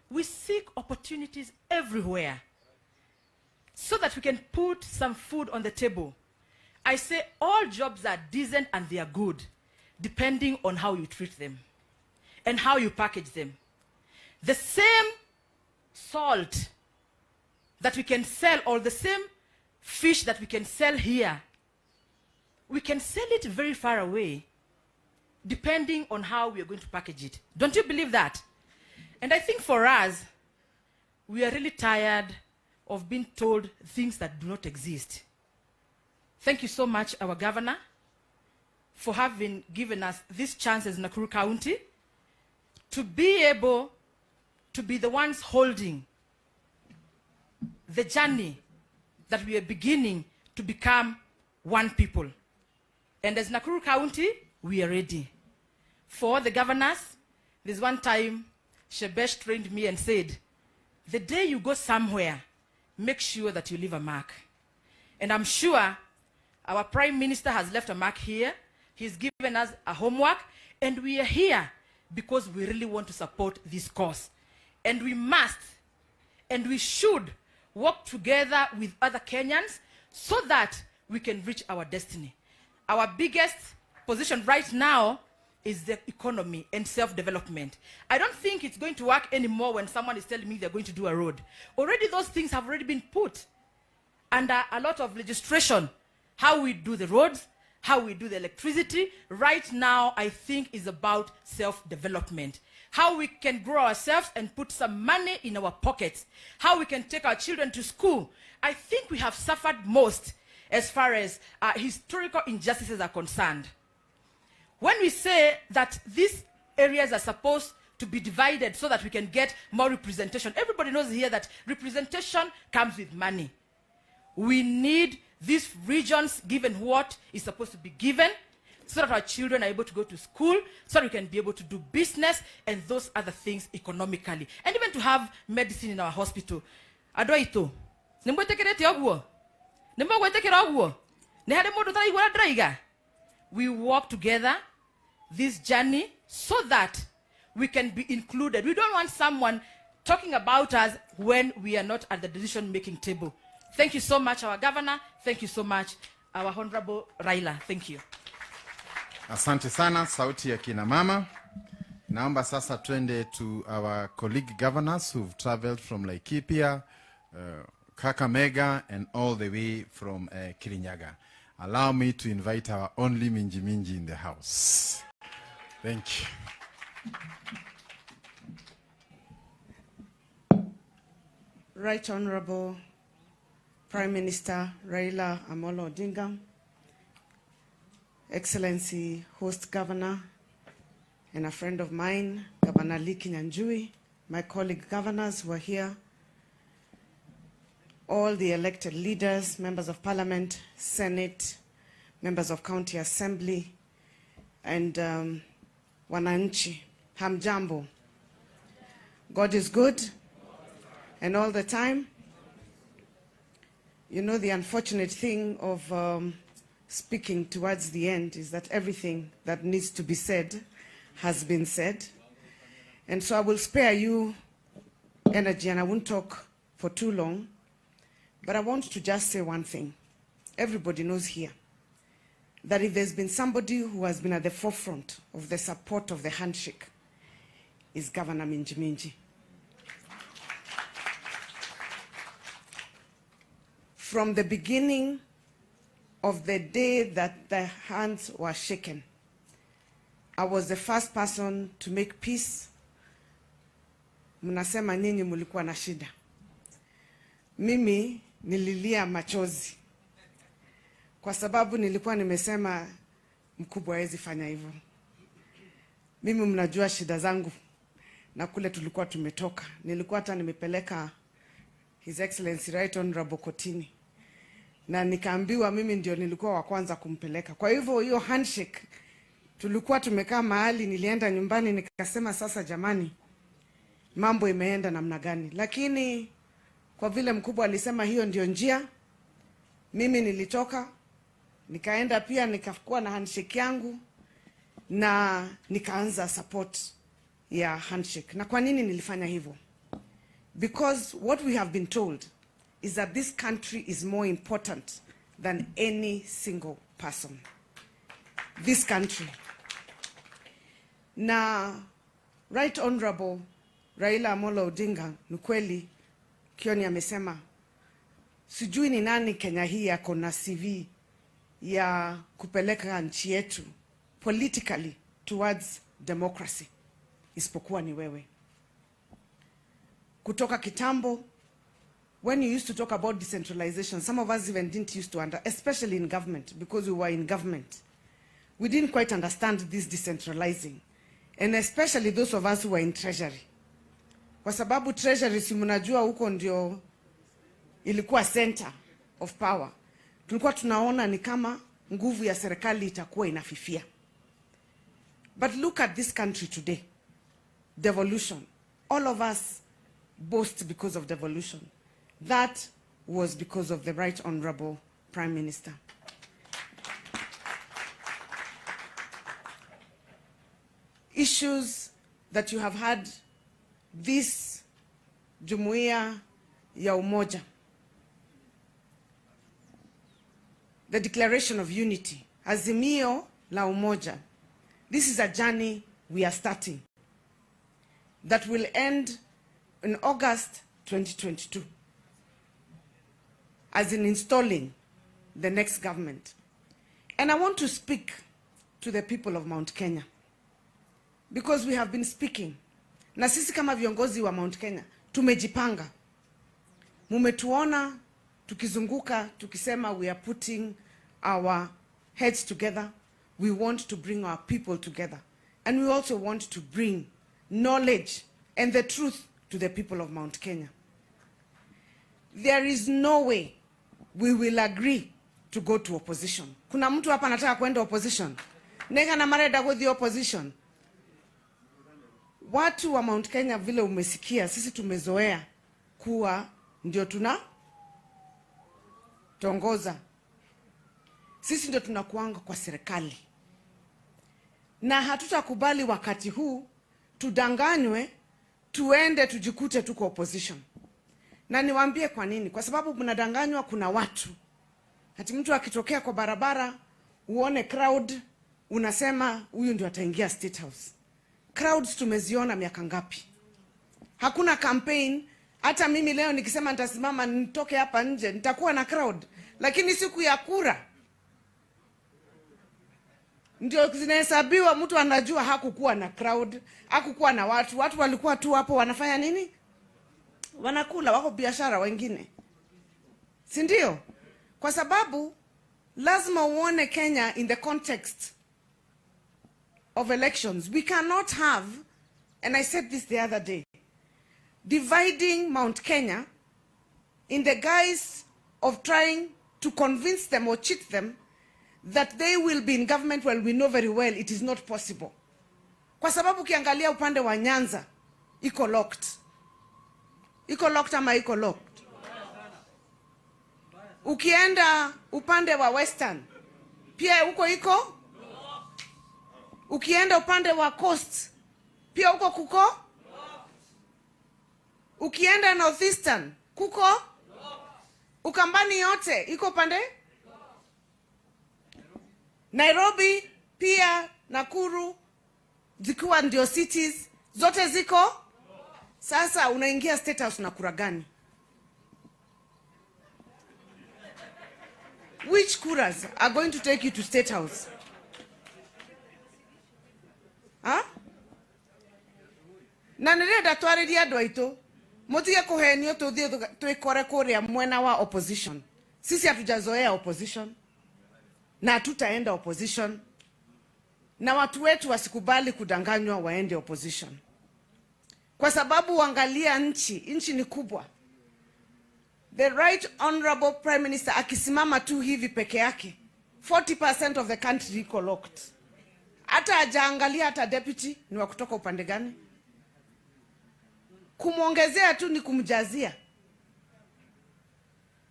we seek opportunities everywhere so that we can put some food on the table. I say all jobs are decent and they are good, depending on how you treat them and how you package them. The same salt that we can sell, or the same fish that we can sell here, we can sell it very far away, depending on how we are going to package it. Don't you believe that? And I think for us, we are really tired of being told things that do not exist. Thank you so much, our governor, for having given us this chance as Nakuru County to be able to be the ones holding the journey that we are beginning to become one people. And as Nakuru County, we are ready. For the governors, there's one time Shebesh trained me and said, the day you go somewhere, make sure that you leave a mark. And I'm sure our Prime Minister has left a mark here. He's given us a homework, and we are here because we really want to support this cause. And we must, and we should, work together with other Kenyans so that we can reach our destiny. Our biggest position right now is the economy and self-development. I don't think it's going to work anymore when someone is telling me they're going to do a road. Already those things have already been put under a lot of legislation. How we do the roads, how we do the electricity, right now I think is about self-development. How we can grow ourselves and put some money in our pockets. How we can take our children to school. I think we have suffered most as far as historical injustices are concerned. When we say that these areas are supposed to be divided so that we can get more representation, everybody knows here that representation comes with money. We need these regions given what is supposed to be given so that our children are able to go to school, so that we can be able to do business and those other things economically, and even to have medicine in our hospital. Adoito, we walk together this journey so that we can be included. We don't want someone talking about us when we are not at the decision-making table. Thank you so much, our governor. Thank you so much, our Honorable Raila. Thank you. Asante sana, sauti ya kina mama. Naomba sasa twende to our colleague governors who've traveled from Laikipia, Kakamega, and all the way from Kirinyaga. Allow me to invite our only Minji Minji in the house. Thank you. Right Honorable Prime Minister Raila Amolo Odinga, Excellency Host Governor and a friend of mine, Governor Nyanjui, my colleague governors who are here, all the elected leaders, members of parliament, Senate, members of county assembly, and wananchi, hamjambo. God is good, and all the time. You know, the unfortunate thing of speaking towards the end is that everything that needs to be said has been said. And so I will spare you energy and I won't talk for too long. But I want to just say one thing. Everybody knows here that if there's been somebody who has been at the forefront of the support of the handshake, is Governor Minji Minji. From the beginning of the day that the hands were shaken, I was the first person to make peace. Mnasema nyinyi mulikuwa na shida. Mimi nililia machozi kwa sababu nilikuwa nimesema mkubwa hawezi fanya hivyo. Mimi mnajua shida zangu na kule tulikuwa tumetoka. Nilikuwa hata nimepeleka His Excellency Right Honorable kotini. Na nikaambiwa mimi ndio nilikuwa wa kwanza kumpeleka. Kwa hivyo hiyo handshake tulikuwa tumekaa mahali, nilienda nyumbani nikasema sasa jamani, mambo imeenda namna gani? Lakini kwa vile mkubwa alisema hiyo ndio njia, mimi nilitoka nikaenda pia nikakuwa na handshake yangu na nikaanza support ya handshake. Na kwa nini nilifanya hivyo? Because what we have been told is that this country is more important than any single person. This country. Na Right Honorable Raila Amolo Odinga, nukweli Kioni amesema, sijui ni nani Kenya hii yako na CV ya kupeleka nchi yetu politically towards democracy, isipokuwa ni wewe. Kutoka kitambo, when you used to talk about decentralization, some of us even didn't used to especially in government, because we were in government. We didn't quite understand this decentralizing. And especially those of us who were in treasury. Kwa sababu treasury si mnajua huko ndio ilikuwa center of power. Tulikuwa tunaona ni kama nguvu ya serikali itakuwa inafifia. But look at this country today. Devolution. All of us boast because of devolution. That was because of the Right Honorable Prime Minister. Issues that you have had this Jumuiya ya Umoja, the Declaration of Unity, Azimio la Umoja. This is a journey we are starting that will end in August 2022, as in installing the next government. And I want to speak to the people of Mount Kenya, because we have been speaking. Na sisi kama viongozi wa Mount Kenya tumejipanga. Mumetuona tukizunguka tukisema we are putting our heads together. We want to bring our people together. And we also want to bring knowledge and the truth to the people of Mount Kenya. There is no way we will agree to go to opposition. Kuna mtu hapa anataka kwenda opposition? Nega na mareda go the opposition. Watu wa Mount Kenya vile umesikia, sisi tumezoea kuwa ndio tongoza. Sisi ndio tunakuanga kwa serikali. Na hatutakubali wakati huu tudanganywe tuende tujikute tuko opposition. Na niwaambie kwa nini? Kwa sababu mnadanganywa. Kuna watu ati mtu akitokea kwa barabara uone crowd unasema huyu ndio ataingia State House. Crowds tumeziona miaka ngapi? Hakuna campaign. Hata mimi leo nikisema nitasimama nitoke hapa nje nitakuwa na crowd, lakini siku ya kura ndio zinahesabiwa, mtu anajua hakukuwa na crowd, hakukuwa na watu. Watu walikuwa tu hapo wanafanya nini? Wanakula, wako biashara wengine. Si ndio? Kwa sababu lazima uone Kenya in the context of elections. We cannot have, and I said this the other day, dividing Mount Kenya in the guise of trying to convince them or cheat them that they will be in government while we know very well it is not possible. Kwa sababu ukiangalia upande wa Nyanza, iko locked. Iko locked ama iko locked? Ukienda upande wa Western, pia huko iko? Ukienda upande wa Coast, pia huko kuko? Ukienda Northeastern, kuko? Ukambani yote, iko pande? Nairobi, pia Nakuru, zikiwa ndio cities, zote ziko? Sasa unaingia State House na kura gani? Which kuras are going to take you to State House? Huh? Na nirenda twaririe andu aitu mutige kuhenio tuthie twikore kuria mwena wa opposition. Sisi hatujazoea opposition na hatutaenda opposition, na watu wetu wasikubali kudanganywa waende opposition. Kwa sababu uangalia nchi ni kubwa. The Right Honorable Prime Minister akisimama tu hivi peke yake, 40% of the country iko locked. Hata hajaangalia hata deputy ni wa kutoka upande gani. Kumuongezea tu ni kumjazia.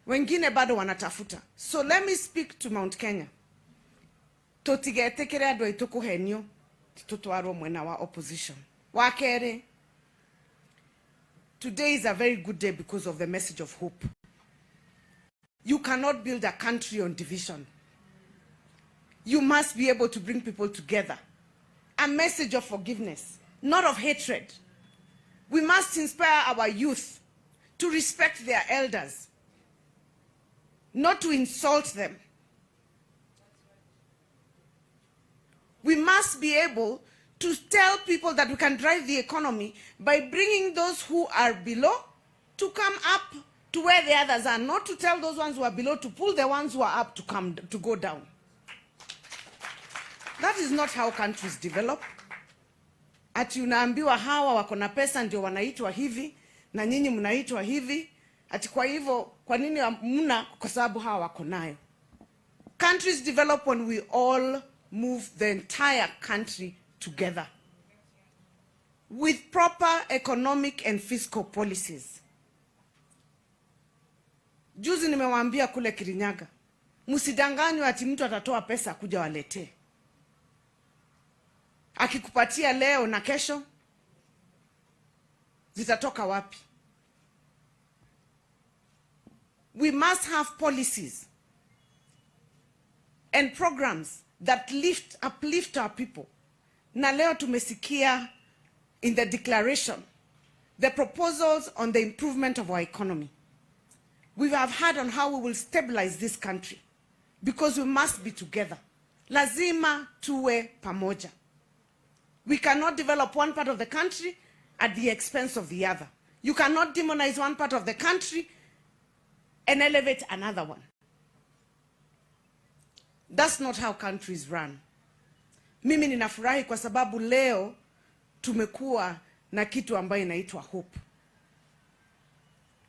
Wengine bado wanatafuta. So let me speak to Mount Kenya. Totigetekere andu aitu kuhenio tutwarwo mwena wa opposition. Wakere, today is a very good day because of the message of hope. You cannot build a country on division. You must be able to bring people together. A message of forgiveness, not of hatred. We must inspire our youth to respect their elders, not to insult them. We must be able to tell people that we can drive the economy by bringing those who are below to come up to where the others are, not to tell those ones who are below to pull the ones who are up to go down. That is not how countries develop. Ati unaambiwa hawa wako na pesa ndio wanaitwa hivi na nyinyi mnaitwa hivi. Ati kwa hivyo kwa nini mna? Kwa sababu hawa wako nayo. Countries develop when we all move the entire country together with proper economic and fiscal policies. Juzi nimewaambia kule Kirinyaga, msidanganywe ati mtu atatoa pesa kuja waletee. Akikupatia leo na kesho, zitatoka wapi? We must have policies and programs that uplift our people. Na leo tumesikia in the declaration the proposals on the improvement of our economy. We have had on how we will stabilize this country because we must be together. Lazima tuwe pamoja. We cannot develop one part of the country at the expense of the other. You cannot demonize one part of the country and elevate another one. That's not how countries run. Mimi ninafurahi kwa sababu leo tumekuwa na kitu ambayo inaitwa hope.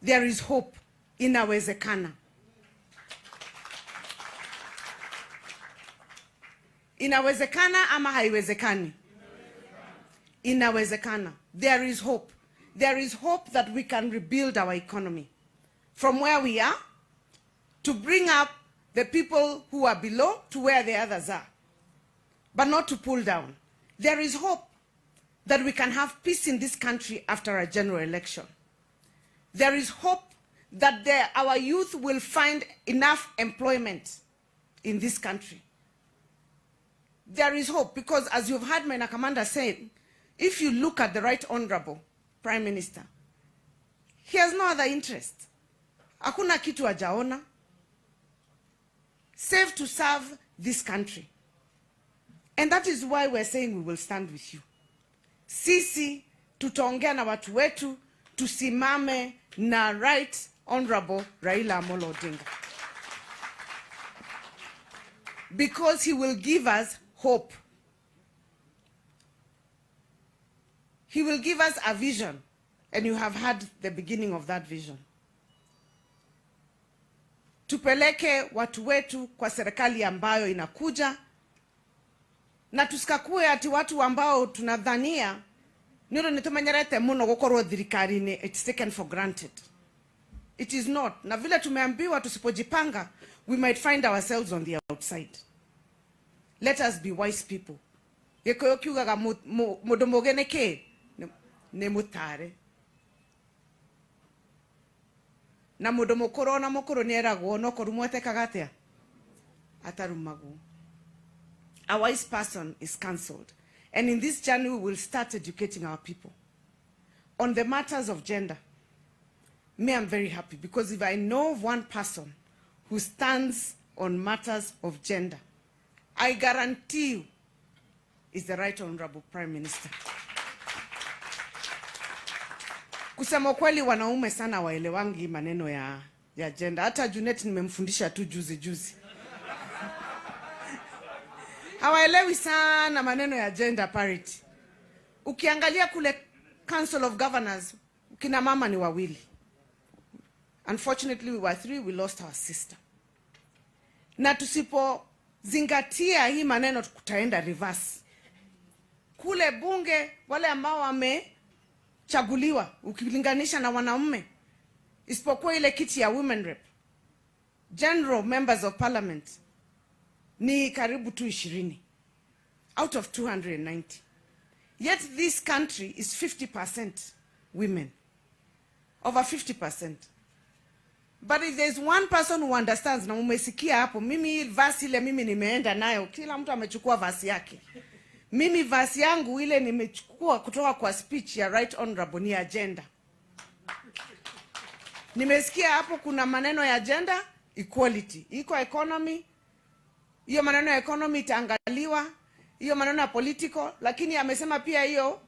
There is hope. Inawezekana. Inawezekana ama haiwezekani? Inawezekana. There is hope. There is hope that we can rebuild our economy from where we are to bring up the people who are below to where the others are, but not to pull down. There is hope that we can have peace in this country after a general election. There is hope that our youth will find enough employment in this country. There is hope because, as you've heard my commander say, if you look at the Right Honorable Prime Minister, he has no other interest. Hakuna kitu hajaona. Save to serve this country. And that is why we're saying we will stand with you. Sisi tutaongea na watu wetu, tusimame na Right Honorable Raila Amolo Odinga. Because he will give us hope. He will give us a vision, and you have had the beginning of that vision. Tupeleke watu wetu kwa serikali ambayo inakuja, na tusikakue ati watu ambao tunadhania niro nitumanyerete muno gukorwo thirikari ni it's taken for granted. It is not. Na vile tumeambiwa tusipojipanga, we might find ourselves on the outside. Let us be wise people. Yekoyo kiugaga mundu mugene ke ne mutare. Na mundu mukuru na mukuru ni eragwo no korumwete kagatia atarumagu. A wise person is cancelled. And in this journey, we will start educating our people. On the matters of gender, me, I'm very happy because if I know of one person who stands on matters of gender, I guarantee you is the Right Honorable Prime Minister. Kusema kweli wanaume sana waelewangi maneno ya gender. Hata Junet nimemfundisha tu juzi. Hawaelewi sana maneno ya gender parity. Ukiangalia kule Council of Governors, kina mama ni wawili. Unfortunately, we were 3, we lost our sister. Na tusipo zingatia hii maneno tutaenda reverse. Kule bunge, wale ambao wamechaguliwa, ukilinganisha na wanaume, isipokuwa ile kiti ya women rep, general members of parliament, ni karibu tu 20 out of 290. Yet this country is 50% women. Over 50%. But if there's one person who understands, na umesikia hapo, mimi verse ile mimi nimeenda nayo, kila mtu amechukua verse yake. Mimi verse yangu ile nimechukua kutoka kwa speech ya Right Honorable ni agenda. Nimesikia hapo kuna maneno ya gender equality, economy. Hiyo maneno ya economy itaangaliwa, hiyo maneno ya political, lakini amesema pia hiyo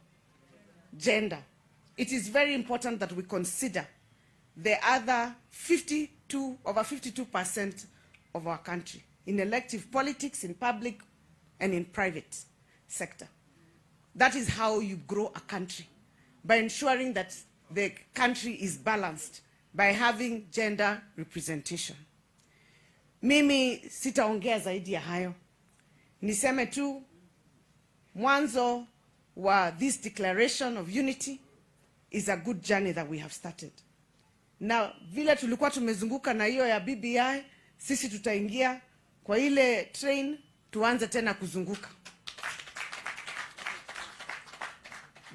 gender. It is very important that we consider the other over 52% of our country in elective politics, in public and in private sector. That is how you grow a country, by ensuring that the country is balanced, by having gender representation. Mimi sitaongea zaidi ya hayo. Niseme tu mwanzo wa this declaration of unity is a good journey that we have started. Na vile tulikuwa tumezunguka na hiyo ya BBI, sisi tutaingia kwa ile train tuanze tena kuzunguka.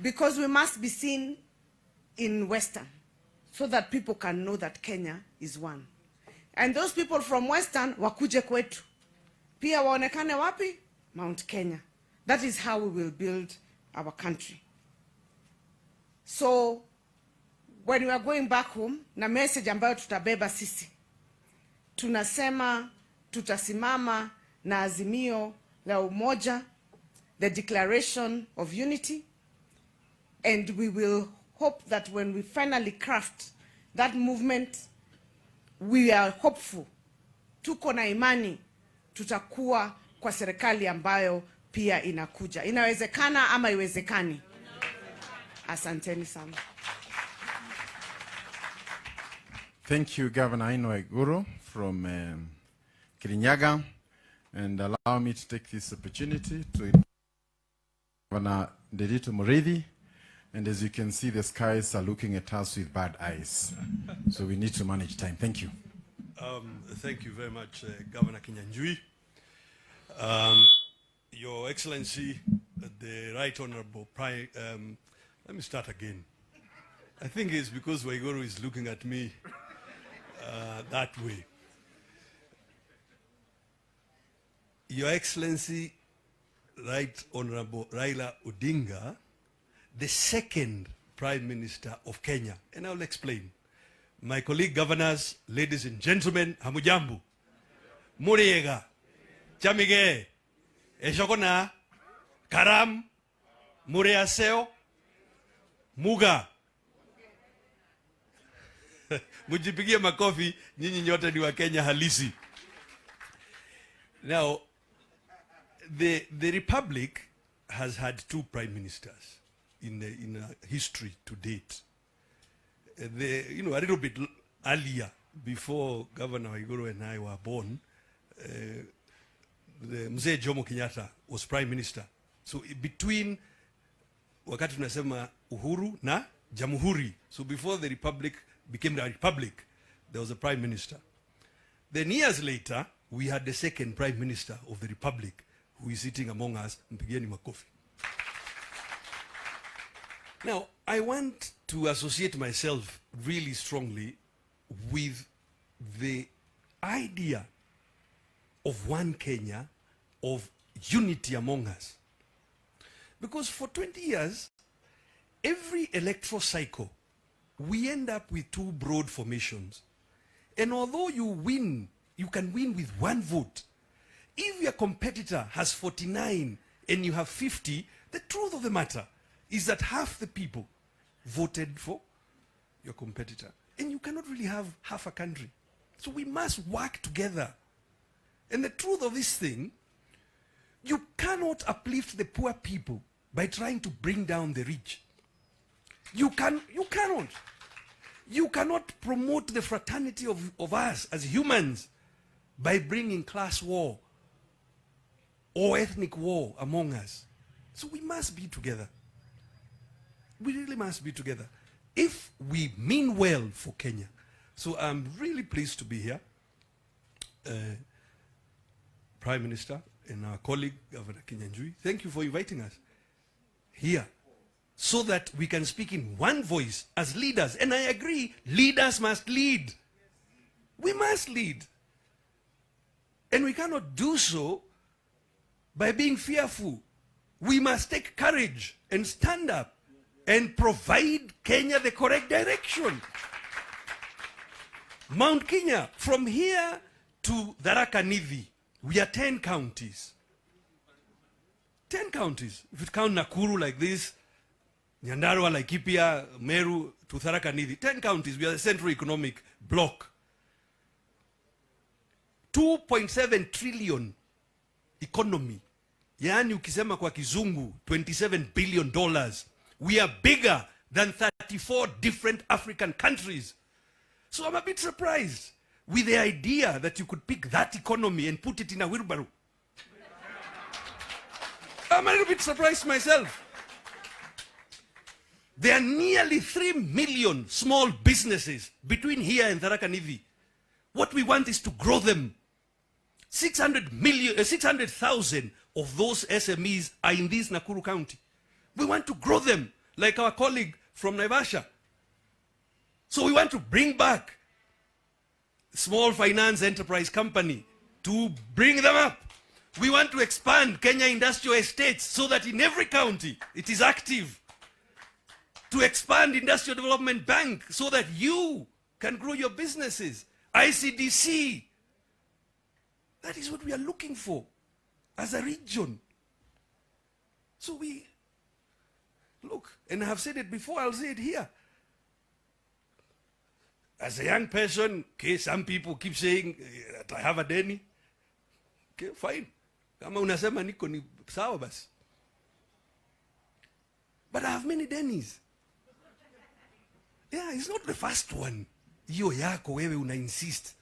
Because we must be seen in Western so that people can know that Kenya is one. And those people from Western wakuje kwetu. Pia waonekane wapi? Mount Kenya. That is how we will build our country. So when we are going back home, na message ambayo tutabeba sisi, tunasema tutasimama na azimio la umoja, the declaration of unity, and we will hope that when we finally craft that movement, we are hopeful, tuko na imani, tutakuwa kwa serikali ambayo pia inakuja. Inawezekana ama iwezekani? Asanteni sana. Thank you, Governor Waiguru from Kirinyaga. And allow me to take this opportunity to invite Governor Nderitu Mureithi. And as you can see, the skies are looking at us with bad eyes. So we need to manage time. Thank you. Thank you very much, Governor Kinyanjui. Your Excellency, the Right Honorable Prime, let me start again. I think it's because Waiguru is looking at me that way. Your Excellency, Right Honorable Raila Odinga, the second Prime Minister of Kenya. And I'll explain. My colleague governors, ladies and gentlemen, hamujambu. Muriega, chamige, eshokona, karam, muriaseo, muga. Mujipigie makofi, nyinyi nyote ni wa Kenya halisi. Now, the Republic has had two prime ministers in history to date. You know, a little bit earlier, before Governor Waiguru and I were born, the Mzee Jomo Kenyatta was prime minister. So between wakati tunasema uhuru na jamhuri, so before the Republic became the Republic, there was a prime minister. Then years later, we had the second prime minister of the Republic, who is sitting among us, Mpigieni makofi. Now, I want to associate myself really strongly with the idea of one Kenya, of unity among us. Because for 20 years, every electoral cycle, we end up with two broad formations. And although you win, you can win with one vote. If your competitor has 49 and you have 50, the truth of the matter is that half the people voted for your competitor. And you cannot really have half a country. So we must work together. And the truth of this thing, you cannot uplift the poor people by trying to bring down the rich. You cannot. You cannot promote the fraternity of us as humans by bringing class war or ethnic war among us. So we must be together. We really must be together if we mean well for Kenya. So I'm really pleased to be here, Prime Minister and our colleague, Governor Kinyanjui. Thank you for inviting us here so that we can speak in one voice as leaders. And I agree, leaders must lead. We must lead. And we cannot do so by being fearful. We must take courage and stand up and provide Kenya the correct direction. Mount Kenya, from here to Tharaka Nithi, we are 10 counties. 10 counties. If you count Nakuru like this, Nyandarua, Laikipia, Meru to Tharaka Nithi, 10 counties. We are the Central Economic Bloc. 2.7 trillion economy. Yani ukisema kwa kizungu, $27 billion. We are bigger than 34 different African countries. So I'm a bit surprised with the idea that you could pick that economy and put it in a wheelbarrow. I'm a little bit surprised myself. There are nearly 3 million small businesses between here and Tharaka Nithi. What we want is to grow them. 600,000 of those SMEs are in this Nakuru County. We want to grow them, like our colleague from Naivasha. So we want to bring back small finance enterprise company to bring them up. We want to expand Kenya Industrial Estates so that in every county it is active. To expand Industrial Development Bank so that you can grow your businesses. ICDC. That is what we are looking for as a region. So we look, and I have said it before, I'll say it here. As a young person, okay, some people keep saying that I have a deni. Okay, fine. Kama unasema niko ni sawa basi. But I have many denis. Yeah, it's not the first one. Hiyo yako wewe una insist.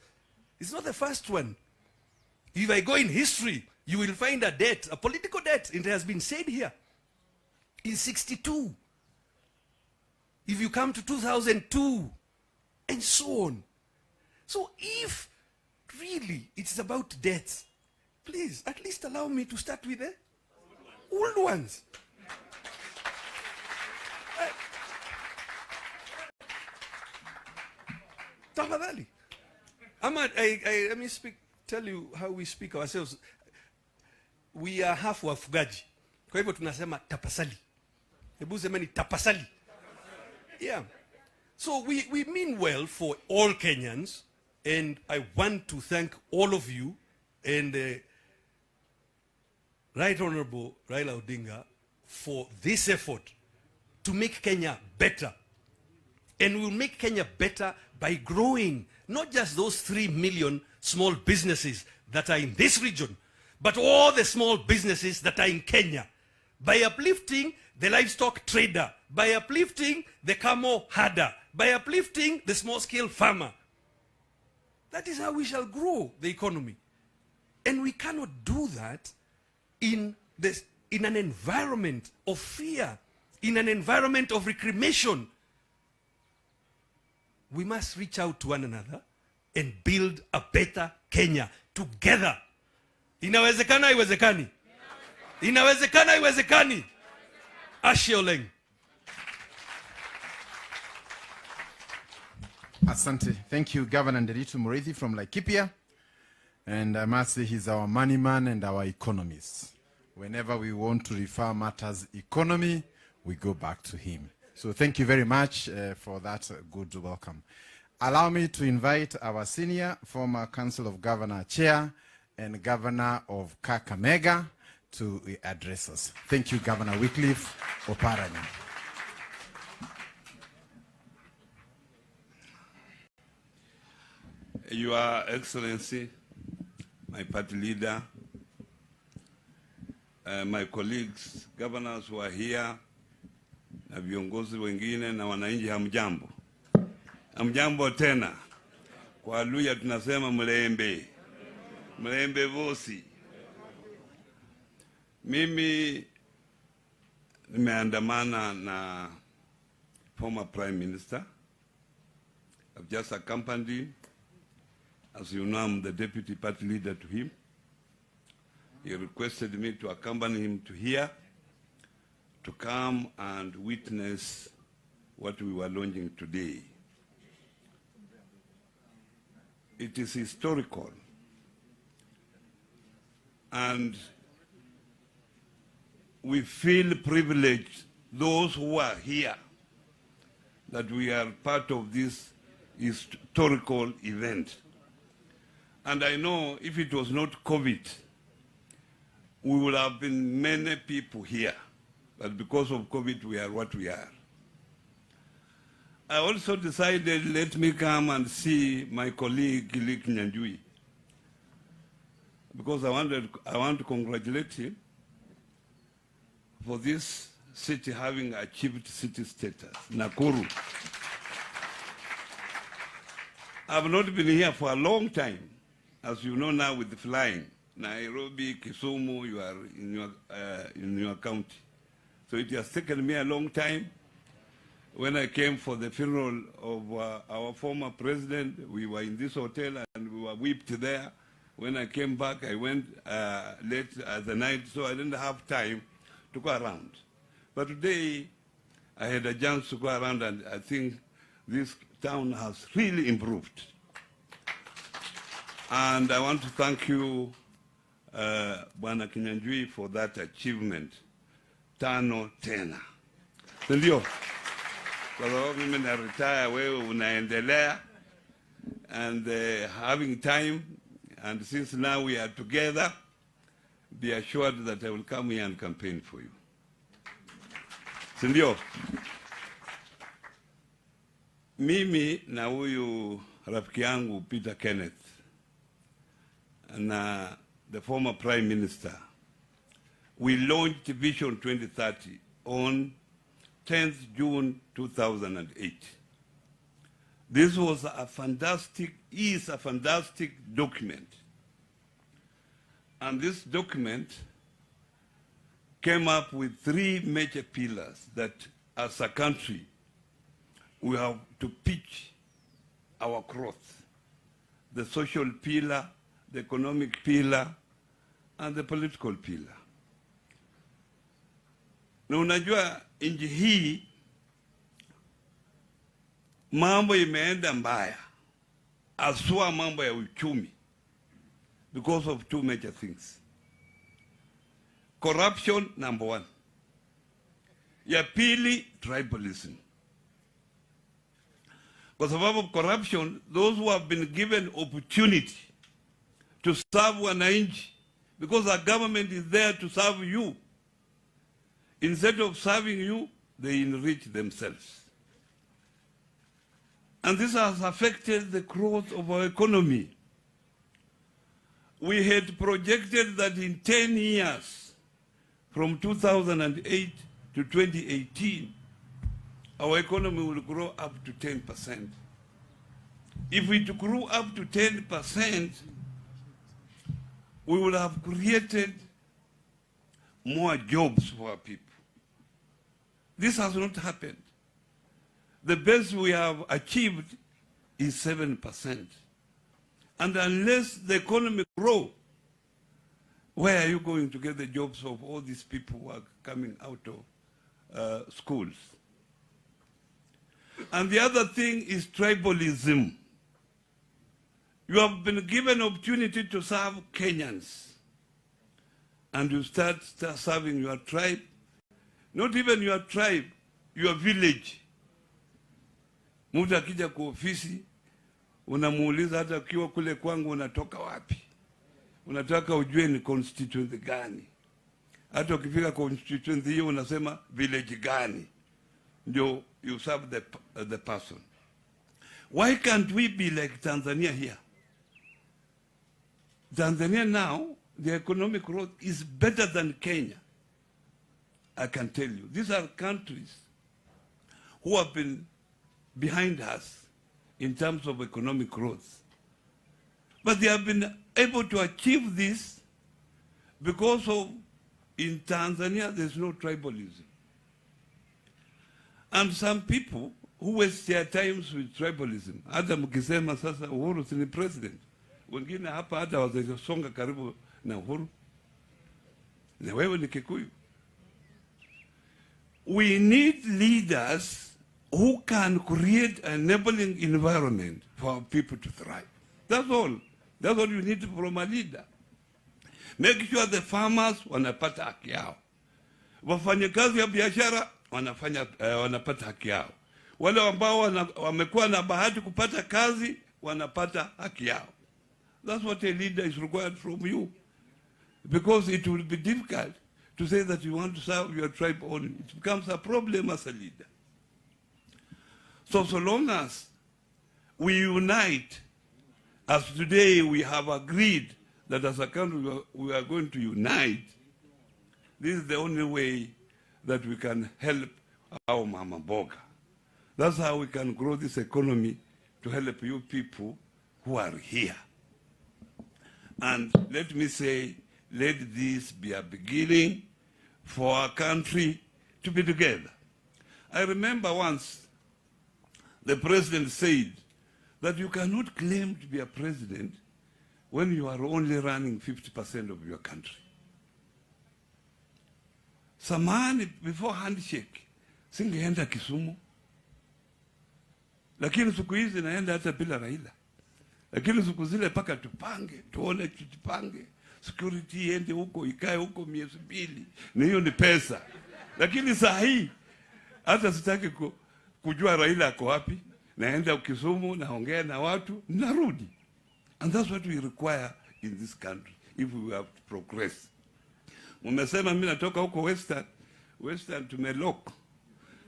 It's not the first one. If I go in history, you will find a debt, a political debt. It has been said here. In 62. If you come to 2002, and so on. So if really it's about debts, please at least allow me to start with the old ones. Tafadhali. Let me tell you how we speak ourselves. We are half wafugaji. Kwa hivyo tunasema tapasali. Hebu semeni tapasali. Yeah. So we mean well for all Kenyans, and I want to thank all of you and Right Honorable Raila Odinga for this effort to make Kenya better. And we'll make Kenya better by growing not just those 3 million small businesses that are in this region, but all the small businesses that are in Kenya, by uplifting the livestock trader, by uplifting the camel herder, by uplifting the small-scale farmer. That is how we shall grow the economy. And we cannot do that in an environment of fear, in an environment of reclamation. We must reach out to one another and build a better Kenya together. Inawezekana haiwezekani? Inawezekana haiwezekani? Ashe Oleng. Asante. Thank you, Governor Nderitu Muriithi from Laikipia. And I must say he's our money man and our economist. Whenever we want to refer matters economy, we go back to him. So thank you very much for that good welcome. Allow me to invite our senior former Council of Governor Chair and Governor of Kakamega to address us. Thank you, Governor Wycliffe Oparanya. Your Excellency, my party leader, my colleagues, governors who are here, na viongozi wengine na wananchi, hamjambo. Hamjambo tena. Kwa Luya tunasema mlembe. Mlembe vosi. Mimi nimeandamana na former Prime Minister. I've just accompanied him. As you know, I'm the deputy party leader to him. He requested me to accompany him to here, to come and witness what we were launching today. It is historical. And we feel privileged, those who are here, that we are part of this historical event. And I know if it was not COVID, we would have been many people here. But because of COVID, we are what we are. I also decided, let me come and see my colleague, Gilik Nyanjui. Because I want to congratulate him for this city having achieved city status, Nakuru. I've not been here for a long time, as you know now with the flying. Nairobi, Kisumu, you are in your county. So it has taken me a long time. When I came for the funeral of our former president, we were in this hotel and we were whipped there. When I came back, I went late at the night, so I didn't have time to go around. But today, I had a chance to go around, and I think this town has really improved. And I want to thank you, Bwana Kinyanjui, for that achievement. Tano tena. Ndio. Kwa sababu mimi na retire, wewe unaendelea, and having time, and since now we are together, be assured that I will come here and campaign for you. Sindio? Mimi na huyu rafiki yangu Peter Kenneth na the former Prime Minister, we launched Vision 2030 on 10th June 2008. This was is a fantastic document. And this document came up with 3 major pillars that as a country we have to pitch our growth: the social pillar, the economic pillar, and the political pillar. Na unajua nchi hii mambo imeenda mbaya, aswa mambo ya uchumi, because of two major things. Corruption, number one. Ya pili, tribalism. Kwa sababu corruption, those who have been given opportunity to serve wananchi, because our government is there to serve you, instead of serving you, they enrich themselves. And this has affected the growth of our economy. We had projected that in 10 years, from 2008 to 2018, our economy will grow up to 10%. If it grew up to 10%, we will have created more jobs for our people. This has not happened. The best we have achieved is 7%. And unless the economy grows, where are you going to get the jobs of all these people who are coming out of schools? And the other thing is tribalism. You have been given opportunity to serve Kenyans, and you start serving your tribe, not even your tribe, your village. Mtu akija kwa ofisi, unamuuliza hata ukiwa kule kwangu unatoka wapi. Unataka ujue ni constituency gani. Hata ukifika constituency hiyo unasema village gani. Ndio you serve the person. Why can't we be like Tanzania here? Tanzania now, the economic growth is better than Kenya. I can tell you. These are countries who have been behind us in terms of economic growth. But they have been able to achieve this because of, in Tanzania, there's no tribalism. And some people who waste their times with tribalism, hata mkisema sasa Uhuru si ni president, wengine hapa hata wazesonga karibu na Uhuru, na wewe ni Kikuyu. We need leaders who can create an enabling environment for people to thrive. That's all. That's what you need from a leader. Make sure the farmers wanapata haki yao. Wafanyakazi ya biashara wanapata haki yao. Wale ambao wamekuwa na bahati kupata kazi wanapata haki yao. That's what a leader is required from you. Because it will be difficult to say that you want to serve your tribe only. It becomes a problem as a leader. So long as we unite, as today we have agreed that as a country we are going to unite, this is the only way that we can help our mama boga. That's how we can grow this economy to help you people who are here. And let me say, let this be a beginning for our country to be together. I remember once the president said that you cannot claim to be a president when you are only running 50% of your country. Samani, before handshake, singeenda Kisumu. Lakini siku hizi naenda hata bila Raila. Lakini siku zile paka tupange, tuone tujipange. Security iende huko, ikae huko miezi 2. Na hiyo ni pesa. Lakini saa hii hata sitaki kujua Raila ako wapi. Naenda Kisumu, naongea na watu, narudi. And that's what we require in this country if we have to progress. Mumesema mimi natoka huko Western tumelock.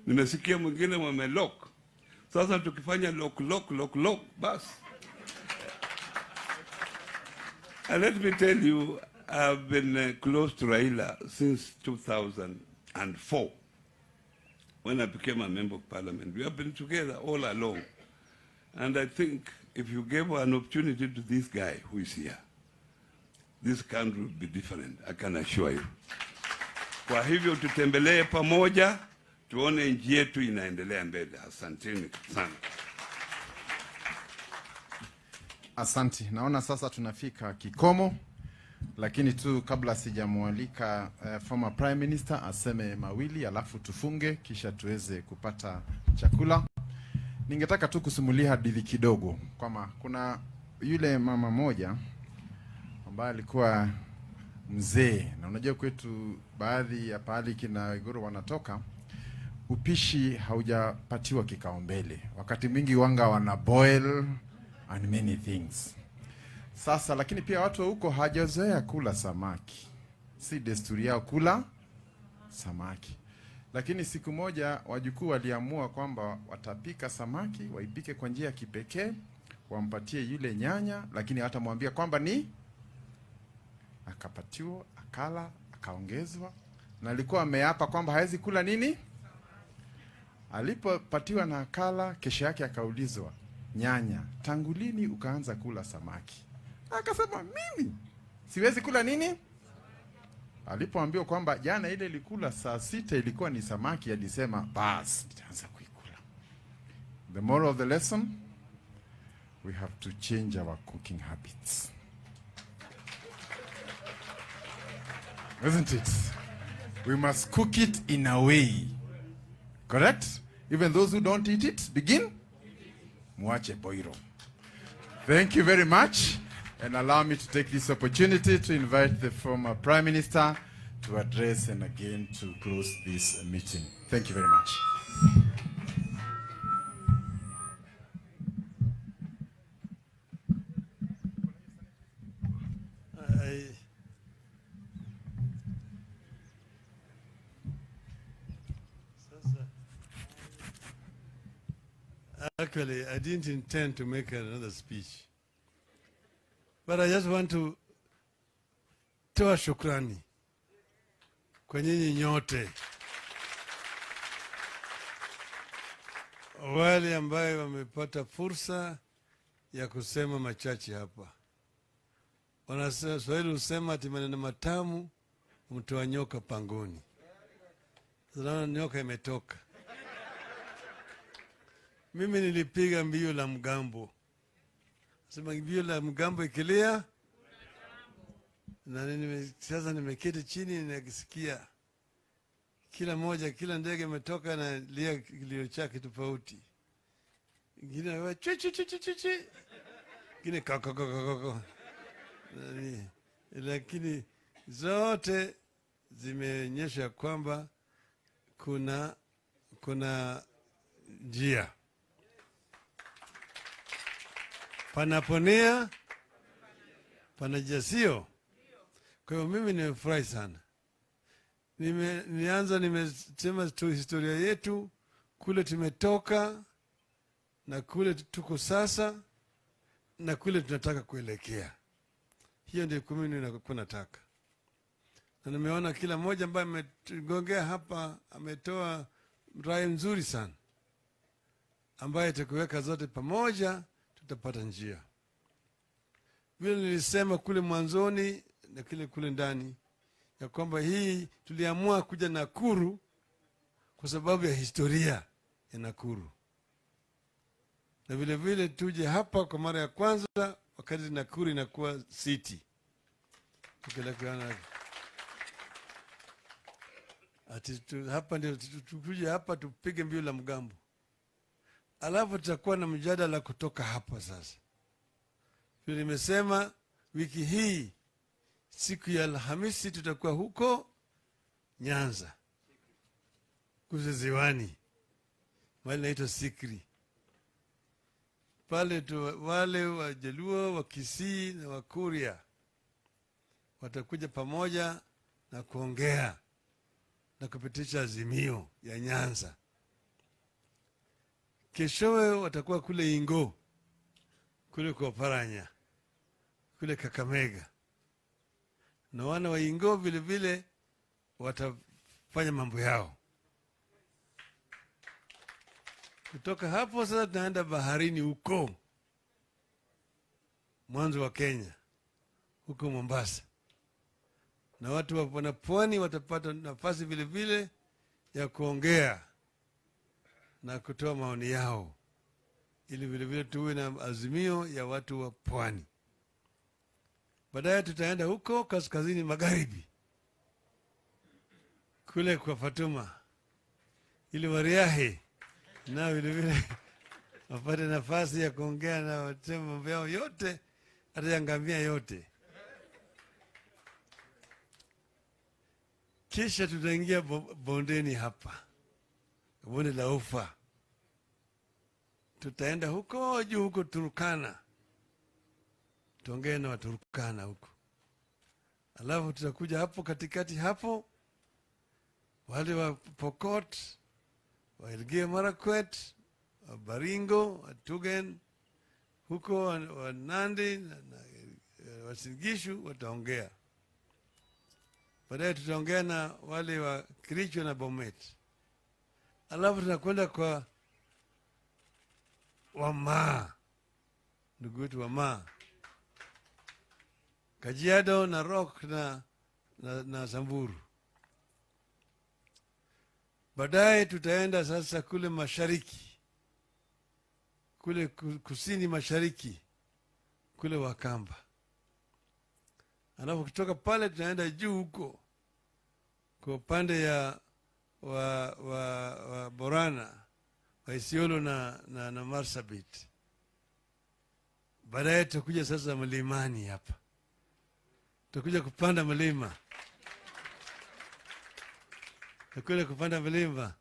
Nimesikia mwingine wamelock. Sasa tukifanya lock bas. And let me tell you, I've been close to Raila since 2004. When I became a member of parliament. We have been together all along. And I think if you gave an opportunity to this guy who is here, this country will be different, I can assure you. Kwa hivyo tutembelee pamoja, tuone nchi yetu inaendelea mbele. Asanteni sana. Asante. Naona sasa tunafika kikomo. lakini tu kabla sijamwalika former prime minister aseme mawili alafu tufunge kisha tuweze kupata chakula. Ningetaka tu kusimulia hadithi kidogo kwamba kuna yule mama moja ambaye alikuwa mzee, na unajua kwetu baadhi ya pahali kina Waiguru wanatoka upishi haujapatiwa kikao mbele. Wakati mwingi wanga wana boil and many things. Sasa lakini pia watu wa huko hawajazoea kula samaki. Si desturi yao kula samaki. Lakini siku moja wajukuu waliamua kwamba watapika samaki, waipike kwa njia ya kipekee, wampatie yule nyanya, lakini hawatamwambia kwamba ni akapatiwa, akala, akaongezwa, na alikuwa ameapa kwamba hawezi kula nini? Alipopatiwa na akala, kesho yake akaulizwa, nyanya, tangu lini ukaanza kula samaki? Akasema, mimi siwezi kula nini? Alipoambiwa kwamba jana ile ilikula saa 6 ilikuwa ni samaki, alisema bas nitaanza kuikula. The moral of the lesson, we have to change our cooking habits. Isn't it? We must cook it in a way. Correct? Even those who don't eat it, begin. Mwache boiro. Thank you very much. And allow me to take this opportunity to invite the former Prime Minister to address and again to close this meeting. Thank you very much. Actually, I didn't intend to make another speech. But I just want to toa shukrani kwa nyinyi nyote wale ambaye wamepata fursa ya kusema machache hapa. Wanaswahili husema ati maneno matamu humtoa nyoka pangoni. Sasa nyoka imetoka. Mimi nilipiga mbio la mgambo. Sema mbio la mgambo ikilia, na sasa nimeketi chini nikisikia kila moja, kila ndege imetoka na lia kilio chake tofauti. Ingine wa chi chi chi chi chi, ingine kaka. Lakini zote zimeonyesha kwamba kuna njia. Panaponea panajasio. Kwa hiyo mimi nimefurahi sana. Nimesema tu historia yetu, kule tumetoka na kule tuko sasa na kule tunataka kuelekea. Hiyo ndio mimi nataka. Na nimeona kila mmoja ambaye ametugongea hapa ametoa rai nzuri sana, ambaye tukiweka zote pamoja tutapata njia. Vile nilisema kule mwanzoni na kule ndani ya kwamba hii tuliamua kuja Nakuru kwa sababu ya historia ya Nakuru. Na vile vile tuje hapa kwa mara ya kwanza wakati Nakuru inakuwa city. Hapa ndio tukuje hapa tupige mbio la mgambo. Alafu tutakuwa na mjadala kutoka hapa sasa. Vile nimesema wiki hii siku ya Alhamisi tutakuwa huko Nyanza. Kuziwani. Mahali naitwa Sikri. Pale wale wa Jaluo, wa Kisii na wa Kuria watakuja pamoja na kuongea na kupitisha azimio ya Nyanza. Keshowe watakuwa kule Ingo, kule kwa Paranya, kule Kakamega. Na wana wa Ingo vile vile watafanya mambo yao. Kutoka hapo sasa tunaenda baharini huko mwanzo wa Kenya, huko Mombasa. Na watu wa pwani watapata nafasi vile vile ya kuongea na kutoa maoni yao, ili vile vile tuwe na azimio ya watu wa pwani. Baadaye tutaenda huko kaskazini magharibi kule kwa Fatuma ili Wariahi na vile vile wapate nafasi ya kuongea na wasema mambo yao yote, hata ya ngamia yote. Kisha tutaingia bondeni hapa, bonde la Ufa. Tutaenda huko juu huko Turkana, tuongee na Waturkana huko. Alafu tutakuja hapo katikati hapo, wale wa Pokot, wa Elgeyo Marakwet, wa Baringo, wa Tugen, huko wa Nandi na Uasin Gishu wataongea. Baadaye tutaongea na wale wa Kericho na Bomet. Alafu tunakwenda kwa Wamaa, ndugu wetu Wamaa, Kajiado na Rock na Samburu. Baadaye tutaenda sasa kule mashariki, kule kusini mashariki, kule Wakamba. Alafu kutoka pale tunaenda juu huko kwa upande ya wa Borana, wa Isiolo na Marsabit. Baadaye tutakuja sasa mlimani hapa, tutakuja kupanda mlima, tutakuja kupanda mlima.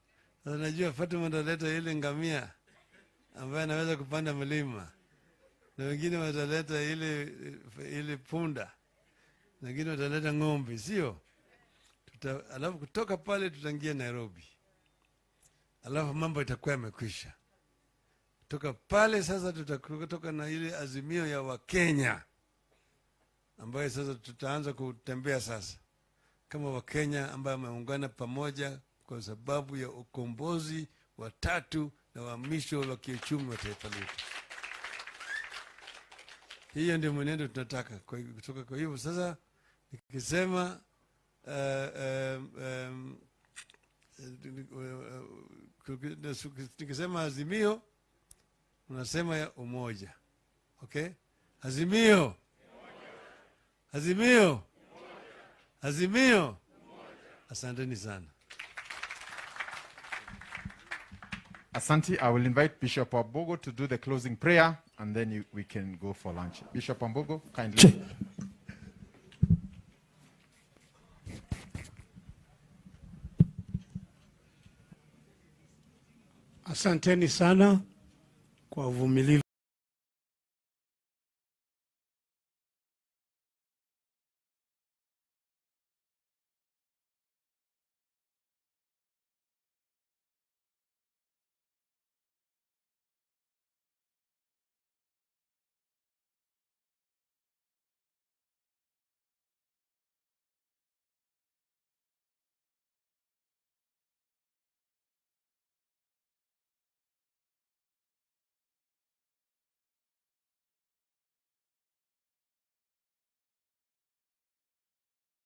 Sasa najua Fatuma ndaleta ile ngamia ambaye anaweza kupanda mlima, na wengine wataleta ile punda, na wengine wataleta ng'ombe, sio? Alafu kutoka pale tutaingia Nairobi. Alafu mambo itakuwa yamekwisha. Kutoka pale sasa tutatoka na ile azimio ya Wakenya, ambayo sasa tutaanza kutembea sasa kama Wakenya ambao wameungana pamoja kwa sababu ya ukombozi wa tatu na uhamisho wa kiuchumi wa taifa letu. Hiyo ndio mwenendo tunataka kutoka. Kwa hivyo sasa nikisema nikisema azimio, unasema ya umoja. Okay? Azimio. Azimio. Azimio. Asanteni sana. Asante. I will invite Bishop Ambogo to do the closing prayer, and then we can go for lunch. Bishop Ambogo, kindly. Asanteni sana kwa uvumilivu.